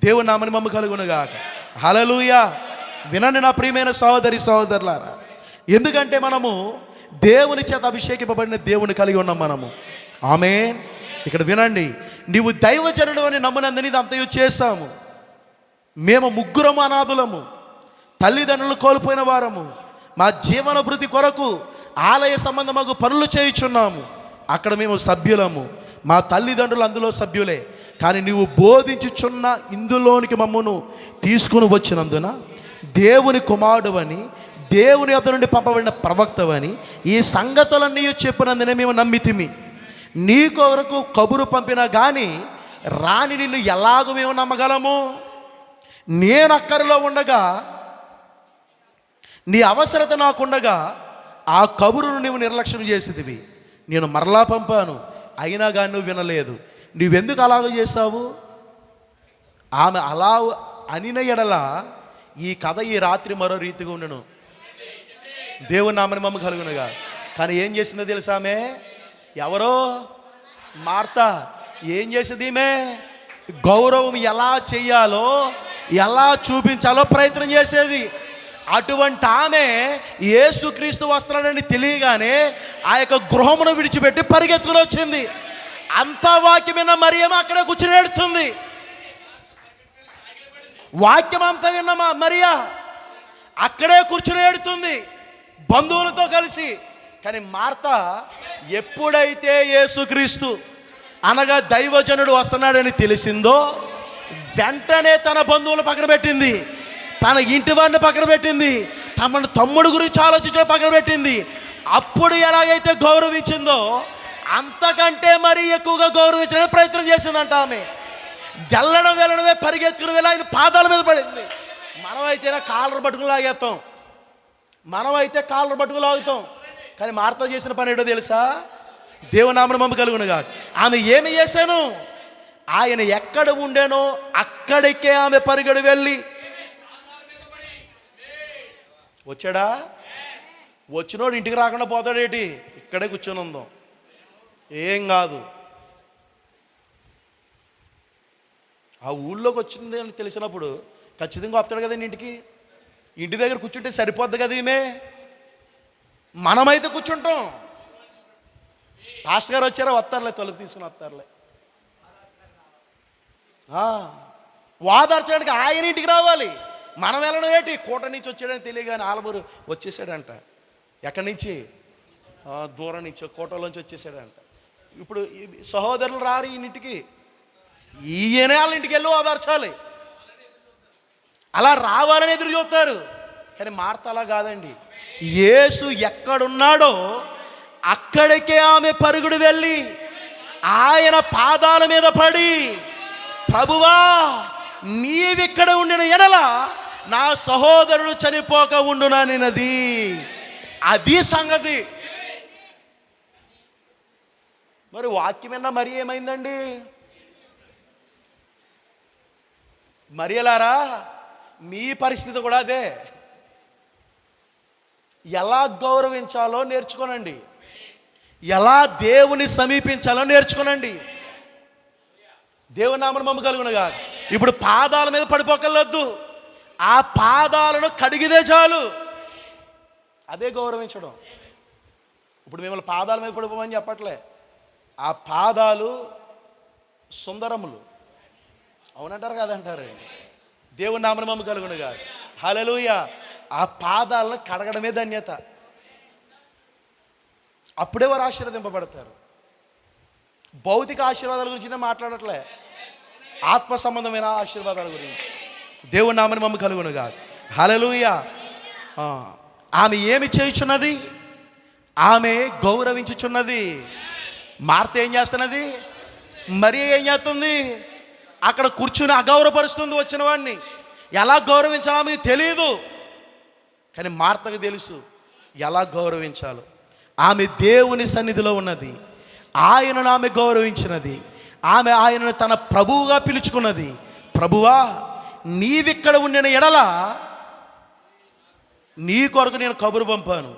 దేవుని నామమున మహిమ కలుగును గాక. హల్లెలూయా. వినండి నా ప్రియమైన సహోదరి సహోదరులారా, ఎందుకంటే మనము దేవుని చేత అభిషేకింపబడిన దేవుని కలిగి ఉన్నాం మనము. ఆమేన్. ఇక్కడ వినండి, నీవు దైవజనుడు అని నమ్మినందుని ఇదంతయు చేశాము. మేము ముగ్గురము అనాథులము, తల్లిదండ్రులు కోల్పోయిన వారము, మా జీవన భృతి కొరకు ఆలయ సంబంధమగు పనులు చేయుచున్నాము. అక్కడ మేము సభ్యులము, మా తల్లిదండ్రులు అందులో సభ్యులే. కానీ నీవు బోధించుచున్న ఇందులోనికి మమ్మను తీసుకుని వచ్చినందున దేవుని కుమారుడు అని, దేవుని యొద్ద నుండి పంపబడిన ప్రవక్తవని ఈ సంగతులన్నీ చెప్పినందునే మేము నమ్మితిమి. నీ కొరకు కబురు పంపినా కానీ రాని నిన్ను ఎలాగో మేము నమ్మగలము? నేను అక్కరలో ఉండగా నీ అవసరత నాకుండగా ఆ కబురును నువ్వు నిర్లక్ష్యం చేసేదివి. నేను మరలా పంపాను, అయినా కానీ నువ్వు వినలేదు. నువ్వెందుకు అలాగ చేస్తావు? ఆమె అలా అనిన ఎడల ఈ కథ ఈ రాత్రి మరో రీతిగా ఉండను. దేవుని నామని మమ్మ కలుగునుగా. కానీ ఏం చేసిందో తెలుసా? ఆమె ఎవరో మార్తా ఏం చేసేది? ఈమె గౌరవం ఎలా చెయ్యాలో, ఎలా చూపించాలో ప్రయత్నం చేసేది. అటువంటి ఆమె యేసుక్రీస్తు వస్త్రాన్ని తెలియగానే ఆ యొక్క గృహమును విడిచిపెట్టి పరిగెత్తుకుని వచ్చింది. అంతా వాక్యమైన మరియమ్మ అక్కడే కూర్చుని ఏడుతుంది. వాక్యం అంతా విన్న మరియా అక్కడే కూర్చుని ఏడుతుంది బంధువులతో కలిసి. కానీ మార్తా ఎప్పుడైతే యేసుక్రీస్తు అనగా దైవజనుడు వస్తున్నాడని తెలిసిందో వెంటనే తన బంధువులు పక్కన పెట్టింది, తన ఇంటి వారిని పక్కన పెట్టింది, తమ తమ్ముడు గురించి ఆలోచించడం పక్కన పెట్టింది. అప్పుడు ఎలాగైతే గౌరవించిందో అంతకంటే మరీ ఎక్కువగా గౌరవించడానికి ప్రయత్నం చేసిందంట ఆమె. వెళ్ళడమే పరిగెత్తుకుని వెళ్ళి ఆయన పాదాల మీద పడింది. మనమైతేనా కాలర్ పట్టుకుని లాగేస్తాం, మనమైతే కాలర్ పట్టుకుని లాగుతాం. కానీ మార్తా చేసిన పని ఏంటో తెలుసా? దేవునామన మమ్మ కలుగునుగా. ఆమె ఏమి చేశాను? ఆయన ఎక్కడ ఉండేనో అక్కడికే ఆమె పరిగెడు వెళ్ళి వచ్చాడా? వచ్చినోడు ఇంటికి రాకుండా పోతాడేటి? ఇక్కడే కూర్చొని ఉందాం, ఏం కాదు. ఆ ఊళ్ళోకి వచ్చింది అని తెలిసినప్పుడు ఖచ్చితంగా వస్తాడు కదండి ఇంటికి. ఇంటి దగ్గర కూర్చుంటే సరిపోద్ది కదా ఈమె. మనమైతే కూర్చుంటాం, పాస్టర్ గారు వచ్చారా వస్తారులే, తలుపు తీసుకుని వస్తారులే. వాదార్చడానికి ఆయన ఇంటికి రావాలి, మనం వెళ్ళడం ఏంటి? కోట నుంచి వచ్చాడని తెలియగానే ఆలమూరు వచ్చేసాడంట. ఎక్కడి నుంచి? దూరం నుంచి, కోటలోంచి వచ్చేసాడంట. ఇప్పుడు సహోదరులు రారు ఈయనింటికి, ఈయనే వాళ్ళ ఇంటికి వెళ్ళి ఓదార్చాలి. అలా రావాలని ఎదురు చూస్తారు. కానీ మార్త అలా కాదండి. యేసు ఎక్కడున్నాడో అక్కడికే ఆమె పరుగుడు వెళ్ళి ఆయన పాదాల మీద పడి, ప్రభువా నీవిక్కడ ఉండిన ఎడల నా సహోదరుడు చనిపోక ఉండుననినది. అది సంగతి. మరి వాక్యమైనా మరి ఏమైందండి? మరియలారా మీ పరిస్థితి కూడా అదే. ఎలా గౌరవించాలో నేర్చుకోనండి, ఎలా దేవుని సమీపించాలో నేర్చుకోనండి. దేవుని నామమున మమ్మ కలుగునుగా. ఇప్పుడు పాదాల మీద పడిపోకలొద్దు, ఆ పాదాలను కడిగితే చాలు. అదే గౌరవించడం. ఇప్పుడు మిమ్మల్ని పాదాల మీద పడిపోమని చెప్పట్లే. ఆ పాదాలు సుందరములు, అవునంటారు కదంటారు. దేవుని నామమున మమ్మ కలుగునుగా. హల్లెలూయా. ఆ పాదాలను కడగడమే ధన్యత. అప్పుడే వారు ఆశీర్వదింపబడతారు. భౌతిక ఆశీర్వాదాల గురించి మాట్లాడట్లే, ఆత్మ సంబంధమైన ఆశీర్వాదాల గురించి. దేవుని నామమున మమ్మ కలుగునుగా. హల్లెలూయా. ఆమె ఏమి చేయుచున్నది? ఆమె గౌరవించుచున్నది. మార్త ఏం చేస్తున్నది? మరియ ఏం చేస్తుంది? అక్కడ కూర్చుని అగౌరవపరుస్తుంది వచ్చిన వాడిని. ఎలా గౌరవించాలో ఆమెకు తెలియదు, కానీ మార్తకు తెలుసు ఎలా గౌరవించాలో. ఆమె దేవుని సన్నిధిలో ఉన్నది, ఆయనను ఆమె గౌరవించినది. ఆమె ఆయనను తన ప్రభువుగా పిలుచుకున్నది. ప్రభువా నీవిక్కడ ఉండిన ఎడల నీ కొరకు నేను కబురు పంపాను.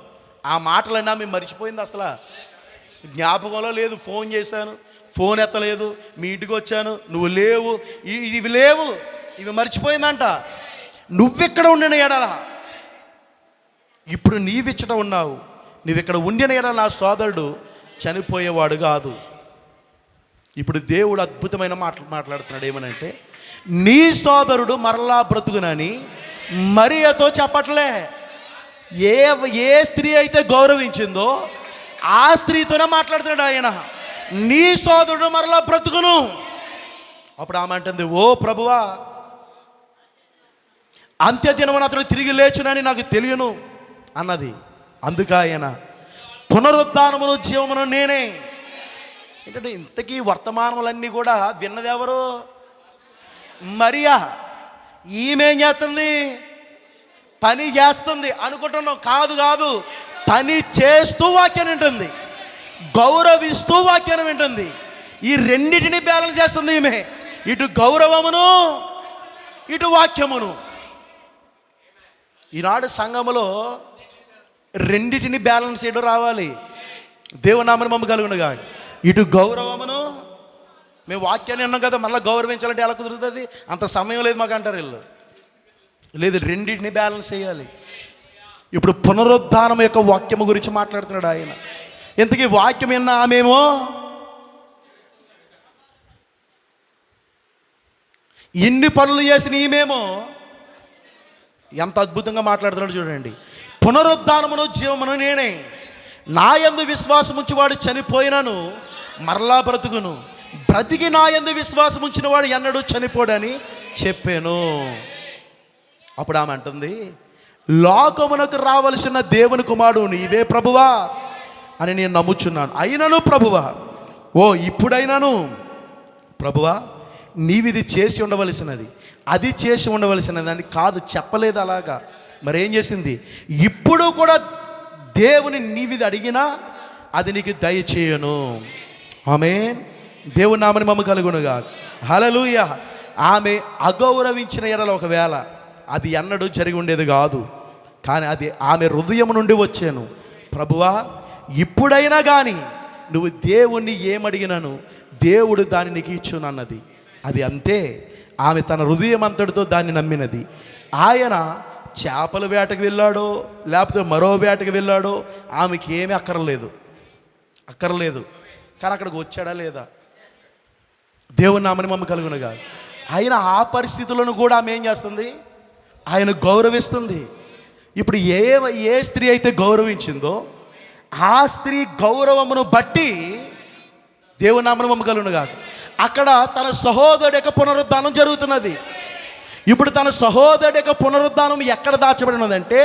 ఆ మాటలన్నీ ఆమె మర్చిపోయింది, అసలు జ్ఞాపకంలో లేదు. ఫోన్ చేశాను, ఫోన్ ఎత్తలేదు, మీ ఇంటికి వచ్చాను, నువ్వు లేవు, ఇవి లేవు, ఇవి మర్చిపోయిందంట. నువ్వెక్కడ ఉండిన ఎడల, ఇప్పుడు నీవిచ్చట ఉన్నావు, నువ్వెక్కడ ఉండిన ఎడల నా సోదరుడు చనిపోయేవాడు కాదు. ఇప్పుడు దేవుడు అద్భుతమైన మాట్లాడుతున్నాడు. ఏమనంటే నీ సోదరుడు మరలా బ్రతుకునని మరియతో చెప్పట్లే. ఏ స్త్రీ అయితే గౌరవించిందో ఆ స్త్రీతోనే మాట్లాడుతున్నాడు ఆయన. నీ సోదరుడు మరలా బ్రతుకును. అప్పుడు ఆమె అంటుంది, ఓ ప్రభువా అంత్యదినమున అతడు తిరిగి లేచునని నాకు తెలియను అన్నది. అందుకు ఆయన పునరుద్ధానమును జీవమును నేనే. ఏంటంటే ఇంతకీ వర్తమానములన్నీ కూడా విన్నది ఎవరు? మరియా. ఈమె ఏం చేస్తుంది? పని చేస్తుంది అనుకుంటున్నాం. కాదు కాదు, పని చేస్తూ వాక్యాన్ని వింటుంది, గౌరవిస్తూ వాక్యాన్ని వింటుంది. ఈ రెండింటిని బ్యాలెన్స్ చేస్తుంది ఈమె, ఇటు గౌరవమును ఇటు వాక్యమును. ఈనాడు సంఘములో రెండింటిని బ్యాలెన్స్ చేయడం రావాలి. దేవునామని మమ్మ కలుగునుగా. ఇటు గౌరవమును, మేము వాక్యాన్ని విన్నాం కదా, మళ్ళీ గౌరవించాలంటే ఎలా కుదురుతుంది? అంత సమయం లేదు మాకు అంటారు వీళ్ళు. లేదు, రెండింటిని బ్యాలెన్స్ చేయాలి. ఇప్పుడు పునరుద్ధానం యొక్క వాక్యము గురించి మాట్లాడుతున్నాడు ఆయన. ఇంతకీ వాక్యం విన్నా ఆమెమో ఇన్ని పనులు చేసిన ఈమెమో ఎంత అద్భుతంగా మాట్లాడుతున్నాడు చూడండి. పునరుద్ధానమును జీవమును నేనే, నా యందు విశ్వాసం ఉంచివాడు చనిపోయినను మరలా బ్రతుకును, బ్రతికి నా యందు విశ్వాసం ఉంచిన వాడు ఎన్నడూ చనిపోడని చెప్పాను. అప్పుడు ఆమె అంటుంది, లోకమునకు రావలసిన దేవుని కుమారుడు నీవే ప్రభువా అని నేను నమ్ముచున్నాను. అయినను ప్రభువా, ఓ ఇప్పుడైనాను ప్రభువా, నీవిది చేసి ఉండవలసినది, అది చేసి ఉండవలసినది అని కాదు చెప్పలేదు. అలాగా మరేం చేసింది? ఇప్పుడు కూడా దేవుని నీవిది అడిగినా అది నీకు దయచేయను. ఆమేన్. దేవుని నామని మమ్మ కలుగునుగా. హల్లెలూయా. ఆమె అగౌరవించిన ఎడల ఒకవేళ అది ఎన్నడూ జరిగి ఉండేది కాదు, కానీ అది ఆమె హృదయం నుండి వచ్చాను. ప్రభువా, ఇప్పుడైనా కానీ నువ్వు దేవుణ్ణి ఏమడిగినాను దేవుడు దాన్ని నీకు ఇచ్చునన్నది. అది అంతే. ఆమె తన హృదయం అంతటితో దాన్ని నమ్మినది. ఆయన చేపల వేటకు వెళ్ళాడో లేకపోతే మరో వేటకు వెళ్ళాడో ఆమెకి ఏమీ అక్కర్లేదు. కానీ అక్కడికి వచ్చాడా లేదా? దేవుని నామని మమ్మ కలుగునగా. ఆయన ఆ పరిస్థితులను కూడా ఆమె ఏం చేస్తుంది? ఆయన గౌరవిస్తుంది. ఇప్పుడు ఏ స్త్రీ అయితే గౌరవించిందో ఆ స్త్రీ గౌరవమును బట్టి దేవుని నామని మమ్మ కలుగునగా అక్కడ తన సహోదరుడి యొక్క పునరుద్ధానం జరుగుతున్నది. ఇప్పుడు తన సహోదరుడి యొక్క పునరుద్ధానం ఎక్కడ దాచబడినదంటే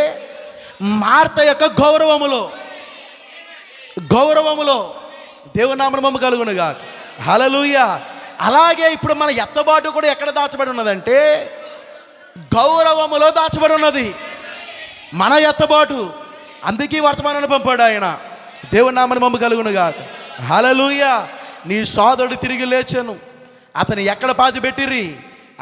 మార్త యొక్క గౌరవములో దేవుని నామని మమ్మ కలుగునుగా. హల్లెలూయా. అలాగే ఇప్పుడు మన ఎత్తబాటు కూడా ఎక్కడ దాచబడి ఉన్నదంటే గౌరవములో దాచబడి ఉన్నది మన ఎత్తబాటు. అందుకే వర్తమానాన్ని పంపాడు ఆయన. దేవుని నామని మమ్మ కలుగునుగా. హల్లెలూయా. నీ సోదరుడు తిరిగి లేచాను, అతను ఎక్కడ పాతి పెట్టిరి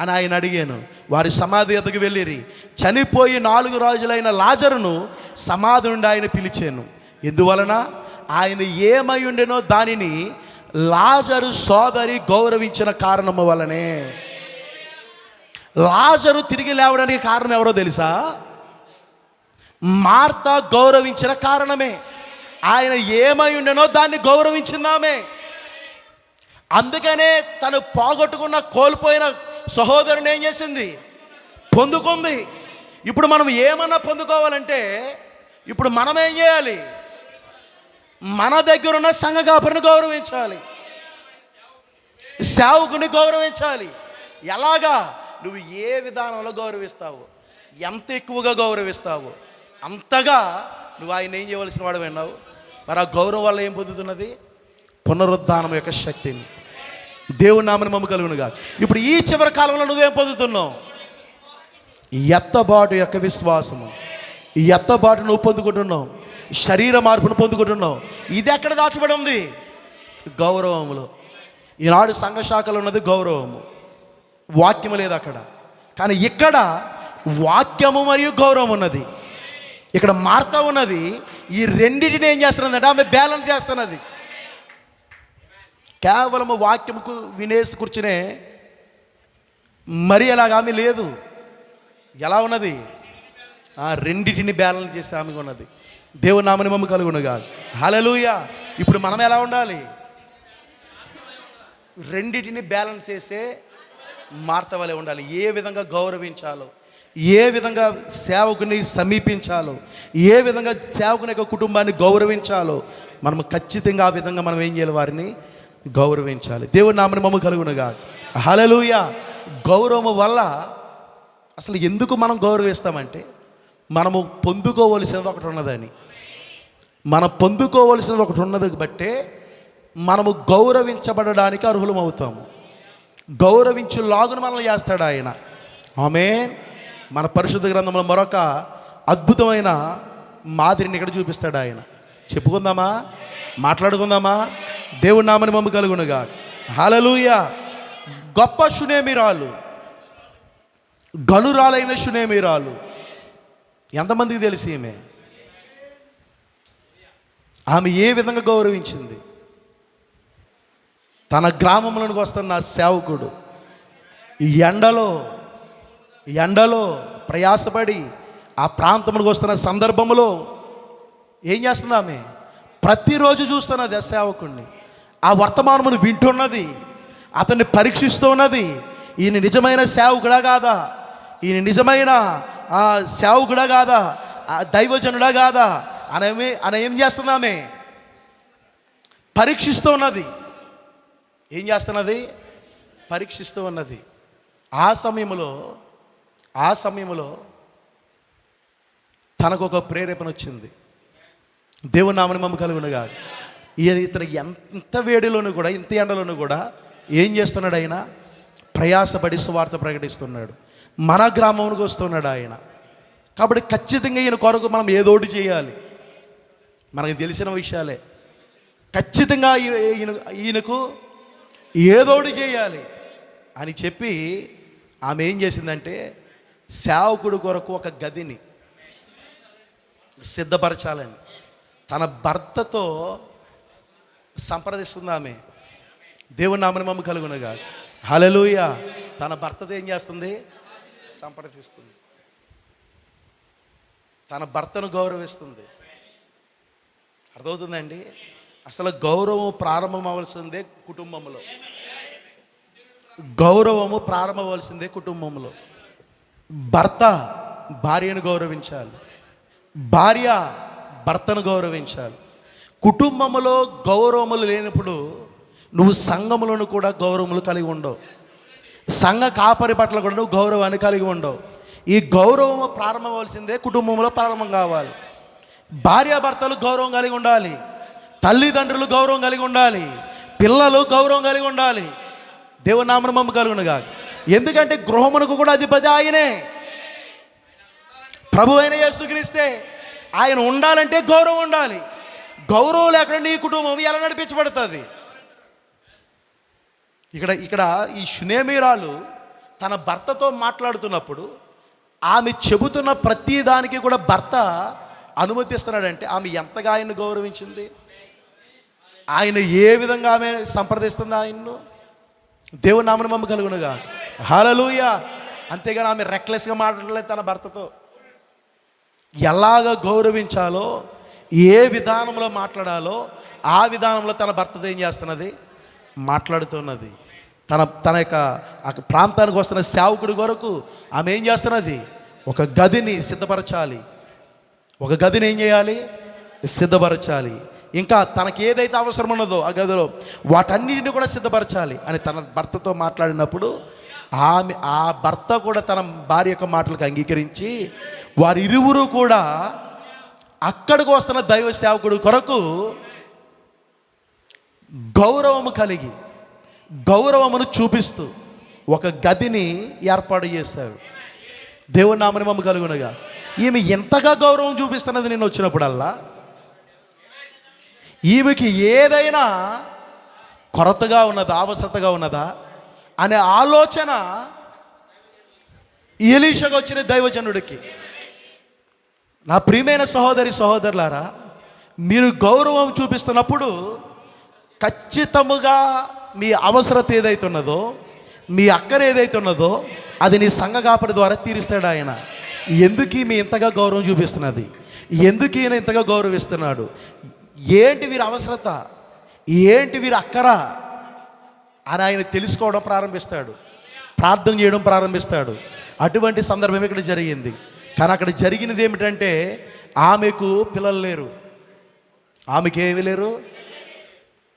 అని ఆయన అడిగాను. వారి సమాధి ఎద్దకు వెళ్ళిరి. చనిపోయి 4 రోజులైన లాజరును సమాధి నుండి ఆయన పిలిచాను. ఎందువలన? ఆయన ఏమై ఉండెనో దానిని లాజరు సోదరి గౌరవించిన కారణము వలనే. లాజరు తిరిగి లేవడానికి కారణం ఎవరో తెలుసా? మార్త గౌరవించిన కారణమే. ఆయన ఏమై ఉండెనో దాన్ని గౌరవించిందామే. అందుకనే తను పోగొట్టుకున్న కోల్పోయిన సహోదరుని ఏం చేసింది? పొందుకుంది. ఇప్పుడు మనం ఏమన్నా పొందుకోవాలంటే ఇప్పుడు మనం ఏం చేయాలి? మన దగ్గర ఉన్న సంఘ కాపరిని గౌరవించాలి, సేవకుని గౌరవించాలి. ఎలాగా? నువ్వు ఏ విధానంలో గౌరవిస్తావు, ఎంత ఎక్కువగా గౌరవిస్తావు అంతగా నువ్వు ఆయన ఏం చేయవలసిన వాడు విన్నావు. మరి ఆ గౌరవం వల్ల ఏం పొందుతున్నది? పునరుద్ధానం యొక్క శక్తిని. దేవుని నామని మమ్మ కలుగునుగా. ఇప్పుడు ఈ చివరి కాలంలో నువ్వేం పొందుతున్నావు? ఎత్తబాటు యొక్క విశ్వాసము. ఈ ఎత్తబాటు నువ్వు పొందుకుంటున్నావు, శరీర మార్పును పొందుకుంటున్నావు. ఇది ఎక్కడ దాచబడి ఉంది? గౌరవములో. ఈనాడు సంఘ శాఖలో ఉన్నది గౌరవము, వాక్యము లేదు అక్కడ. కానీ ఇక్కడ వాక్యము మరియు గౌరవం ఉన్నది. ఇక్కడ మార్త ఉన్నది. ఈ రెండింటిని ఏం చేస్తున్నదంటే ఆమె బ్యాలెన్స్ చేస్తున్నది. కేవలము వాక్యముకు వినేసి కూర్చునే మరి అలాగా ఆమె లేదు. ఎలా ఉన్నది? రెండింటిని బ్యాలెన్స్ చేసి ఆమె ఉన్నది. దేవుని నామని మమ్మ కలుగునుగా. హల్లెలూయా. ఇప్పుడు మనం ఎలా ఉండాలి? రెండింటిని బ్యాలెన్స్ చేసే మార్త వలె ఉండాలి. ఏ విధంగా గౌరవించాలో, ఏ విధంగా సేవకుని సమీపించాలో, ఏ విధంగా సేవకుని యొక్క కుటుంబాన్ని గౌరవించాలో మనం ఖచ్చితంగా ఆ విధంగా మనం ఏం చేయాలి? వారిని గౌరవించాలి. దేవుని నామని మమ్మ కలుగునుగా. హల్లెలూయా. గౌరవం వల్ల అసలు ఎందుకు మనం గౌరవిస్తామంటే మనము పొందుకోవలసినది ఒకటి ఉన్నదని, మనం పొందుకోవలసినది ఒకటి ఉన్నది బట్టే మనము గౌరవించబడడానికి అర్హులం అవుతాము. గౌరవించు లాగును మనల్ని చేస్తాడు ఆయన. ఆమేన్. మన పరిశుద్ధ గ్రంథంలో మరొక అద్భుతమైన మాదిరిని ఇక్కడ చూపిస్తాడు ఆయన. చెప్పుకుందామా, మాట్లాడుకుందామా? దేవుడి నామని మమ్మ కలుగునుగా. హల్లెలూయా. గొప్ప షునేమిరాలు, గనురాలైన షునేమిరాలు. ఎంతమందికి తెలిసి ఆమె ఏ విధంగా గౌరవించింది? తన గ్రామంలోనికి వస్తున్న సేవకుడు ఈ ఎండలో ప్రయాసపడి ఆ ప్రాంతంలోకి వస్తున్న సందర్భంలో ఏం చేస్తుంది ఆమె? ప్రతిరోజు చూస్తున్నది ఆ సేవకుడిని, ఆ వర్తమానమును వింటున్నది, అతన్ని పరీక్షిస్తూ ఉన్నది. ఈయన నిజమైన సేవకుడా కాదా, ఈయన నిజమైన సేవకుడా కాదా, దైవజనుడా కాదా అని ఏం చేస్తుంది ఆమె? పరీక్షిస్తూ ఉన్నది. ఏం చేస్తున్నది? పరీక్షిస్తూ ఉన్నది. ఆ సమయంలో తనకు ఒక ప్రేరేపణ వచ్చింది. దేవుని నామని మమ్మ కలుగునుగా. ఇతను ఎంత వేడిలోనూ కూడా, ఇంత ఎండలోనూ కూడా ఏం చేస్తున్నాడు ఆయన? ప్రయాసపడి సువార్త ప్రకటిస్తున్నాడు. మన గ్రామంలోకి వస్తున్నాడు ఆయన. కాబట్టి ఖచ్చితంగా ఈయన కొరకు మనం ఏదోటి చేయాలి. మనకు తెలిసిన విషయాలే. ఖచ్చితంగా ఈయనకు ఏదోటి చేయాలి అని చెప్పి ఆమె ఏం చేసిందంటే, సేవకుడు కొరకు ఒక గదిని సిద్ధపరచాలని తన భర్తతో సంప్రదిస్తుంది ఆమె. దేవుని నామని మమ్మ కలుగునుగా. హల్లెలూయా. తన భర్తతో ఏం చేస్తుంది? సంప్రదిస్తుంది. తన భర్తను గౌరవిస్తుంది. అర్థమవుతుందండి? అసలు గౌరవం ప్రారంభం అవ్వాల్సిందే కుటుంబంలో. గౌరవము ప్రారంభమవలసిందే కుటుంబంలో. భర్త భార్యను గౌరవించాలి, భార్య భర్తను గౌరవించాలి. కుటుంబంలో గౌరవములు లేనప్పుడు నువ్వు సంఘములను కూడా గౌరవములు కలిగి ఉండవు. సంఘ కాపరి పట్ల కూడా నువ్వు గౌరవాన్ని కలిగి ఉండవు. ఈ గౌరవము ప్రారంభమవలసిందే కుటుంబంలో ప్రారంభం కావాలి. భార్యాభర్తలు గౌరవం కలిగి ఉండాలి, తల్లిదండ్రులు గౌరవం కలిగి ఉండాలి, పిల్లలు గౌరవం కలిగి ఉండాలి. దేవుని నామమున మమ్మ కలుగునుగా. ఎందుకంటే గృహమునకు కూడా అధిపతి ఆయనే, ప్రభు అయిన యేసుక్రీస్తే. ఆయన ఉండాలంటే గౌరవం ఉండాలి. గౌరవం లేకుండా నీ కుటుంబం ఎలా నడిపించబడుతుంది? ఇక్కడ ఈ షునేమిరాలు తన భర్తతో మాట్లాడుతున్నప్పుడు ఆమె చెబుతున్న ప్రతి దానికి కూడా భర్త అనుమతిస్తున్నాడంటే ఆమె ఎంతగా ఆయన్ని గౌరవించింది, ఆయన ఏ విధంగా ఆమె సంప్రదిస్తుంది ఆయన్ను. దేవుని నామమున మమ్మ కలుగునుగా. హల్లెలూయా. అంతేగాని ఆమె రెక్లెస్గా మాట్లాడలేదు. తన భర్తతో ఎలాగ గౌరవించాలో, ఏ విధానంలో మాట్లాడాలో ఆ విధానంలో తన భర్తతో ఏం చేస్తున్నది? మాట్లాడుతున్నది. తన యొక్క ప్రాంతానికి వస్తున్న సేవకుడి కొరకు ఆమె ఏం చేస్తున్నది? ఒక గదిని సిద్ధపరచాలి. ఒక గదిని ఏం చేయాలి? సిద్ధపరచాలి. ఇంకా తనకి ఏదైతే అవసరం ఉన్నదో ఆ గదిలో వాటన్నిటిని కూడా సిద్ధపరచాలి అని తన భర్తతో మాట్లాడినప్పుడు ఆ భర్త కూడా తన భార్య యొక్క మాటలకు అంగీకరించి వారిరువురు కూడా అక్కడికి వస్తున్న దైవ సేవకుడు కొరకు గౌరవము కలిగి, గౌరవమును చూపిస్తూ ఒక గదిని ఏర్పాటు చేశారు. దేవుని నామమున మమ్మ కలుగునుగా. ఈమె ఎంతగా గౌరవం చూపిస్తున్నది నేను వచ్చినప్పుడల్లా. ఈమెకి ఏదైనా కొరతగా ఉన్నదా, అవసరతగా ఉన్నదా అనే ఆలోచన ఎలీషాకు వచ్చిన దైవజనుడికి. నా ప్రియమైన సహోదరులారా, మీరు గౌరవం చూపిస్తున్నప్పుడు ఖచ్చితముగా మీ అవసరత ఏదైతున్నదో, మీ అక్కర ఏదైతున్నదో అది నీ సంఘ కాపరి ద్వారా తీరుస్తాడు ఆయన. ఎందుకు ఈమె ఇంతగా గౌరవం చూపిస్తున్నది, ఎందుకు ఈయన ఇంతగా గౌరవిస్తున్నాడు, ఏంటి వీరి అవసరత, ఏంటి వీరి అక్కర అని ఆయన తెలుసుకోవడం ప్రారంభిస్తాడు, ప్రార్థన చేయడం ప్రారంభిస్తాడు. అటువంటి సందర్భం ఇక్కడ జరిగింది. కానీ అక్కడ జరిగినది ఏమిటంటే ఆమెకు పిల్లలు లేరు. ఆమెకి ఏమీ లేరు.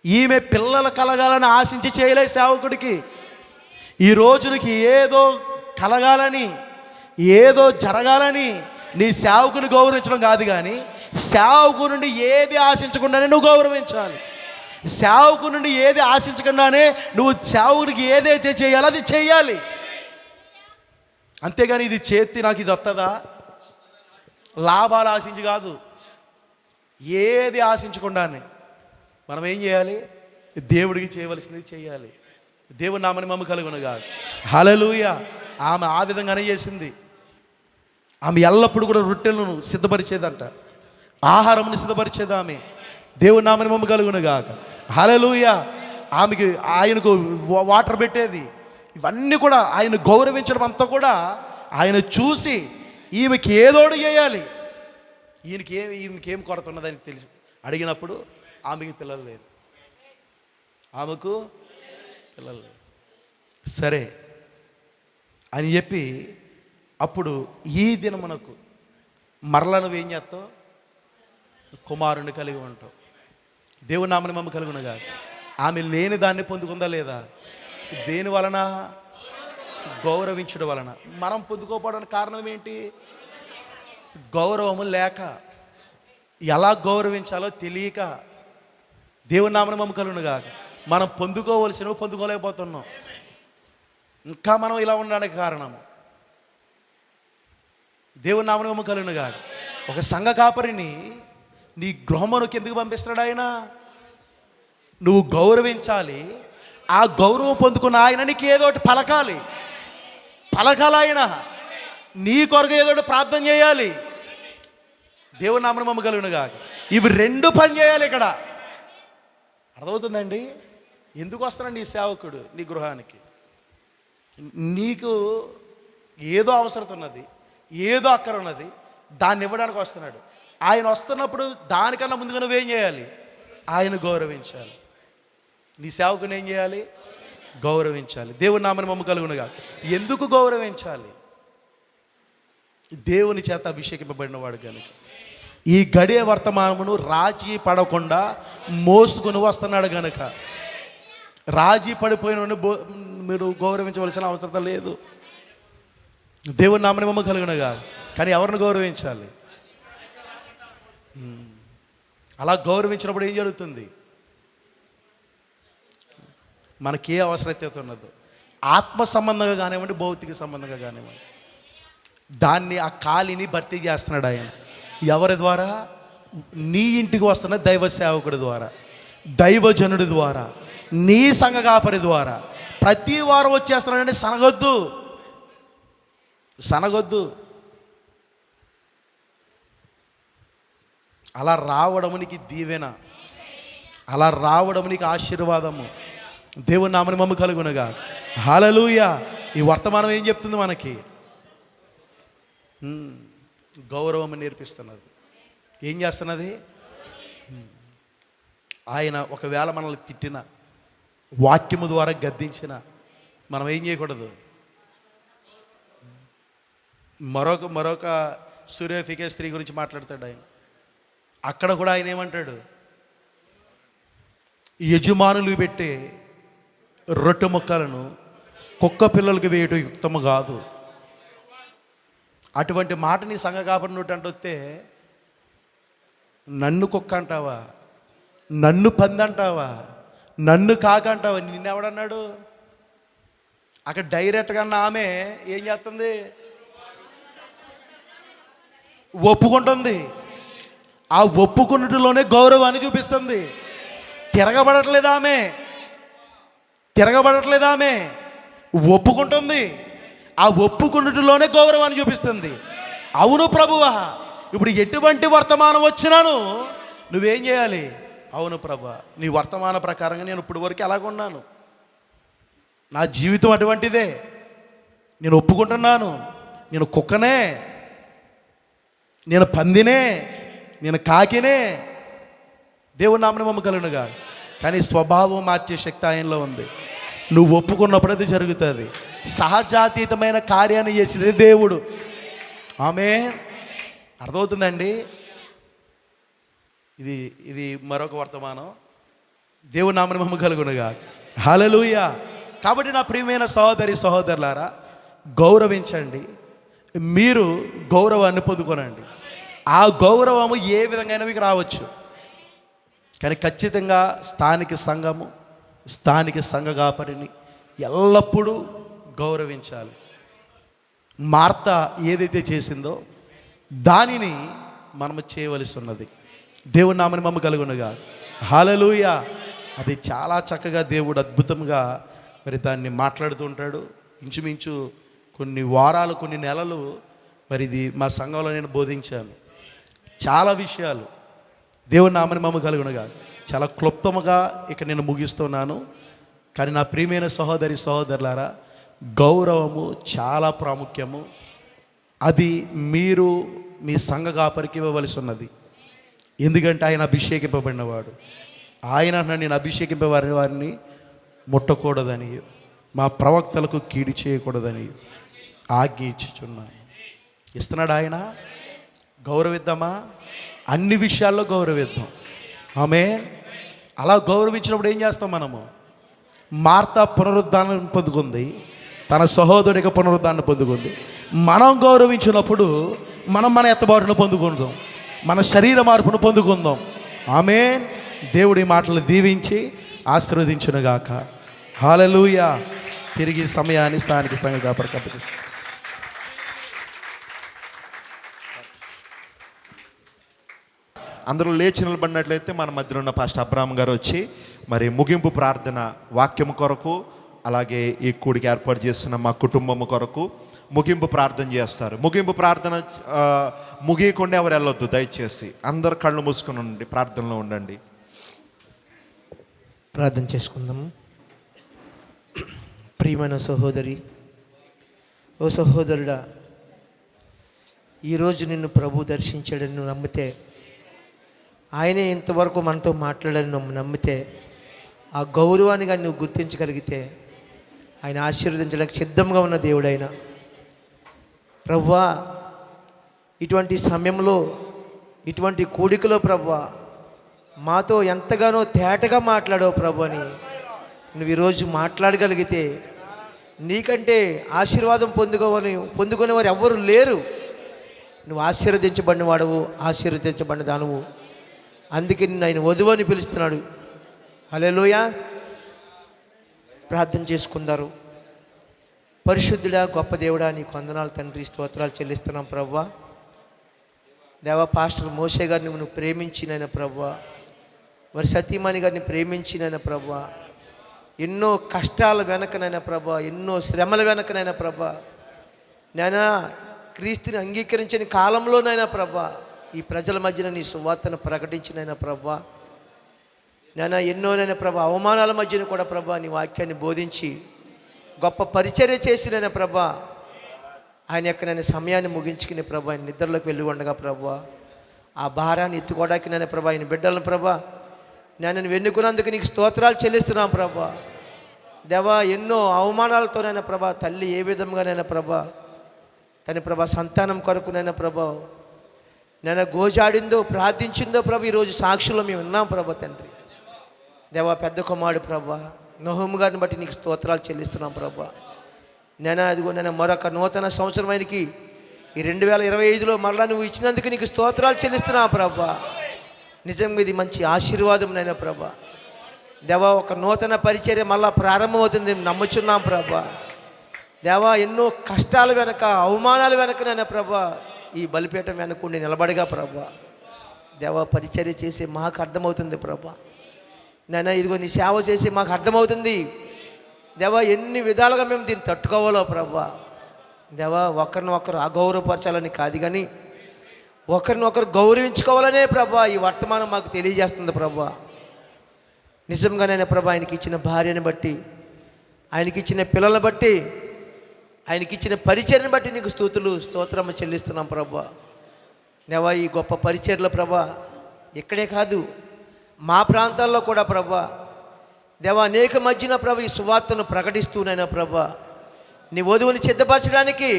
ఈమె పిల్లలు కలగాలని ఆశించి చేయలే సేవకుడికి. ఈ రోజునికి ఏదో కలగాలని, ఏదో జరగాలని నీ సేవకుని గౌరవించడం కాదు, కానీ సేవకు నుండి ఏది ఆశించకుండానే నువ్వు గౌరవించాలి. సేవకు నుండి ఏది ఆశించకుండానే నువ్వు సేవకుడికి ఏదైతే చేయాలో అది చేయాలి. అంతేగాని ఇది చేతి నాకు ఇది వస్తుందా, లాభాలు ఆశించి కాదు, ఏది ఆశించకుండానే మనం ఏం చేయాలి? దేవుడికి చేయవలసింది చేయాలి. దేవుని నామని మమ్మ కలుగునుగా. హల్లెలూయా. ఆమె ఆ విధంగానే చేసింది. ఆమె ఎల్లప్పుడూ కూడా రొట్టెలను సిద్ధపరిచేదంట, ఆహారంని సిద్ధపరిచేది ఆమె. దేవుని నామని మమ్మ కలుగునుగా. హల్లెలూయా. ఆమెకి ఆయనకు వాటర్ పెట్టేది. ఇవన్నీ కూడా ఆయన గౌరవించడం అంతా కూడా ఆయన చూసి ఈమెకి ఏదోడు చేయాలి. ఈమెకేం కొరత ఉన్నదని తెలిసి అడిగినప్పుడు ఆమెకి పిల్లలు లేరు, ఆమెకు పిల్లలు లేరు. సరే అని చెప్పి అప్పుడు ఈ దినమునకు మరలా నువ్వేం చేస్తావు? కుమారుని కలిగి ఉంటావు. దేవుని నామని మమ్మ కలుగునుగా. ఆమె లేని దాన్ని పొందుకుందా లేదా? దేని వలన? గౌరవించడం వలన. మనం పొందుకోపోవడానికి కారణం ఏంటి? గౌరవము లేక, ఎలా గౌరవించాలో తెలియక. దేవుని నామని మమ్మ కలుగునుగా. మనం పొందుకోవలసినవి పొందుకోలేకపోతున్నాం. ఇంకా మనం ఇలా ఉండడానికి కారణము దేవుని నామని మమ్మ కలుగునుగా. ఒక సంఘ కాపరిని నీ గృహమునకు ఎందుకు పంపిస్తున్నాడు ఆయన? నువ్వు గౌరవించాలి. ఆ గౌరవం పొందుకున్న ఆయన నీకు ఏదో ఒకటి పలకాలి ఆయన. నీ కొరకు ఏదో ఒకటి ప్రార్థన చేయాలి. దేవుని నామని మమ్మ కలుగునుగా. ఇవి రెండు పని చేయాలి ఇక్కడ. అర్థమవుతుందండి? ఎందుకు వస్తున్నాడు నీ సేవకుడు నీ గృహానికి? నీకు ఏదో అవసరం ఉన్నది, ఏదో అక్కర ఉన్నది, దాన్ని ఇవ్వడానికి వస్తున్నాడు. ఆయన వస్తున్నప్పుడు దానికన్నా ముందుగా నువ్వేం చేయాలి? ఆయన గౌరవించాలి. నీ సేవకుని ఏం చేయాలి? గౌరవించాలి. దేవుని నామని మమ్మ కలుగునుగా. ఎందుకు గౌరవించాలి? దేవుని చేత అభిషేకింపబడిన వాడు కనుక. ఈ గడియ వర్తమానమును రాజీ పడకుండా మోసుకుని వస్తున్నాడు కనుక. రాజీ పడిపోయిన మీరు గౌరవించవలసిన అవసరం లేదు. దేవుని నామని మమ్మ కలుగునుగా. కానీ ఎవరిని గౌరవించాలి? అలా గౌరవించినప్పుడు ఏం జరుగుతుంది? మనకే అవసరత ఉన్నదో, ఆత్మ సంబంధంగా కానివ్వండి, భౌతిక సంబంధంగా కానివ్వండి, దాన్ని ఆ ఖాళీని భర్తీ చేస్తున్నాడు ఆయన. ఎవరి ద్వారా? నీ ఇంటికి వస్తున్న దైవ సేవకుడి ద్వారా, దైవజనుడి ద్వారా, నీ సంఘ కాపరి ద్వారా. ప్రతి వారం వచ్చేస్తున్నాడంటే సనగొద్దు. అలా రావడం నీకు దీవెన, అలా రావడం నీకు ఆశీర్వాదము. దేవుని నామని మమ్మ కలుగునుగా. హల్లెలూయా. ఈ వర్తమానం ఏం చెప్తుంది మనకి? గౌరవం నేర్పిస్తున్నది. ఏం చేస్తున్నది? ఆయన ఒకవేళ మనల్ని తిట్టిన, వాక్యము ద్వారా గద్దించిన, మనం ఏం చేయకూడదు? మరొక సూర్యఫికే స్త్రీ గురించి మాట్లాడతాడు ఆయన. అక్కడ కూడా ఆయన ఏమంటాడు? యజమానులు పెట్టి రొట్టె ముక్కలను కుక్క పిల్లలకి వేయటం యుక్తము కాదు. అటువంటి మాట నీ సంఘ కాపరి నోటి అంటే నన్ను కుక్క అంటావా? నన్ను పంది అంటావా? నన్ను కాక అంటావా? నిన్నెవడన్నాడు? అక్కడ డైరెక్ట్గా ఆమె ఏం చేస్తుంది? ఒప్పుకుంటుంది. ఆ ఒప్పుకున్నట్టులోనే గౌరవాన్ని చూపిస్తుంది. తిరగబడట్లేదు ఆమె, ఒప్పుకుంటుంది. ఆ ఒప్పుకున్నట్టులోనే గౌరవాన్ని చూపిస్తుంది. అవును ప్రభువా, ఇప్పుడు ఎటువంటి వర్తమానం వచ్చినాను నువ్వేం చేయాలి? అవును ప్రభువా, నీ వర్తమాన ప్రకారంగా నేను ఇప్పుడు వరకు ఎలాగున్నాను, నా జీవితం అటువంటిదే, నేను ఒప్పుకుంటున్నాను. నేను కుక్కనే, నేను పందినే, నేను కాకినే. దేవుని నామని మమ్మ కలుగునుగా. కానీ స్వభావం మార్చే శక్తి ఆయనలో ఉంది. నువ్వు ఒప్పుకున్నప్పుడు అది జరుగుతుంది. సహజాతీతమైన కార్యాన్ని చేసిన దేవుడు. ఆమేన్. అర్థమవుతుందండి? ఇది మరొక వర్తమానం. దేవుని నామని మమ్మ కలుగునుగా. హల్లెలూయా. కాబట్టి నా ప్రియమైన సహోదరులారా, గౌరవించండి. మీరు గౌరవాన్ని పొందుకోనండి. ఆ గౌరవము ఏ విధంగా మీకు రావచ్చు, కానీ ఖచ్చితంగా స్థానిక సంఘము, స్థానిక సంఘ కాపరిని ఎల్లప్పుడూ గౌరవించాలి. మార్త ఏదైతే చేసిందో దానిని మనము చేయవలసి ఉన్నది. దేవుని నామని మమ్మ కలుగునగా. హల్లెలూయా. అది చాలా చక్కగా దేవుడు అద్భుతంగా మరి దాన్ని మాట్లాడుతూ ఉంటాడు. ఇంచుమించు కొన్ని వారాలు, కొన్ని నెలలు మరి ఇది మా సంఘంలో నేను బోధించాను. చాలా విషయాలు. దేవుని నామని మమ్మ కలుగునగా. చాలా క్లుప్తముగా ఇక నేను ముగిస్తున్నాను. కానీ నా ప్రియమైన సహోదరులారా, గౌరవము చాలా ప్రాముఖ్యము. అది మీరు మీ సంఘ కాపరికి ఇవ్వవలసి ఉన్నది. ఎందుకంటే ఆయన అభిషేకింపబడినవాడు. ఆయన నేను వారిని ముట్టకూడదని, మా ప్రవక్తలకు కీడు చేయకూడదని ఆజ్ఞ ఇచ్చుచున్నాను. ఇస్తున్నాడు ఆయన. గౌరవిద్దామా? అన్ని విషయాల్లో గౌరవిద్దాం. ఆమేన్. అలా గౌరవించినప్పుడు ఏం చేస్తాం మనము? మార్తా పునరుద్ధానం పొందుకుంది, తన సహోదరుడికి పునరుద్ధానం పొందుకుంది. మనం గౌరవించినప్పుడు మన ఎత్తబాటును పొందుకుందాం, మన శరీర మార్పును పొందుకుందాం. ఆమేన్. దేవుడి మాటలు దీవించి ఆశీర్వదించునుగాక. హల్లెలూయా. తిరిగి సమయాన్ని స్థానిక సంఘ కాపరికి అప్పగిస్తాం. అందరూ లేచి నిలబడినట్లయితే మన మధ్యలో ఉన్న పాస్టర్ అబ్రాహం గారు వచ్చి మరి ముగింపు ప్రార్థన వాక్యం కొరకు, అలాగే ఈ కూడికి ఏర్పాటు చేస్తున్న మా కుటుంబం కొరకు ముగింపు ప్రార్థన చేస్తారు. ముగింపు ప్రార్థన ముగియకుండా ఎవరు వెళ్ళొద్దు దయచేసి. అందరు కళ్ళు మూసుకుని ఉండండి, ప్రార్థనలో ఉండండి. ప్రార్థన చేసుకుందాము. ప్రియమైన సహోదరి, ఓ సహోదరుడా, ఈరోజు నిన్ను ప్రభు దర్శించాడని నువ్వు నమ్మితే, ఆయనే ఇంతవరకు మనతో మాట్లాడని నువ్వు నమ్మితే, ఆ గౌరవాన్ని కానీ నువ్వు గుర్తించగలిగితే, ఆయన ఆశీర్వదించడానికి సిద్ధంగా ఉన్న దేవుడైన ప్రభువా, ఇటువంటి సమయంలో, ఇటువంటి కూడికలో ప్రభువా మాతో ఎంతగానో తేటగా మాట్లాడావు ప్రభు అని నువ్వు ఈరోజు మాట్లాడగలిగితే, నీకంటే ఆశీర్వాదం పొందుకునేవారు ఎవ్వరు లేరు. నువ్వు ఆశీర్వదించబడిన వాడవు, ఆశీర్వదించబడిన దానవు. అందుకే నిన్ను ఆయన వధువు అని పిలుస్తున్నాడు. హల్లెలూయా. ప్రార్థన చేసుకుందారు. పరిశుద్ధుడా, గొప్ప దేవుడా, నీకు వందనాలు తండ్రి, స్తోత్రాలు చెల్లిస్తున్నాం ప్రభువా. దేవా, పాస్టర్ మోషే గారిని నువ్వు ప్రేమించినైనా ప్రభువా, మరి సతీమణి గారిని ప్రేమించినైనా ప్రభువా, ఎన్నో కష్టాల వెనకనైనా ప్రభా, ఎన్నో శ్రమల వెనకనైనా ప్రభా, నాయనా క్రీస్తుని అంగీకరించని కాలంలోనైనా ప్రభా, ఈ ప్రజల మధ్యన నీ సువార్తను ప్రకటించినైనా ప్రభా, నాయనా ఎన్నోనైనా ప్రభా అవమానాల మధ్యన కూడా ప్రభా నీ వాక్యాన్ని బోధించి గొప్ప పరిచర్య చేసినైనా ప్రభా, ఆయన యొక్క నేను సమయాన్ని ముగించుకునే ప్రభా ఆయన నిద్రలోకి వెళ్ళి ఉండగా ప్రభా, ఆ భారాన్ని ఎత్తుకోవడానికి నేను ప్రభా ఆయన బిడ్డలను ప్రభా నేను వెన్నుకున్నందుకు నీకు స్తోత్రాలు చెల్లిస్తున్నాను ప్రభా. దేవా, ఎన్నో అవమానాలతోనైనా ప్రభా తల్లి ఏ విధంగానైనా ప్రభా తన ప్రభా సంతానం కొరకునైనా ప్రభా నేను గోజాడిందో ప్రార్థించిందో ప్రభా ఈరోజు సాక్షుల్లో మేము విన్నాం ప్రభా తండ్రి. దేవా, పెద్ద కుమారుడు ప్రభా నహూము గారిని బట్టి నీకు స్తోత్రాలు చెల్లిస్తున్నాం ప్రభా. నేను అదిగో నేను మరొక నూతన సంవత్సరం ఆయనకి ఈ 2025లో మరలా నువ్వు ఇచ్చినందుకు నీకు స్తోత్రాలు చెల్లిస్తున్నావు ప్రభా. నిజంగా ఇది మంచి ఆశీర్వాదం నైనా ప్రభా. దేవా, ఒక నూతన పరిచర్య మళ్ళా ప్రారంభమవుతుంది నమ్ముచున్నాం ప్రభా. దేవా, ఎన్నో కష్టాల వెనక అవమానాల వెనకనైనా ప్రభా ఈ బలిపీఠం వెనకుండి నిలబడిగా ప్రభా. దేవా, పరిచర్య చేసి మాకు అర్థమవుతుంది ప్రభా. నేను ఇదిగో నీ సేవ చేసి మాకు అర్థమవుతుంది దేవా, ఎన్ని విధాలుగా మేము దీన్ని తట్టుకోవాలో ప్రభా. దేవా, ఒకరినొకరు అగౌరవపరచాలని కాదు కానీ ఒకరినొకరు గౌరవించుకోవాలనే ప్రభా ఈ వర్తమానం మాకు తెలియజేస్తుంది ప్రభా. నిజంగానైనా ప్రభా ఆయనకి ఇచ్చిన భార్యని బట్టి, ఆయనకి ఇచ్చిన పిల్లలను బట్టి, ఆయనకి ఇచ్చిన పరిచర్ని బట్టి నీకు స్తోత్రము చెల్లిస్తున్నాం ప్రభా. దేవా, ఈ గొప్ప పరిచర్ల ప్రభా ఇక్కడే కాదు మా ప్రాంతాల్లో కూడా ప్రభా దేవా అనేక మధ్యన ప్రభా ఈ సువార్తను ప్రకటిస్తూనైనా ప్రభా నీ వధువుని సిద్ధపరచడానికి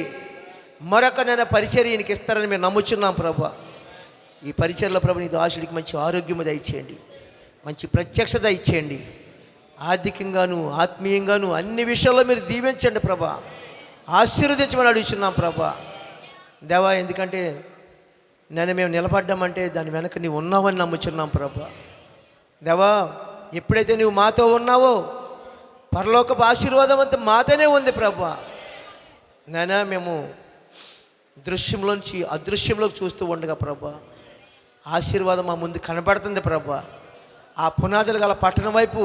మరొక నేను పరిచర్య ఈయనకి ఇస్తారని మేము నమ్ముచున్నాం ప్రభా. ఈ పరిచర్ల ప్రభా నీ దాసుడికి మంచి ఆరోగ్యము దయచేయండి, మంచి ప్రత్యక్షత ఇచ్చేయండి, ఆర్థికంగాను ఆత్మీయంగాను అన్ని విషయాల్లో మీరు దీవించండి ప్రభా, ఆశీర్వదించమని అడుగుతున్నాం ప్రభా. దేవా, ఎందుకంటే మేము నిలబడ్డామంటే దాని వెనక నీవు ఉన్నావని నమ్ముచున్నాం ప్రభా. దేవా, ఎప్పుడైతే నువ్వు మాతో ఉన్నావో పరలోకపు ఆశీర్వాదం అంతా మాతోనే ఉంది ప్రభా. మేము దృశ్యంలోంచి అదృశ్యంలోకి చూస్తూ ఉండగా ప్రభా, ఆశీర్వాదం మా ముందు కనబడుతుంది ప్రభా. ఆ పునాదులు గల పట్టణం వైపు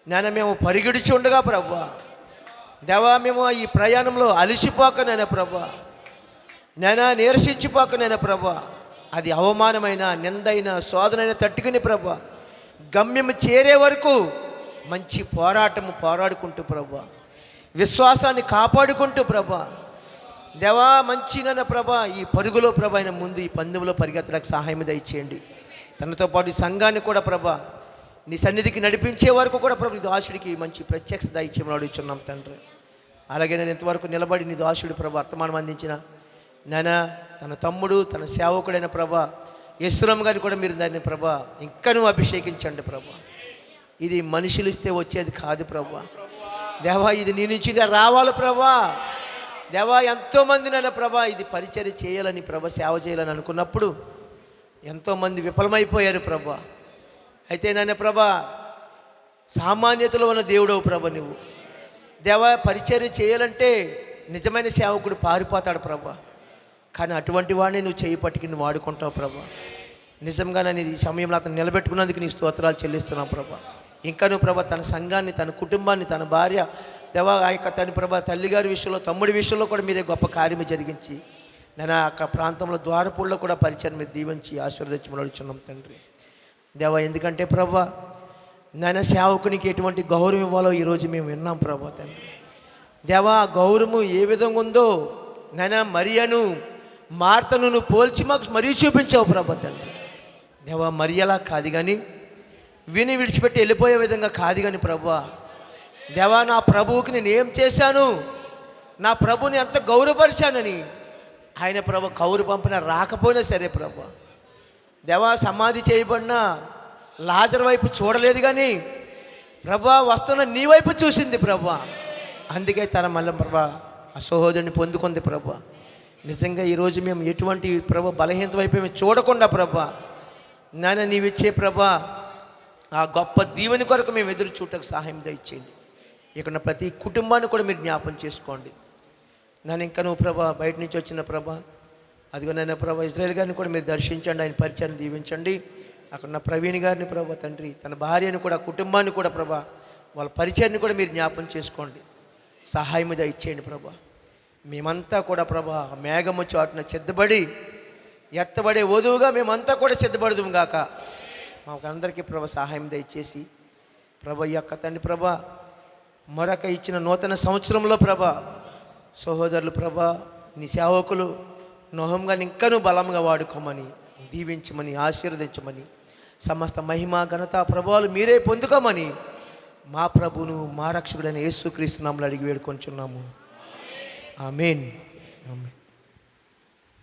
నేను మేము పరిగెడుచు ఉండగా ప్రభా, దేవా మేము ఈ ప్రయాణంలో అలిసిపోక నేను ప్రభా, నేను నీరసించిపోక నేను ప్రభా, అది అవమానమైన నిందైన శోధనైన తట్టుకుని ప్రభా, గమ్యం చేరే వరకు మంచి పోరాడుకుంటూ ప్రభా, విశ్వాసాన్ని కాపాడుకుంటూ ప్రభా, దేవా మంచి నన్న ప్రభా, ఈ పరుగులో ప్రభా ఆయన ముందు ఈ పందెంలో పరిగెత్తడానికి సహాయం దయచేయండి. తనతో పాటు ఈ సంఘాన్ని కూడా ప్రభా నీ సన్నిధికి నడిపించే వరకు కూడా ప్రభు నీ దాసుడికి మంచి ప్రత్యక్ష దయచేయమని అడుగుచున్నాం తండ్రి. అలాగే నేను ఇంతవరకు నిలబడి నీ దాసుడి ప్రభా వర్తమానం అందించిన నాయన తన తమ్ముడు తన సేవకుడైన ప్రభా యేసురామ్ గారిని కూడా మీరు దాన్ని ప్రభా ఇంకనూ అభిషేకించండి ప్రభా. ఇది మనుషులు ఇస్తే వచ్చేది కాదు ప్రభా. దేవా ఇది నీ నుంచి రావాలి ప్రభా. దేవా ఎంతోమంది నన్ను ప్రభా ఇది పరిచర్య చేయాలని ప్రభా సేవ చేయాలని అనుకున్నప్పుడు ఎంతోమంది విఫలమైపోయారు ప్రభా. అయితే నాన్న ప్రభా సామాన్యతలో ఉన్న దేవుడవు ప్రభా నువ్వు. దేవా పరిచర్య చేయాలంటే నిజమైన సేవకుడు పారిపోతాడు ప్రభా, కానీ అటువంటి వాడిని నువ్వు చేయి పట్టుకి నువ్వు వాడుకుంటావు ప్రభా. నిజంగా నేను ఈ సమయంలో అతను నిలబెట్టుకున్నందుకు నీ స్తోత్రాలు చెల్లిస్తున్నావు ప్రభా. ఇంకా నువ్వు ప్రభా తన సంఘాన్ని తన కుటుంబాన్ని తన భార్య దేవా ఆ యొక్క తన ప్రభా తల్లిగారి విషయంలో తమ్ముడి విషయంలో కూడా మీరే గొప్ప కార్యము జరిగించి నేను అక్కడ ప్రాంతంలో ద్వారపూల్లో కూడా పరిచయం మీరు దీవించి ఆశీర్వదించమని అడుగుచున్నాం తండ్రి. దేవా ఎందుకంటే ప్రభా నాయన సేవకునికి ఎటువంటి గౌరవం ఇవ్వాలో ఈరోజు మేము విన్నాం ప్రభా తండ్రి. దేవా గౌరవము ఏ విధంగా ఉందో నాయన మరియను మార్తను నువ్వు పోల్చి మాకు మరీ చూపించావు ప్రభా తండ్రి. దేవా మరి అలా కాదు కానీ విని విడిచిపెట్టి వెళ్ళిపోయే విధంగా కాదు కానీ ప్రభా. దేవా నా ప్రభువుకి నేను ఏం చేశాను, నా ప్రభుని ఎంత గౌరవపరిచానని ఆయన ప్రభ కౌరు పంపిన రాకపోయినా సరే ప్రభా. దేవా సమాధి చేయబడిన లాజర్ వైపు చూడలేదు కానీ ప్రభా వస్తున్న నీ వైపు చూసింది ప్రభా. అందుకే తన మళ్ళీ ప్రభా ఆ సహోదరుని పొందుకుంది ప్రభా. నిజంగా ఈరోజు మేము ఎటువంటి ప్రభా బలహీనత వైపు మేము చూడకుండా ప్రభా నాన్న నీవిచ్చే ప్రభా ఆ గొప్ప దీవెని కొరకు మేము ఎదురు చూడటకు సహాయం దయచేయండి. ఇక్కడ ప్రతి కుటుంబాన్ని కూడా మీరు జ్ఞాపం చేసుకోండి. నన్ను ఇంకా నువ్వు ప్రభా బయట నుంచి వచ్చిన ప్రభా అదిగో నన్ను ప్రభా ఇజ్రాయేల్ గారిని కూడా మీరు దర్శించండి, ఆయన పరిచయాన్ని దీవించండి. అక్కడ ఉన్న ప్రవీణ్ గారిని ప్రభా తండ్రి తన భార్యను కూడా కుటుంబాన్ని కూడా ప్రభా వాళ్ళ పరిచయాన్ని కూడా మీరు జ్ఞాపం చేసుకోండి, సహాయం దయచేయండి ప్రభా. మేమంతా కూడా ప్రభా మేఘము చాటున సిద్ధపడి ఎత్తబడే వధువుగా మేమంతా కూడా సిద్ధపడదుము గాక. మాకు అందరికీ ప్రభా సహాయం దయచేసి ప్రభా ఈ యొక్క తండ్రి ప్రభా మరొక ఇచ్చిన నూతన సంవత్సరంలో ప్రభా సహోదరులు ప్రభా నీ సేవకులు నోహంగా ఇంకనూ బలంగా వాడుకోమని దీవించమని ఆశీర్వదించమని సమస్త మహిమ ఘనత ప్రభావాలు మీరే పొందుకోమని మా ప్రభును మా రక్షకుడైన యేసుక్రీస్తు నామములో అడిగి వేడుకొంచున్నాము. ఆమేన్. ఆమేన్.